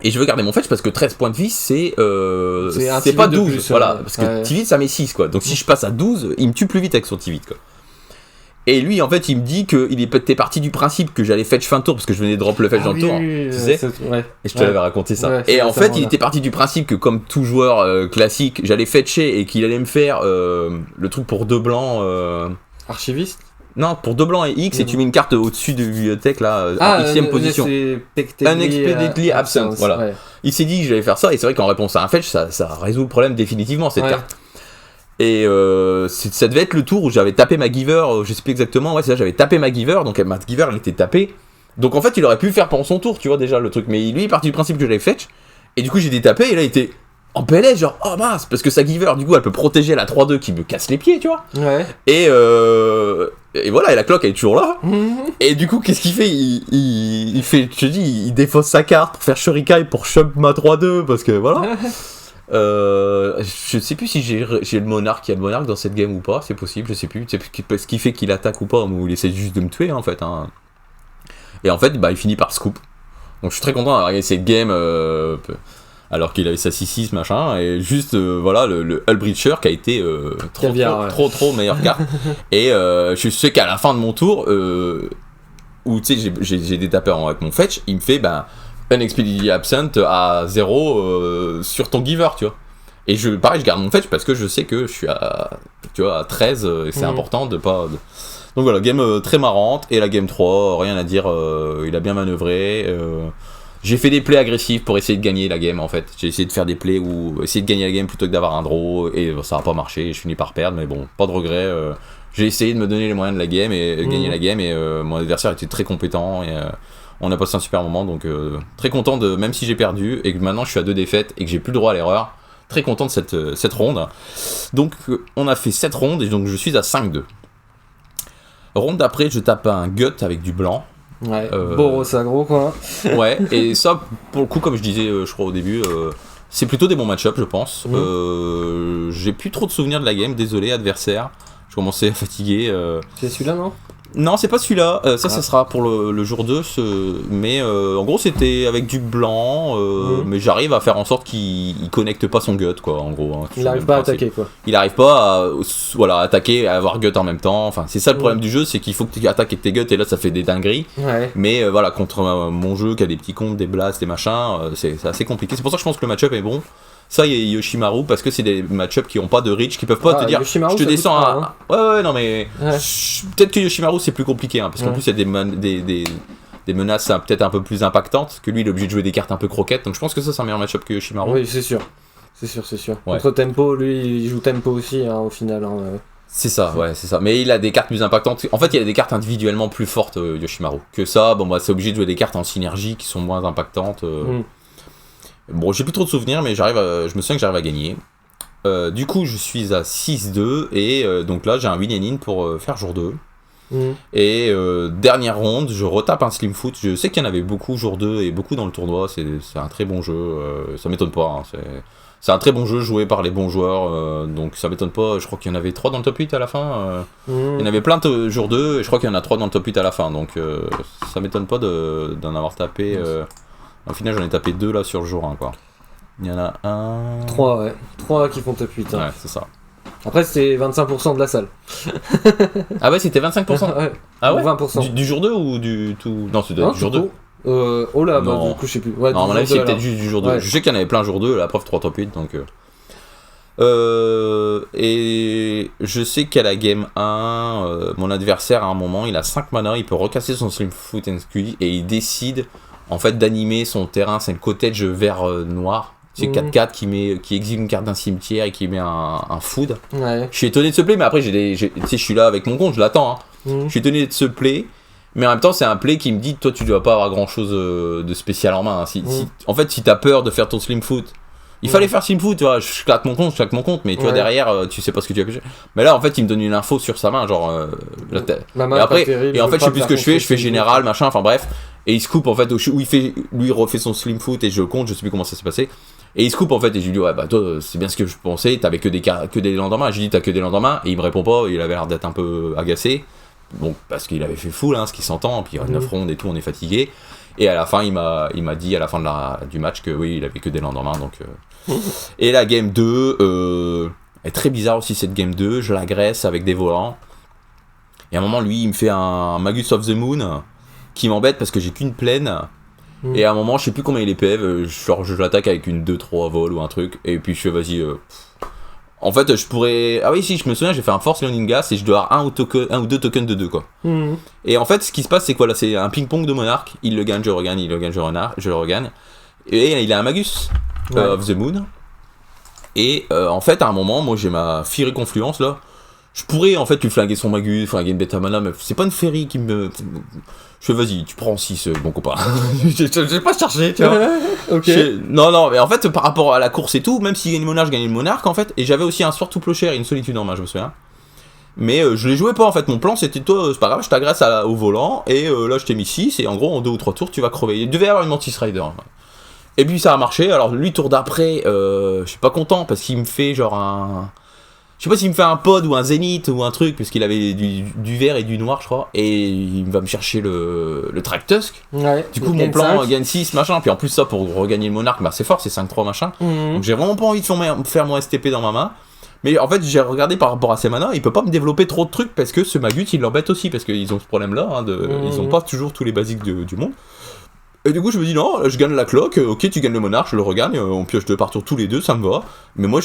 Et je veux garder mon fetch parce que 13 points de vie c'est pas 12, plus, voilà, parce que Tivit ça met 6 quoi. Donc si je passe à 12, il me tue plus vite avec son Tivit quoi. Et lui en fait il me dit qu'il était parti du principe que j'allais fetch fin de tour parce que je venais de drop le fetch dans le tour, tu sais. Et je te l'avais raconté ça. Et en fait il était parti du principe que comme tout joueur classique, j'allais fetcher et qu'il allait me faire le truc pour 2 blancs archiviste. Non, pour 2 blancs et X, et tu mets une carte au-dessus de bibliothèque, là, en Xème position. Unexpectedly absent, voilà. Ouais. Il s'est dit que j'allais faire ça, et c'est vrai qu'en réponse à un fetch, ça résout le problème définitivement, cette carte. Et ça devait être le tour où j'avais tapé ma giver, je sais plus exactement, c'est ça, j'avais tapé ma giver, donc ma giver, elle était tapée. Donc en fait, il aurait pu faire pendant son tour, tu vois, déjà, le truc. Mais lui, il est parti du principe que j'allais fetch, et du coup, j'ai détapé, et là, il était en PLS, genre, oh mince, parce que sa giver, du coup, elle peut protéger la 3-2 qui me casse les pieds, tu vois. Ouais. Et voilà, et la cloque elle est toujours là. Et du coup, qu'est-ce qu'il fait il fait, je te dis, il défausse sa carte pour faire Shurikai pour shove ma 3-2, parce que voilà. Je sais plus si j'ai le monarque, il y a le monarque dans cette game ou pas, c'est possible, je sais plus. C'est ce qui fait qu'il attaque ou pas, ou il essaie juste de me tuer en fait. Hein. Et en fait, il finit par scoop. Donc je suis très content d'avoir gagné cette game. Alors qu'il avait sa 6-6 machin, et juste voilà le Hullbreacher qui a été trop meilleure carte. Et je sais qu'à la fin de mon tour, où tu sais j'ai des tapeurs avec mon fetch, il me fait Unexpectedly absent à 0 sur ton giver, tu vois. Et je garde mon fetch parce que je sais que je suis à 13 et c'est important de pas. Donc voilà, game très marrante, et la game 3, rien à dire, il a bien manœuvré. J'ai fait des plays agressifs pour essayer de gagner la game en fait. J'ai essayé de faire des plays ou essayer de gagner la game plutôt que d'avoir un draw, et ça n'a pas marché, je finis par perdre, mais bon, pas de regret. J'ai essayé de me donner les moyens de la game et gagner la game, et mon adversaire était très compétent, et on a passé un super moment, donc très content de, même si j'ai perdu et que maintenant je suis à 2 défaites et que j'ai plus le droit à l'erreur, très content de cette ronde. Donc on a fait 7 rondes et donc je suis à 5-2. Ronde d'après, je tape un gut avec du blanc. Ouais, Boros aggro quoi. Ouais, et ça, pour le coup, comme je disais, je crois au début, c'est plutôt des bons match-ups, je pense. J'ai plus trop de souvenirs de la game, désolé, adversaire. Je commençais à fatiguer. C'est celui-là, non ? Non, c'est pas celui-là. Ça sera pour le jour 2. Mais en gros, c'était avec du blanc. Mais j'arrive à faire en sorte qu'il connecte pas son gut, quoi, en gros. Hein, il n'arrive pas à attaquer, quoi. Il n'arrive pas à attaquer, à avoir gut en même temps. Enfin, c'est ça le problème du jeu, c'est qu'il faut que tu attaques avec tes guts, et là, ça fait des dingueries. Ouais. Mais voilà, contre mon jeu qui a des petits comptes, des blasts, des machins, c'est assez compliqué. C'est pour ça que je pense que le match-up est bon. ça et Yoshimaru, parce que c'est des match-ups qui ont pas de reach, qui peuvent pas te dire Yoshimaru, je te descends à... Ouais, non mais peut-être que Yoshimaru c'est plus compliqué, hein, parce qu'en plus il y a des menaces peut-être un peu plus impactantes, que lui il est obligé de jouer des cartes un peu croquettes, donc je pense que ça c'est un meilleur match-up que Yoshimaru. Oui, c'est sûr. Contre Tempo, lui il joue Tempo aussi, hein, au final. C'est ça, c'est ça. Mais il a des cartes plus impactantes. En fait, il a des cartes individuellement plus fortes, Yoshimaru. Que ça, c'est obligé de jouer des cartes en synergie qui sont moins impactantes. Bon, j'ai plus trop de souvenirs, mais je me souviens que j'arrive à gagner. Du coup, je suis à 6-2, et donc là, j'ai un win-in pour faire jour 2. Et dernière ronde, je retape un Slim Foot. Je sais qu'il y en avait beaucoup jour 2 et beaucoup dans le tournoi. C'est un très bon jeu. Ça m'étonne pas. Hein, c'est un très bon jeu joué par les bons joueurs, donc ça m'étonne pas. Je crois qu'il y en avait 3 dans le top 8 à la fin. Il y en avait plein de jour 2, et je crois qu'il y en a 3 dans le top 8 à la fin, donc ça m'étonne pas d'en avoir tapé. Au final, j'en ai tapé 2 là sur le jour 1, quoi. Il y en a 1... 3, 3 qui font top 8. Hein. Ouais, c'est ça. Après, c'était 25% de la salle. Ah ouais, c'était 25%. Ouais. Ah ouais, 20%. Du jour 2 ou du tout... Non, c'était du jour 2. Oh là, bah du coup, je sais plus. Ouais, non, à mon avis, c'est peut-être juste du jour 2. Ouais. Je sais qu'il y en avait plein jour 2, la preuve 3 top 8, donc... Et je sais qu'à la game 1, mon adversaire, à un moment, il a 5 mana, il peut recasser son Slim Foot and Squeeze, et il décide, en fait, d'animer son terrain, c'est le cottage vert noir. C'est 4-4 qui exile une carte d'un cimetière et qui met un food. Ouais. Je suis étonné de ce play, mais après, je suis là avec mon compte, je l'attends. Hein. Je suis étonné de ce play, mais en même temps, c'est un play qui me dit, toi, tu dois pas avoir grand chose de spécial en main. Hein. En fait, si t'as peur de faire ton Slim Foot, il fallait faire Slim Foot, tu vois, je claque mon compte, mais tu vois, derrière, tu sais pas ce que tu vas pêcher. Mais là, en fait, il me donne une info sur sa main, genre. La main et après, terrible, et en fait, je sais plus ce que je fais général, machin, enfin bref. Et il se coupe, en fait, où lui refait son Slim Foot et je compte, je sais plus comment ça s'est passé. Et il se coupe en fait, et je lui dis ouais bah toi c'est bien ce que je pensais, t'avais que des lendemains. Je lui dis t'as que des lendemains, et il me répond pas, il avait l'air d'être un peu agacé. Bon, parce qu'il avait fait full, hein, ce qui s'entend, puis 9 rondes et tout, on est fatigué. Et à la fin, il m'a dit à la fin du match que oui, il avait que des lendemains, donc... Et la game 2, est très bizarre aussi cette game 2, je l'agresse avec des volants. Et à un moment, lui, il me fait un Magus of the Moon, qui m'embête parce que j'ai qu'une plaine. Et à un moment, je sais plus combien il est PV, je l'attaque avec une 2-3 vol ou un truc, et puis je fais vas-y... En fait, je pourrais... Ah oui, si, je me souviens, j'ai fait un Force Landing Gas et je dois avoir un ou deux tokens de 2, quoi. Et en fait, ce qui se passe, c'est quoi là, c'est un ping-pong de Monarque, il le gagne, je regagne, il le gagne, je le regagne. Et il a un Magus of the Moon. Et en fait, à un moment, moi j'ai ma Fury Confluence là. Je pourrais en fait lui flinguer son Magus, flinguer une Beta Mana, mais c'est pas une Fury qui me... Je fais vas-y, tu prends 6, bon copain. J'ai pas cherché, tu vois. Ok. Non, mais en fait, par rapport à la course et tout, même s'il gagne le Monarque, je gagnais le Monarque en fait. Et j'avais aussi un sort tout plocher et une solitude en main, je me souviens. Mais je les jouais pas en fait. Mon plan c'était toi, c'est pas grave, je t'agresse au volant. Et là, je t'ai mis 6. Et en gros, en 2 ou 3 tours, tu vas crever. Il devait y avoir une Mantis Rider. Et puis ça a marché. Alors lui, tour d'après, je suis pas content parce qu'il me fait genre un. Je sais pas s'il me fait un pod ou un zénith ou un truc, parce qu'il avait du vert et du noir, je crois, et il va me chercher le Tractusk. Ouais, du coup, mon plan, gagne 6, machin, puis en plus, ça, pour regagner le Monarque, bah, c'est fort, c'est 5-3, machin. Donc j'ai vraiment pas envie de faire mon STP dans ma main. Mais en fait, j'ai regardé par rapport à ses manas, il peut pas me développer trop de trucs, parce que ce Magut, il l'embête aussi, parce qu'ils ont ce problème-là, hein, ils ont pas toujours tous les basiques du monde. Et du coup, je me dis, non, je gagne la cloque, ok, tu gagnes le Monarque, je le regagne, on pioche 2 par tour tous les deux, ça me va. Mais moi,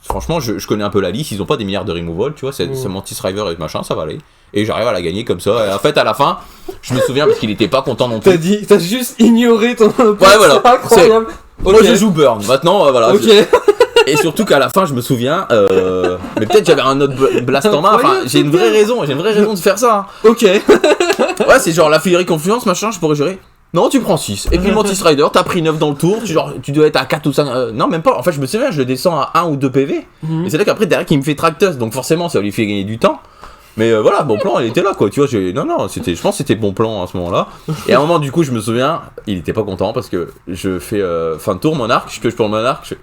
franchement, je connais un peu la liste, ils ont pas des milliards de removal, tu vois, c'est Mantis River et machin, ça va aller. Et j'arrive à la gagner comme ça. Et en fait, à la fin, je me souviens parce qu'il était pas content non plus. T'as juste ignoré ton option, ouais, voilà. C'est incroyable. Okay. Moi, je joue Burn. Maintenant, voilà. Ok. Et surtout qu'à la fin, je me souviens, mais peut-être j'avais un autre blast en main. Enfin, j'ai une vraie raison de faire ça. Hein. Ok. Ouais, c'est genre la Fury Confluence, machin, je pourrais gérer. Non, tu prends 6. Et puis Mantis Rider, t'as pris 9 dans le tour, tu dois être à 4 ou 5. Non, même pas. En fait, je me souviens, je le descends à 1 ou 2 PV. Et c'est là qu'après, derrière, il me fait Tractus. Donc forcément, ça lui fait gagner du temps. Mais voilà, bon plan, il était là, quoi. Tu vois, je pense que c'était bon plan à ce moment-là. Et à un moment, du coup, je me souviens, il était pas content parce que je fais fin de tour, Monarque, je pioche pour le Monarque.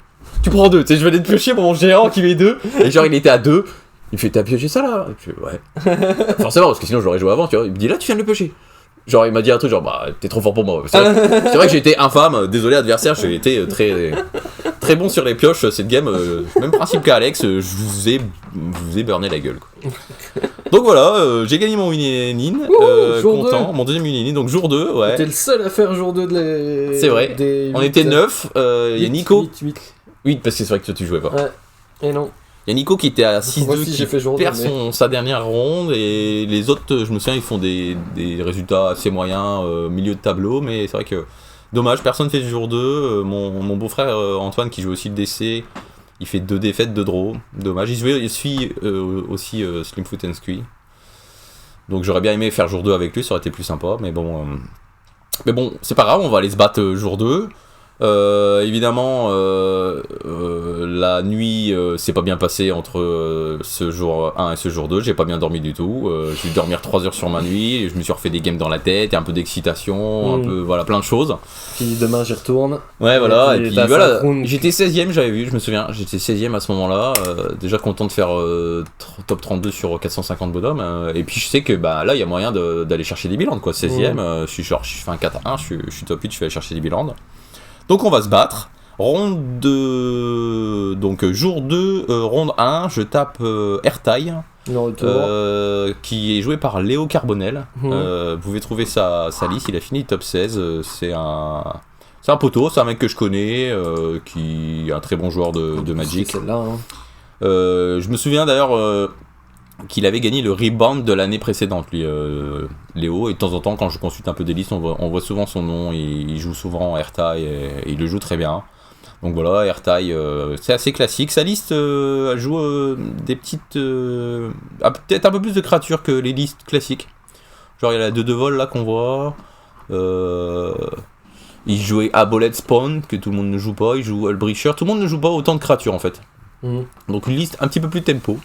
Tu prends 2, tu sais, je venais de piocher pour mon géant qui met 2. Et genre, il était à 2. Il me fait, t'as pioché ça là? Je fais, ouais. Forcément, parce que sinon, j'aurais joué avant, tu vois. Il me dit, là, tu viens de le piocher. Genre il m'a dit un truc genre bah t'es trop fort pour moi. C'est vrai que j'ai été infâme, désolé adversaire, j'ai été très bon sur les pioches cette game, même principe qu'Alex, je vous ai burné la gueule quoi. Donc voilà, j'ai gagné mon win-in, content, mon deuxième win-in, donc jour 2, ouais. T'es le seul à faire jour 2 C'est vrai, on était 9, il y a Nico. 8. Oui, parce que c'est vrai que toi tu jouais pas. Ouais. Et non. Il y a Nico qui était à Moi 6-2 aussi, qui j'ai fait jour perd deux, mais- sa dernière ronde et les autres, je me souviens, ils font des résultats assez moyens, milieu de tableau, mais c'est vrai que dommage, personne fait ce jour 2. Mon beau-frère Antoine qui joue aussi le DC, il fait 2 défaites, 2 draws. Dommage, il suit aussi Slimfoot and Squee. Donc j'aurais bien aimé faire jour 2 avec lui, ça aurait été plus sympa, mais bon, c'est pas grave, on va aller se battre jour 2. Évidemment, la nuit s'est pas bien passée entre ce jour 1 et ce jour 2, j'ai pas bien dormi du tout. J'ai dû dormir 3 heures sur ma nuit, je me suis refait des games dans la tête, un peu d'excitation, un peu, voilà, plein de choses. Puis demain, j'y retourne. Ouais, voilà, et puis t'as voilà, 5 rounds. j'étais 16ème, j'avais vu, je me souviens, j'étais 16ème à ce moment-là, déjà content de faire top 32 sur 450 bonhommes, et puis je sais que bah là, il y a moyen d'aller chercher des bilans, quoi, 16ème, je fais un 4-1, je suis top 8, je vais aller chercher des bilans. Donc on va se battre. Ronde 2, donc jour 2, ronde 1, je tape Ertaï, Le retour. qui est joué par Léo Carbonel. Mhm. Vous pouvez trouver sa liste, il a fini top 16. C'est un poteau, c'est un mec que je connais, qui est un très bon joueur de Magic. C'est celle-là, hein. Je me souviens d'ailleurs qu'il avait gagné le rebound de l'année précédente, lui, Léo, et de temps en temps, quand je consulte un peu des listes, on voit souvent son nom, il joue souvent Ertaï, et il le joue très bien. Donc voilà, Ertaï, c'est assez classique. Sa liste, elle joue des petites... peut-être un peu plus de créatures que les listes classiques. Genre, il y a la 2 de vol, là, qu'on voit. Il jouait Aboleth Spawn, que tout le monde ne joue pas. Il joue Hullbreacher. Tout le monde ne joue pas autant de créatures, en fait. Mhm. Donc une liste un petit peu plus tempo.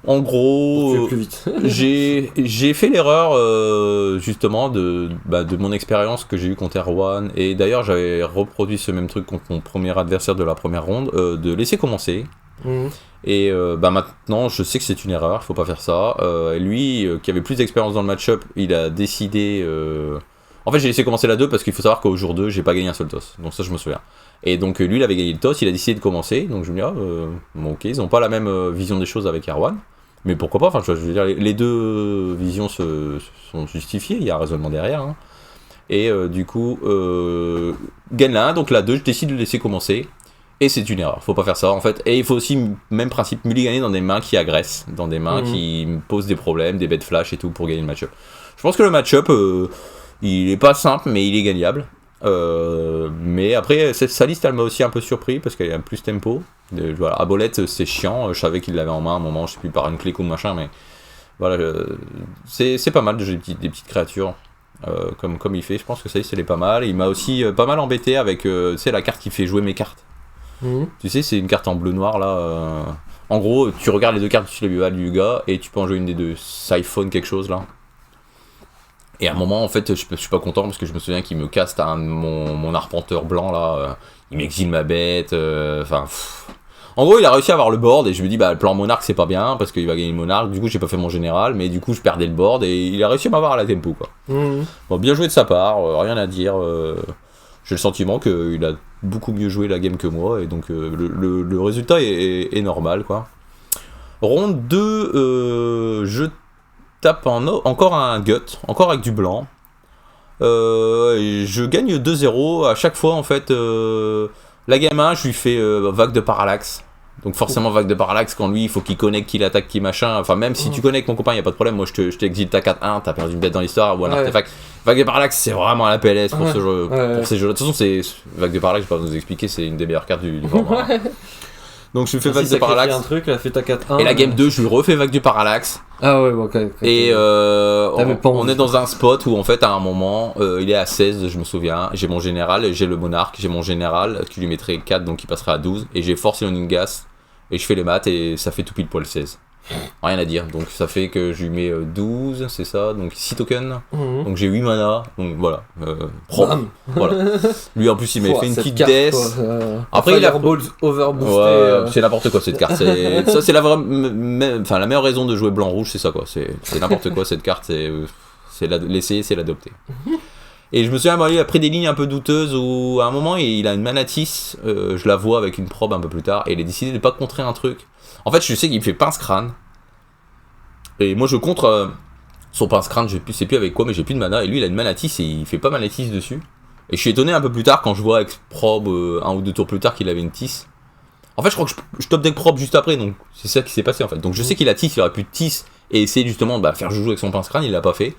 En gros, Tu vas plus vite. j'ai fait l'erreur justement de mon expérience que j'ai eu contre Erwan, et d'ailleurs j'avais reproduit ce même truc contre mon premier adversaire de la première ronde, de laisser commencer. Mhm. Et maintenant je sais que c'est une erreur, faut pas faire ça. Lui qui avait plus d'expérience dans le match-up, il a décidé... En fait j'ai laissé commencer la 2 parce qu'il faut savoir qu'au jour 2 j'ai pas gagné un seul toss, donc ça je me souviens. Et donc lui il avait gagné le toss, il a décidé de commencer, donc je me dis bon, ok, ils ont pas la même vision des choses avec Erwan. Mais pourquoi pas, enfin, je veux dire, les deux visions sont justifiées, il y a un raisonnement derrière. Hein. Et du coup, gagne la 1, donc la 2, je décide de laisser commencer. Et c'est une erreur, faut pas faire ça en fait. Et il faut aussi, même principe, mulliganer dans des mains qui agressent, dans des mains qui posent des problèmes, des bêtes flash et tout pour gagner le match-up. Je pense que le match-up, il est pas simple, mais il est gagnable. Mais après, sa liste, elle m'a aussi un peu surpris parce qu'elle est un plus tempo. Voilà, Aboleth, c'est chiant. Je savais qu'il l'avait en main à un moment, je sais plus par une clique ou machin, mais voilà, c'est pas mal de jouer des petites créatures comme il fait. Je pense que sa liste, elle est pas mal. Il m'a aussi pas mal embêté avec la carte qui fait jouer mes cartes. Mhm. Tu sais, c'est une carte en bleu-noir là. En gros, tu regardes les deux cartes sur les du gars et tu peux en jouer une des deux. Siphon quelque chose là. Et à un moment, en fait, je suis pas content parce que je me souviens qu'il me caste mon arpenteur blanc là. Il m'exile ma bête. Enfin. En gros, il a réussi à avoir le board et je me dis, bah, le plan monarque c'est pas bien parce qu'il va gagner le monarque. Du coup, j'ai pas fait mon général, mais du coup, je perdais le board et il a réussi à m'avoir à la tempo quoi. Mhm. Bon, bien joué de sa part, rien à dire. J'ai le sentiment qu'il a beaucoup mieux joué la game que moi et donc le résultat est normal quoi. Ronde 2, je tape encore un gut, encore avec du blanc. Je gagne 2-0 à chaque fois en fait. La game 1, je lui fais vague de parallaxe. Donc forcément vague de parallaxe quand lui il faut qu'il connecte, qu'il attaque, qu'il machin. Enfin même si tu connectes mon copain, y a pas de problème. Moi je t'exile ta 4-1, t'as perdu une bête dans l'histoire ou un artefact. Vague de parallaxe c'est vraiment la PLS pour ce jeu, pour ces jeux-là. De toute façon c'est vague de parallaxe, je vais pas vous expliquer, c'est une des meilleures cartes du format. Donc je lui fais vague de parallaxe. Un truc, là, fait ta 4-1. Et la game 2, je lui refais vague du parallaxe. Ah ouais, bon, ok. Et on est envie. dans un spot où en fait à un moment, il est à 16, je me souviens, j'ai mon général, j'ai le monarque, j'ai mon général qui lui mettrait 4 donc il passerait à 12 et j'ai force Leoning Gas et je fais les maths et ça fait tout pile poil 16. Rien à dire, donc ça fait que je lui mets 12, c'est ça, donc 6 tokens, Mhm. donc j'ai 8 mana, donc voilà, propre, voilà. Lui en plus il m'a fait une petite carte, death. Après il a Fireball overboosté. C'est n'importe quoi cette carte. Ça c'est la meilleure raison de jouer blanc-rouge, c'est ça quoi. C'est n'importe quoi cette carte. C'est l'essayer, c'est l'adopter. Et je me souviens, il a pris des lignes un peu douteuses où à un moment il a une Manatis, je la vois avec une probe un peu plus tard, et il a décidé de pas contrer un truc. En fait, je sais qu'il me fait pince-crâne. Et moi je contre son pince-crâne, je sais plus avec quoi, mais j'ai plus de mana. Et lui il a une Manatis et il fait pas Manatis dessus. Et je suis étonné un peu plus tard quand je vois avec Probe, un ou deux tours plus tard, qu'il avait une Tis. En fait, je crois que je top deck Probe juste après, donc c'est ça qui s'est passé en fait. Donc je sais qu'il a Tis, il aurait pu Tis et essayer justement de faire joujou avec son pince-crâne, il l'a pas fait.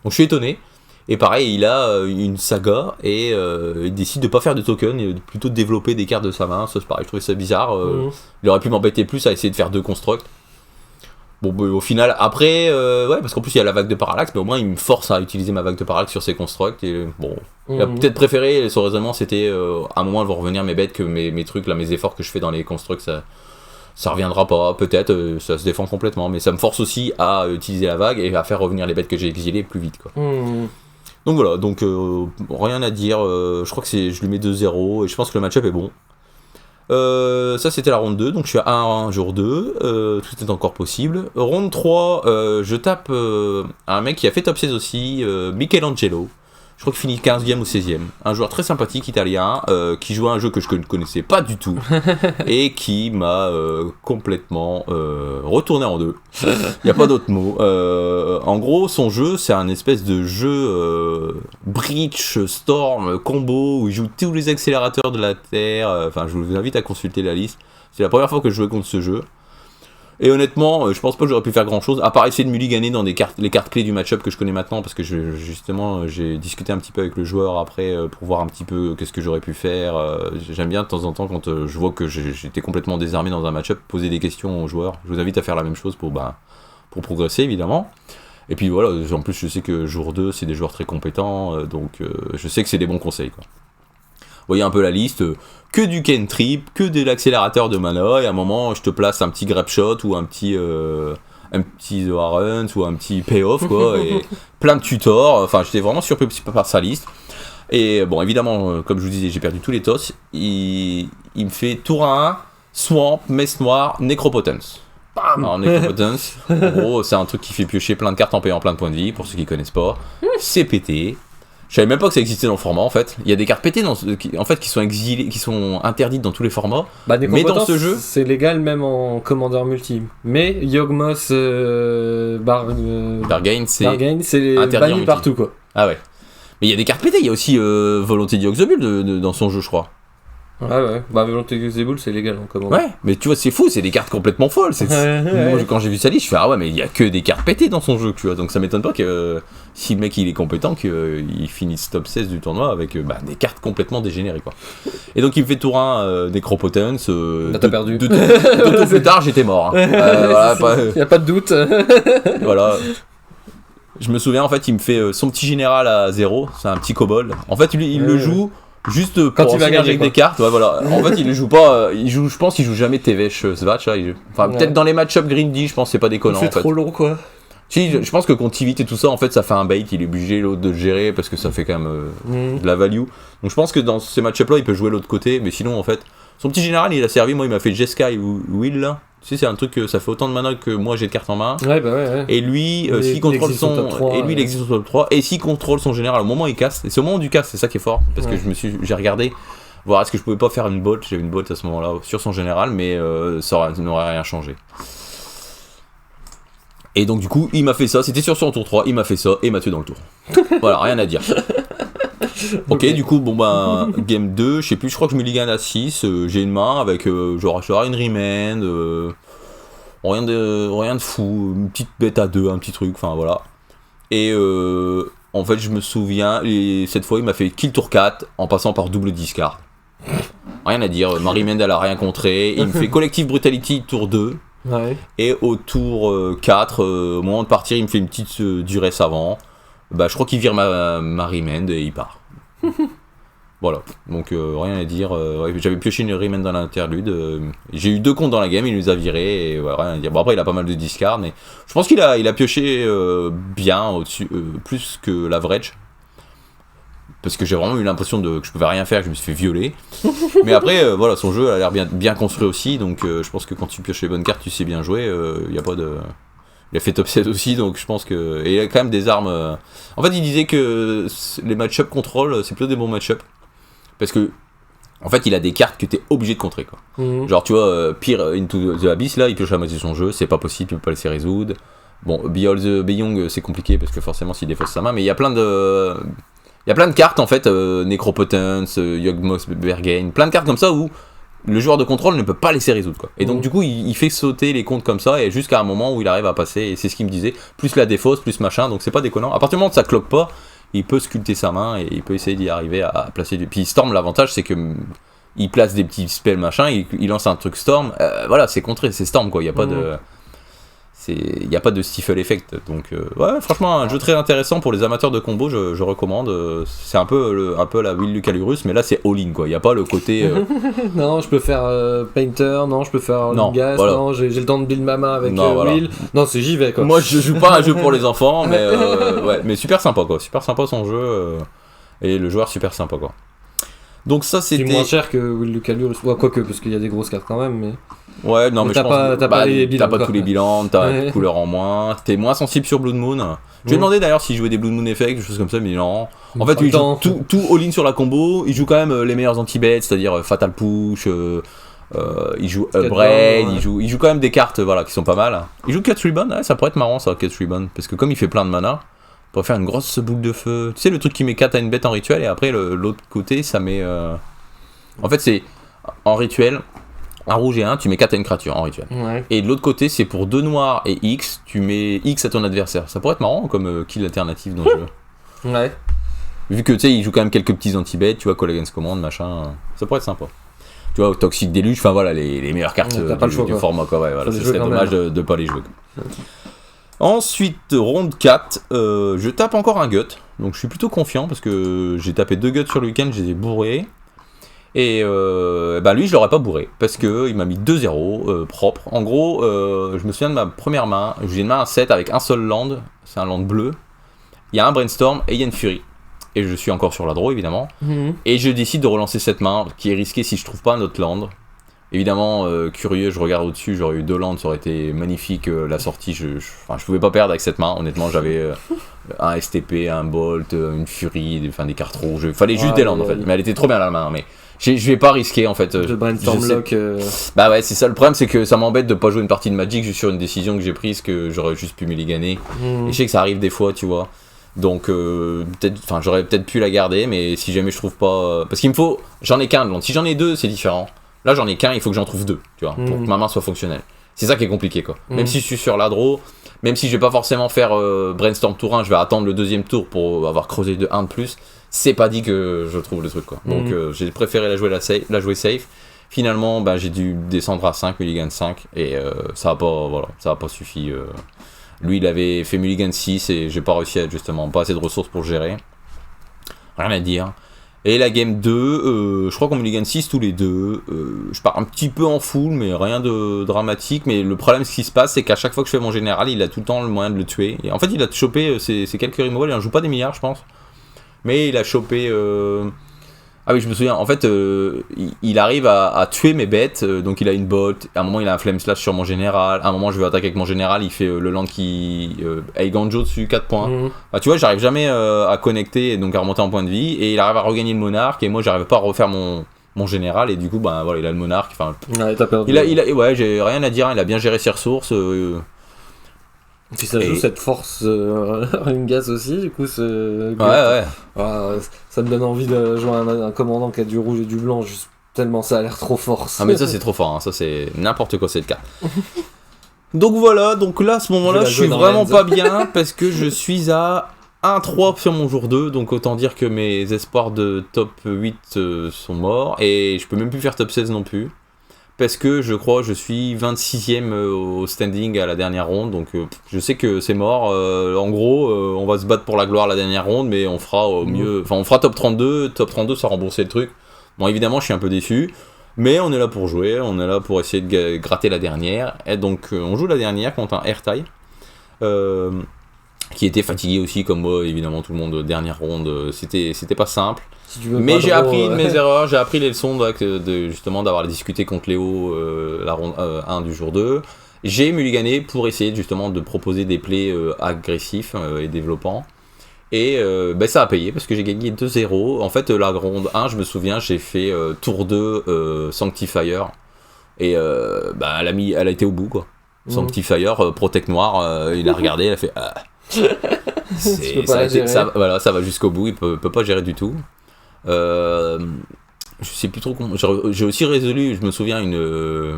Donc je suis étonné. Et pareil, il a une saga et il décide de pas faire de token, et plutôt de développer des cartes de sa main. Ça, c'est pareil, je trouvais ça bizarre. Il aurait pu m'embêter plus à essayer de faire 2 constructs. Bon, au final, après, ouais, parce qu'en plus il y a la vague de parallaxe, mais au moins il me force à utiliser ma vague de parallaxe sur ses constructs. Et bon, il a peut-être préféré, son raisonnement c'était à un moment elles vont revenir mes bêtes, que mes trucs, là, mes efforts que je fais dans les constructs, ça reviendra pas. Peut-être, ça se défend complètement, mais ça me force aussi à utiliser la vague et à faire revenir les bêtes que j'ai exilées plus vite, quoi. Donc voilà, donc rien à dire, je crois que je lui mets 2-0 et je pense que le match-up est bon. Ça c'était la ronde 2, donc je suis à 1 jour 2, tout est encore possible. Ronde 3, je tape un mec qui a fait top 16 aussi, Michelangelo. Je crois qu'il finit 15e ou 16e. Un joueur très sympathique italien qui jouait à un jeu que je ne connaissais pas du tout et qui m'a complètement retourné en deux. Il n'y a pas d'autre mot. En gros, son jeu, c'est un espèce de jeu Breach, Storm, combo où il joue tous les accélérateurs de la Terre. Enfin, je vous invite à consulter la liste. C'est la première fois que je jouais contre ce jeu. Et honnêtement, je pense pas que j'aurais pu faire grand chose, à part essayer de mulliganer dans les cartes clés du match-up que je connais maintenant, parce que justement j'ai discuté un petit peu avec le joueur après pour voir un petit peu qu'est-ce que j'aurais pu faire. J'aime bien de temps en temps quand je vois que j'étais complètement désarmé dans un match-up, poser des questions aux joueurs. Je vous invite à faire la même chose pour progresser évidemment. Et puis voilà, en plus je sais que jour 2 c'est des joueurs très compétents, donc je sais que c'est des bons conseils, quoi. Vous voyez un peu la liste, que du cantrip, que de l'accélérateur de mana, et à un moment je te place un petit grab shot ou un petit The Warrant ou un petit payoff, quoi, et plein de tutors. Enfin, j'étais vraiment surpris par sa liste. Et bon, évidemment, comme je vous disais, j'ai perdu tous les toss. Il me fait tour 1, Swamp, Mess Noire, Necropotence. Alors, Necropotence, en gros, c'est un truc qui fait piocher plein de cartes en payant plein de points de vie, pour ceux qui connaissent pas. C'est pété. Je savais même pas que ça existait dans le format, en fait. Il y a des cartes pétées qui sont exilées, qui sont interdites dans tous les formats. Mais dans ce jeu, c'est légal même en commandeur multi. Mais Yawgmoth Bargain, c'est banni partout, quoi. Ah ouais. Mais il y a des cartes pétées. Il y a aussi Volonté d'Yogg-Zabul dans son jeu, je crois. Ouais. Volonté d'Yogg-Zabul, c'est légal en commandeur. Ouais, mais tu vois, c'est fou, c'est des cartes complètement folles. Moi, quand j'ai vu sa liste, je fais ah ouais, mais il y a que des cartes pétées dans son jeu, tu vois. Donc ça m'étonne pas que si le mec il est compétent, qu'il finisse top 16 du tournoi avec des cartes complètement dégénérées, quoi. Et donc il me fait tour 1 Necropotence. T'as perdu. Deux tours plus tard, j'étais mort. Hein. Voilà, y a pas de doute. Voilà. Je me souviens, en fait, il me fait son petit général à 0, c'est un petit kobold. En fait, lui, il le joue juste pour quand il va gagner des cartes. Ouais, voilà. En fait, il le joue pas. Je pense qu'il joue jamais Tevesh Svatch. Enfin, peut-être dans les match-up Grindy, je pense que c'est pas déconnant. C'est trop long, quoi. Si, je pense que contre Tivit et tout ça, en fait, ça fait un bait. Il est obligé l'autre de le gérer parce que ça fait quand même de la value. Donc, je pense que dans ces match-up là, il peut jouer l'autre côté. Mais sinon, en fait, son petit général, il a servi. Moi, il m'a fait Jeskai ou Will là. Tu sais, c'est un truc, ça fait autant de mana que moi j'ai de cartes en main. Ouais. Et lui, s'il contrôle son. 3, et lui, il existe au top 3. Et s'il contrôle son général, au moment où il casse, et c'est au moment du casse, c'est ça qui est fort. Parce que j'ai regardé, voir est-ce que je pouvais pas faire une bolt. J'avais une bolt à ce moment-là sur son général, mais ça n'aurait rien changé. Et donc, du coup, il m'a fait ça. C'était sur son tour 3, il m'a fait ça et il m'a tué dans le tour. Voilà, rien à dire. Ok, du coup, game 2, je sais plus, je crois que je me ligue à 6, j'ai une main avec genre une remand, rien de fou, une petite bête à 2, un petit truc, enfin voilà. Et en fait, je me souviens, cette fois, il m'a fait kill tour 4 en passant par double discard. Rien à dire, ma remand elle a rien contré, il me fait collective brutality tour 2. Ouais. Et au tour 4, au moment de partir, il me fait une petite durée savant. Je crois qu'il vire ma remand et il part. Voilà, donc rien à dire. J'avais pioché une remand dans l'interlude. J'ai eu 2 comptes dans la game, il nous a viré et rien à dire. Bon, après, il a pas mal de discard, mais je pense qu'il a pioché bien au-dessus, plus que l'average. Parce que j'ai vraiment eu l'impression que je pouvais rien faire, que je me suis fait violer. Mais après, voilà, son jeu a l'air bien construit aussi, donc je pense que quand tu pioches les bonnes cartes, tu sais bien jouer. Il y a pas de. Il a fait top 7 aussi, donc je pense que. Et il a quand même des armes. En fait, il disait que les match-up contrôle, c'est plutôt des bons match-up. Parce que. En fait, il a des cartes que t'es obligé de contrer, quoi. Genre, tu vois, Peer into the Abyss, là, il pioche la moitié de son jeu, c'est pas possible, tu peux pas laisser résoudre. Bon, Behold the Beyond, c'est compliqué parce que forcément, s'il défausse sa main, mais il y a plein de Il y a plein de cartes en fait, Necropotence, Yawgmoth Berghain, plein de cartes comme ça où le joueur de contrôle ne peut pas laisser résoudre quoi. Et donc du coup il fait sauter les comptes comme ça et jusqu'à un moment où il arrive à passer, et c'est ce qu'il me disait, plus la défausse, plus machin, donc c'est pas déconnant. À partir du moment où ça cloque pas, il peut sculpter sa main et il peut essayer d'y arriver à placer du... Puis Storm, l'avantage c'est que il place des petits spells machin, il lance un truc Storm, voilà c'est contré, c'est Storm quoi, il n'y a pas de... Il n'y a pas de stifle effect, donc ouais, franchement, un jeu très intéressant pour les amateurs de combo, je recommande. C'est un peu la Will Lucalurus, mais là c'est all-in quoi, il n'y a pas le côté. Non, je peux faire Painter, non, je peux faire Lungas, voilà. non, j'ai le temps de build ma main avec voilà. Will. Non, c'est j'y vais quoi. Moi je joue pas un jeu pour les enfants, mais, ouais, mais super sympa quoi, super sympa son jeu, et le joueur super sympa quoi. Donc ça c'était. C'est moins cher que Will Lucalurus, ouais, quoique, parce qu'il y a des grosses cartes quand même, mais. Ouais, non, mais je pense que t'as pas les bilans, t'as pas tous les bilans, t'as ouais. une couleur en moins, t'es moins sensible sur Blood Moon. Je lui ai demandé d'ailleurs s'il jouait des Blood Moon Effects, des choses comme ça, mais non. En fait, il joue tout all-in sur la combo, il joue quand même les meilleurs anti-bets, c'est-à-dire Fatal Push, il joue Upgrade, ouais. il joue quand même des cartes voilà, qui sont pas mal. Il joue Cut Ribbon, ouais, ça pourrait être marrant ça, Cut Ribbon, parce que comme il fait plein de mana, il pourrait faire une grosse boule de feu. Tu sais, le truc qui met 4 à une bête en rituel, et après l'autre côté, ça met. En fait, c'est en rituel. Un rouge et un, tu mets 4 à une créature en rituel. Ouais. Et de l'autre côté, c'est pour 2 noirs et X, tu mets X à ton adversaire. Ça pourrait être marrant comme kill alternative dans le jeu. Ouais. Vu que tu sais, il joue quand même quelques petits anti-bêtes, tu vois, Call Against Command, machin. Ça pourrait être sympa. Tu vois, Toxic Deluge, enfin voilà, les meilleures cartes du format, quoi. Ouais, voilà, ce serait dommage de pas les jouer. Ensuite, ronde 4, je tape encore un gut. Donc je suis plutôt confiant parce que j'ai tapé 2 guts sur le week-end, je les ai bourrés. Et bah lui je l'aurais pas bourré parce que il m'a mis 2-0 propre. En gros je me souviens de ma première main, j'ai une main à 7 avec un seul land, c'est un land bleu. Il y a un brainstorm et il y a une fury. Et je suis encore sur la draw évidemment. Et je décide de relancer cette main qui est risquée si je trouve pas un autre land. Évidemment curieux, je regarde au-dessus, j'aurais eu 2 lands, ça aurait été magnifique la sortie, je pouvais pas perdre avec cette main, honnêtement j'avais un STP, un bolt, une fury, des cartes rouges, il fallait juste des lands en fait, mais elle était trop bien la main, mais je vais pas risquer en fait. Le brainstorm lock. Bah ouais, c'est ça le problème, c'est que ça m'embête de pas jouer une partie de Magic juste sur une décision que j'ai prise que j'aurais juste pu mulliganer. Et je sais que ça arrive des fois, tu vois. Donc j'aurais peut-être pu la garder, mais si jamais je trouve pas, parce qu'il me faut, j'en ai qu'un de land. Si j'en ai 2, c'est différent. Là j'en ai qu'un, il faut que j'en trouve 2, tu vois, pour que ma main soit fonctionnelle. C'est ça qui est compliqué quoi. Même si je suis sur la draw, même si je vais pas forcément faire brainstorm tour 1, je vais attendre le deuxième tour pour avoir creusé de 1 de plus. C'est pas dit que je trouve le truc quoi. Donc j'ai préféré la jouer safe. Finalement bah, j'ai dû descendre à 5, mulligan 5 et ça a pas suffi. Lui il avait fait mulligan 6 et j'ai pas réussi à justement pas assez de ressources pour gérer. Rien à dire. Et la game 2, je crois qu'on mulligan 6 tous les deux. Je pars un petit peu en full mais rien de dramatique. Mais le problème ce qui se passe c'est qu'à chaque fois que je fais mon général il a tout le temps le moyen de le tuer. Et en fait il a chopé ses quelques removals, il en joue pas des milliards je pense. Mais il a chopé... Ah oui, je me souviens, en fait, il arrive à tuer mes bêtes, donc il a une bolt, à un moment il a un flame slash sur mon général, à un moment je vais attaquer avec mon général, il fait le land qui... Eiganjo dessus, 4 points. Bah, tu vois, j'arrive jamais à connecter, et donc à remonter en point de vie, et il arrive à regagner le monarque, et moi j'arrive pas à refaire mon général, et du coup, bah voilà, il a le monarque, enfin... Ouais, t'as perdu. Ouais, j'ai rien à dire, il a bien géré ses ressources... Puis ça joue cette force Ringas aussi, du coup, ouais. Ça me donne envie de jouer un commandant qui a du rouge et du blanc, juste tellement ça a l'air trop fort. Ah mais ça c'est trop fort, hein. Ça c'est n'importe quoi cette carte. Donc voilà, donc là à ce moment-là je suis vraiment pas bien parce que je suis à 1-3 sur mon jour 2, donc autant dire que mes espoirs de top 8 sont morts et je peux même plus faire top 16 non plus. Parce que je crois je suis 26ème au standing à la dernière ronde, donc je sais que c'est mort. En gros, on va se battre pour la gloire la dernière ronde, mais on fera au mieux. Enfin, on fera top 32. Top 32, ça rembourser le truc. Bon, évidemment, je suis un peu déçu, mais on est là pour jouer, on est là pour essayer de gratter la dernière. Et donc, on joue la dernière contre un Airtie, qui était fatigué aussi, comme moi, évidemment, tout le monde. Dernière ronde, c'était pas simple. Mais j'ai appris de mes erreurs, j'ai appris les leçons justement d'avoir discuté contre Léo la ronde 1 du jour 2. J'ai mulligané pour essayer justement de proposer des plays agressifs et développants. Et ça a payé parce que j'ai gagné 2-0. En fait, la ronde 1, je me souviens, j'ai fait tour 2 Sanctifier. Et elle a été au bout quoi. Sanctifier, Protect Noir, il a regardé, il a fait... Tu peux pas la gérer. Ça va jusqu'au bout, il peut pas gérer du tout. Je sais plus trop comment. J'ai aussi résolu, je me souviens, une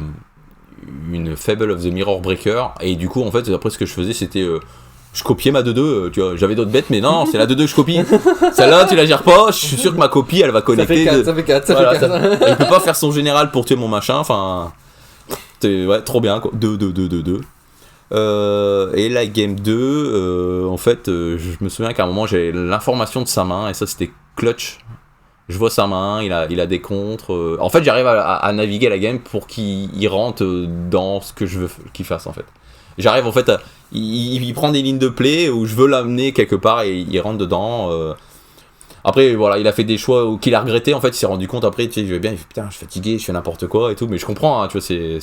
Fable of the Mirror Breaker, et du coup, en fait, après ce que je faisais, c'était. Je copiais ma 2-2, tu vois, j'avais d'autres bêtes, mais non, c'est la 2-2 que je copie. Celle-là, tu la gères pas, je suis sûr que ma copie, elle va connecter. Ça fait 4. Il peut pas faire son général pour tuer mon machin, enfin. Ouais, trop bien, quoi. 2. Et la game 2, en fait, je me souviens qu'à un moment, j'ai l'information de sa main, et ça, c'était clutch. Je vois sa main, il a des contres. En fait, j'arrive à naviguer la game pour qu'il rentre dans ce que je veux qu'il fasse, en fait. J'arrive, en fait, il prend des lignes de play où je veux l'amener quelque part et il rentre dedans. Après, voilà, il a fait des choix qu'il a regretté. En fait, il s'est rendu compte après, tu sais, il fait putain, je suis fatigué, je fais n'importe quoi et tout. Mais je comprends, hein, tu vois, c'est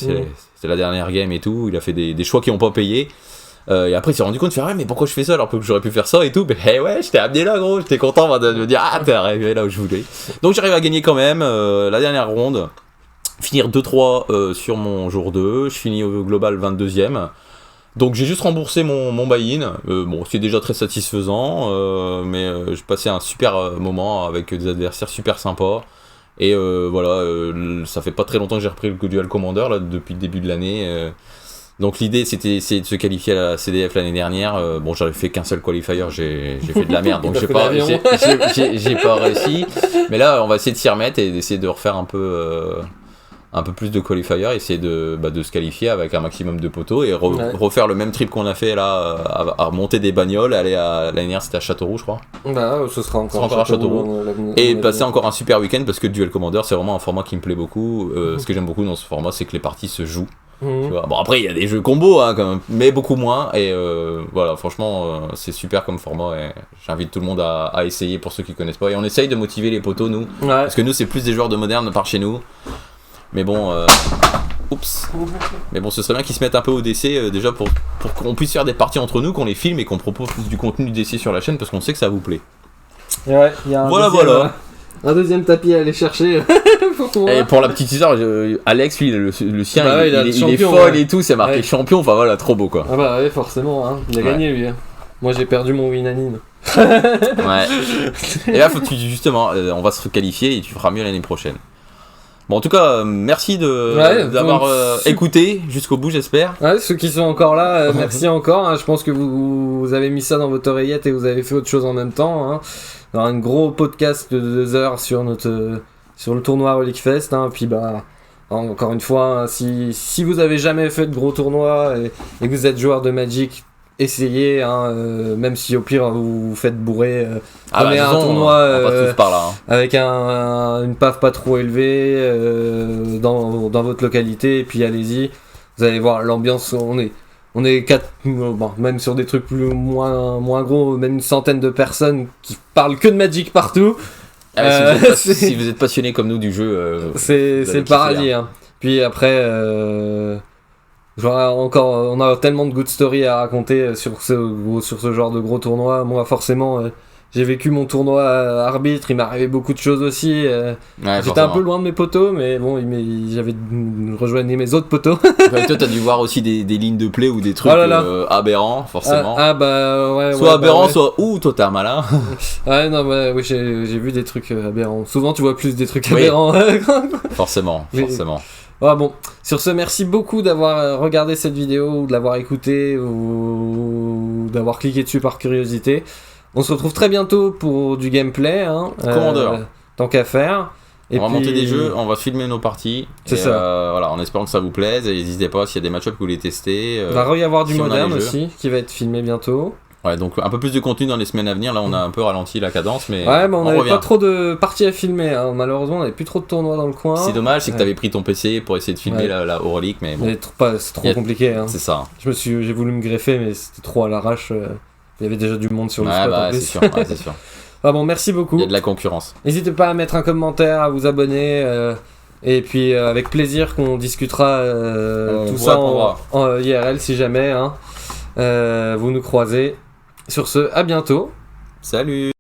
la dernière game et tout. Il a fait des choix qui n'ont pas payé. Et après, il s'est rendu compte, il fait, ouais, mais pourquoi je fais ça alors que j'aurais pu faire ça et tout. Mais ouais, je t'ai amené là, gros. J'étais content de me dire, ah, t'es arrivé là où je voulais. Donc, j'arrive à gagner quand même la dernière ronde. Finir 2-3 sur mon jour 2. Je finis au global 22ème. Donc j'ai juste remboursé mon buy-in, bon c'est déjà très satisfaisant, mais j'ai passé un super moment avec des adversaires super sympas, et voilà, ça fait pas très longtemps que j'ai repris le Dual Commander là, depuis le début de l'année, donc l'idée c'est de se qualifier à la CDF l'année dernière, bon j'avais fait qu'un seul qualifier, j'ai fait de la merde, donc j'ai pas réussi, mais là on va essayer de s'y remettre et d'essayer de refaire un peu plus de qualifiers, essayer de se qualifier avec un maximum de poteaux et refaire le même trip qu'on a fait là, à monter des bagnoles, aller l'année dernière c'était à Châteauroux je crois. Bah ce sera encore à Châteauroux. Et passer encore un super week-end parce que Duel Commander c'est vraiment un format qui me plaît beaucoup. Ce que j'aime beaucoup dans ce format c'est que les parties se jouent. Tu vois. Bon après il y a des jeux combo hein, quand même, mais beaucoup moins, et voilà franchement c'est super comme format et j'invite tout le monde à essayer pour ceux qui connaissent pas, et on essaye de motiver les poteaux nous, parce que nous c'est plus des joueurs de moderne par chez nous. Mais bon, Mais bon, ce serait bien qu'ils se mettent un peu au DC déjà pour qu'on puisse faire des parties entre nous, qu'on les filme et qu'on propose du contenu DC sur la chaîne parce qu'on sait que ça vous plaît. Et ouais, il y a un deuxième tapis à aller chercher. Et pour la petite histoire, Alex, lui, le sien, bah ouais, il est folle et tout, c'est marqué champion, enfin voilà, trop beau quoi. Ah bah ouais, forcément, hein. Il a gagné lui. Hein. Moi j'ai perdu mon Winanine. Ouais. Et là, justement, on va se requalifier et tu feras mieux l'année prochaine. Bon, en tout cas, merci d'avoir écouté jusqu'au bout, j'espère. Ouais, ceux qui sont encore là, merci encore. Hein. Je pense que vous avez mis ça dans votre oreillette et vous avez fait autre chose en même temps. Hein. Alors, un gros podcast de 2 heures sur le tournoi Relic Fest. Hein. Puis, bah, encore une fois, hein, si vous avez jamais fait de gros tournois et que vous êtes joueur de Magic, essayez, hein, même si au pire vous faites bourrer, prenez un tournoi par là, hein. Avec une PAF pas trop élevée dans votre localité, et puis allez-y, vous allez voir l'ambiance, on est 4, bon, même sur des trucs moins gros, même une centaine de personnes qui parlent que de Magic partout. Si vous êtes passionné comme nous du jeu, c'est le paradis, hein. Puis après on a tellement de good story à raconter sur ce genre de gros tournoi. Moi forcément j'ai vécu mon tournoi arbitre, il m'est arrivé beaucoup de choses aussi. J'étais un peu loin de mes poteaux, mais bon, j'avais rejoigné mes autres poteaux. Toi t'as dû voir aussi des lignes de play ou des trucs aberrants, forcément. Bah ouais. Soit aberrants, soit toi t'es un malin. Ouais, non, bah oui, j'ai vu des trucs aberrants. Souvent tu vois plus des trucs aberrants. Forcément. Ah bon, sur ce, merci beaucoup d'avoir regardé cette vidéo, ou de l'avoir écoutée, ou d'avoir cliqué dessus par curiosité. On se retrouve très bientôt pour du gameplay, hein, Commander. Tant qu'à faire. On va monter des jeux, on va filmer nos parties. C'est ça. Voilà, en espérant que ça vous plaise. Et n'hésitez pas, s'il y a des match-ups que vous voulez tester. Il va y avoir du moderne aussi, qui va être filmé bientôt. Ouais, donc un peu plus de contenu dans les semaines à venir. Là, on a un peu ralenti la cadence, mais ouais, mais on n'avait pas trop de parties à filmer. Hein. Malheureusement, on n'avait plus trop de tournois dans le coin. C'est dommage, c'est que t'avais pris ton PC pour essayer de filmer la Euroligue, mais bon. C'est trop compliqué. Hein. C'est ça. J'ai voulu me greffer, mais c'était trop à l'arrache. Il y avait déjà du monde sur le spot. C'est sûr. Ah bon, merci beaucoup. Il y a de la concurrence. N'hésitez pas à mettre un commentaire, à vous abonner. Et puis avec plaisir qu'on discutera tout ça en IRL si jamais. Hein. Vous nous croisez. Sur ce, à bientôt. Salut.